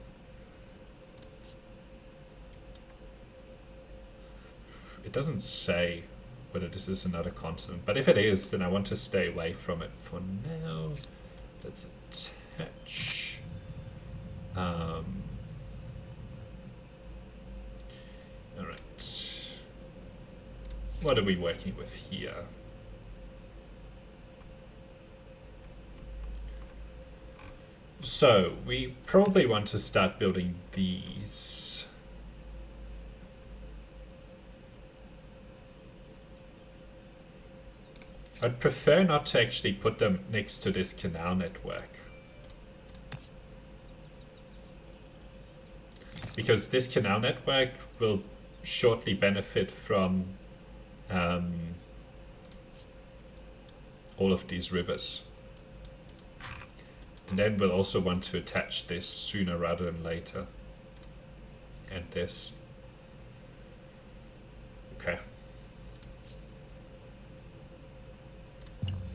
It doesn't say whether this is another continent, but if it is, then I want to stay away from it for now. Let's attach. Alright. What are we working with here? So, we probably want to start building these. I'd prefer not to actually put them next to this canal network. Because this canal network will shortly benefit from all of these rivers. And then we'll also want to attach this sooner rather than later. And this. Okay.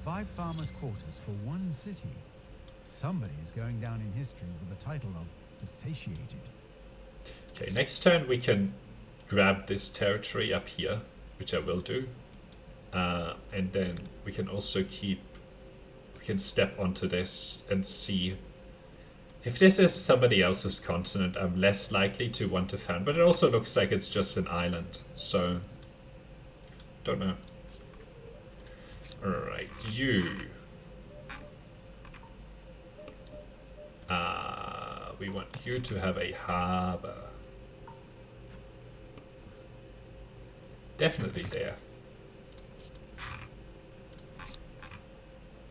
5 farmers' quarters for one city. Somebody is going down in history with the title of the Satiated. Okay, next turn we can grab this territory up here, which I will do. And then we can also we can step onto this and see. If this is somebody else's continent, I'm less likely to want to found, but it also looks like it's just an island, so don't know. Alright, you. We want you to have a harbor. Definitely there.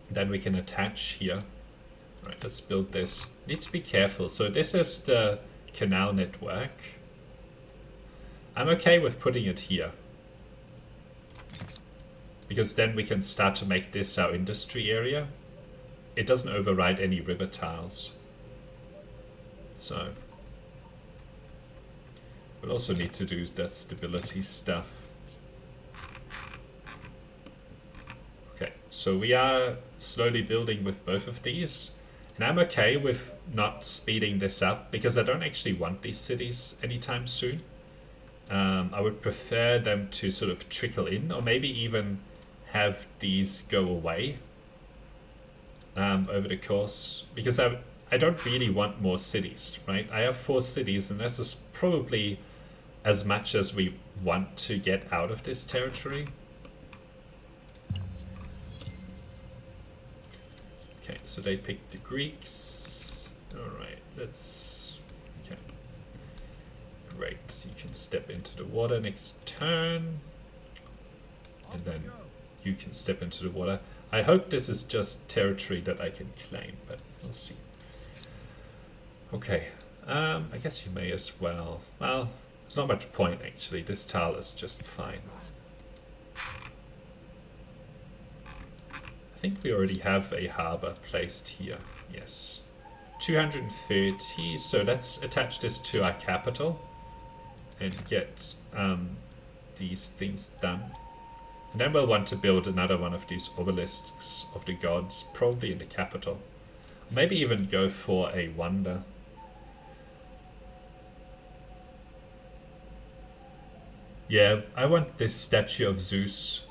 Then we can attach here. Right, let's build this. Need to be careful. So this is the canal network. I'm okay with putting it here, because then we can start to make this our industry area. It doesn't override any river tiles. So we'll also need to do that stability stuff. Okay, so we are slowly building with both of these. And I'm okay with not speeding this up, because I don't actually want these cities anytime soon. I would prefer them to sort of trickle in, or maybe even have these go away over the course, because I don't really want more cities, right? I have 4 cities, and this is probably as much as we want to get out of this territory. Okay, so they picked the Greeks. Alright, let's... Okay. Great, you can step into the water next turn. And then you can step into the water. I hope this is just territory that I can claim, but we'll see. Okay, I guess you may as well. Well, there's not much point actually. This tile is just fine. I think we already have a harbor placed here. Yes. 230, so let's attach this to our capital and get these things done. And then we'll want to build another one of these obelisks of the gods, probably in the capital. Maybe even go for a wonder. Yeah, I want this statue of Zeus.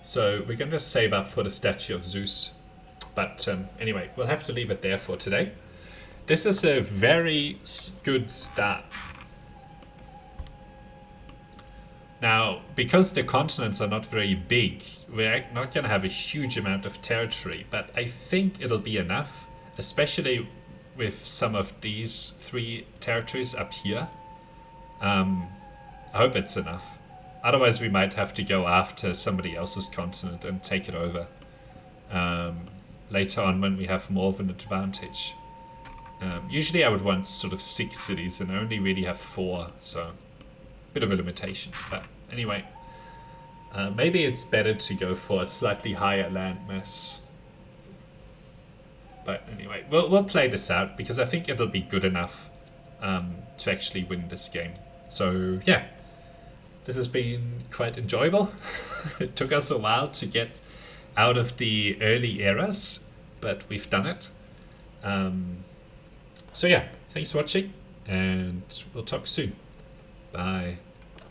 So we're going to save up for the statue of Zeus. But anyway, we'll have to leave it there for today. This is a very good start. Now, because the continents are not very big, we're not going to have a huge amount of territory, but I think it'll be enough, especially with some of these 3 territories up here. I hope it's enough. Otherwise, we might have to go after somebody else's continent and take it over later on when we have more of an advantage. Usually I would want sort of 6 cities, and I only really have 4, so... bit of a limitation, but anyway, maybe it's better to go for a slightly higher landmass. But anyway, we'll play this out, because I think it'll be good enough to actually win this game. So yeah, this has been quite enjoyable. It took us a while to get out of the early eras, but we've done it. So yeah, thanks for watching, and we'll talk soon. Bye.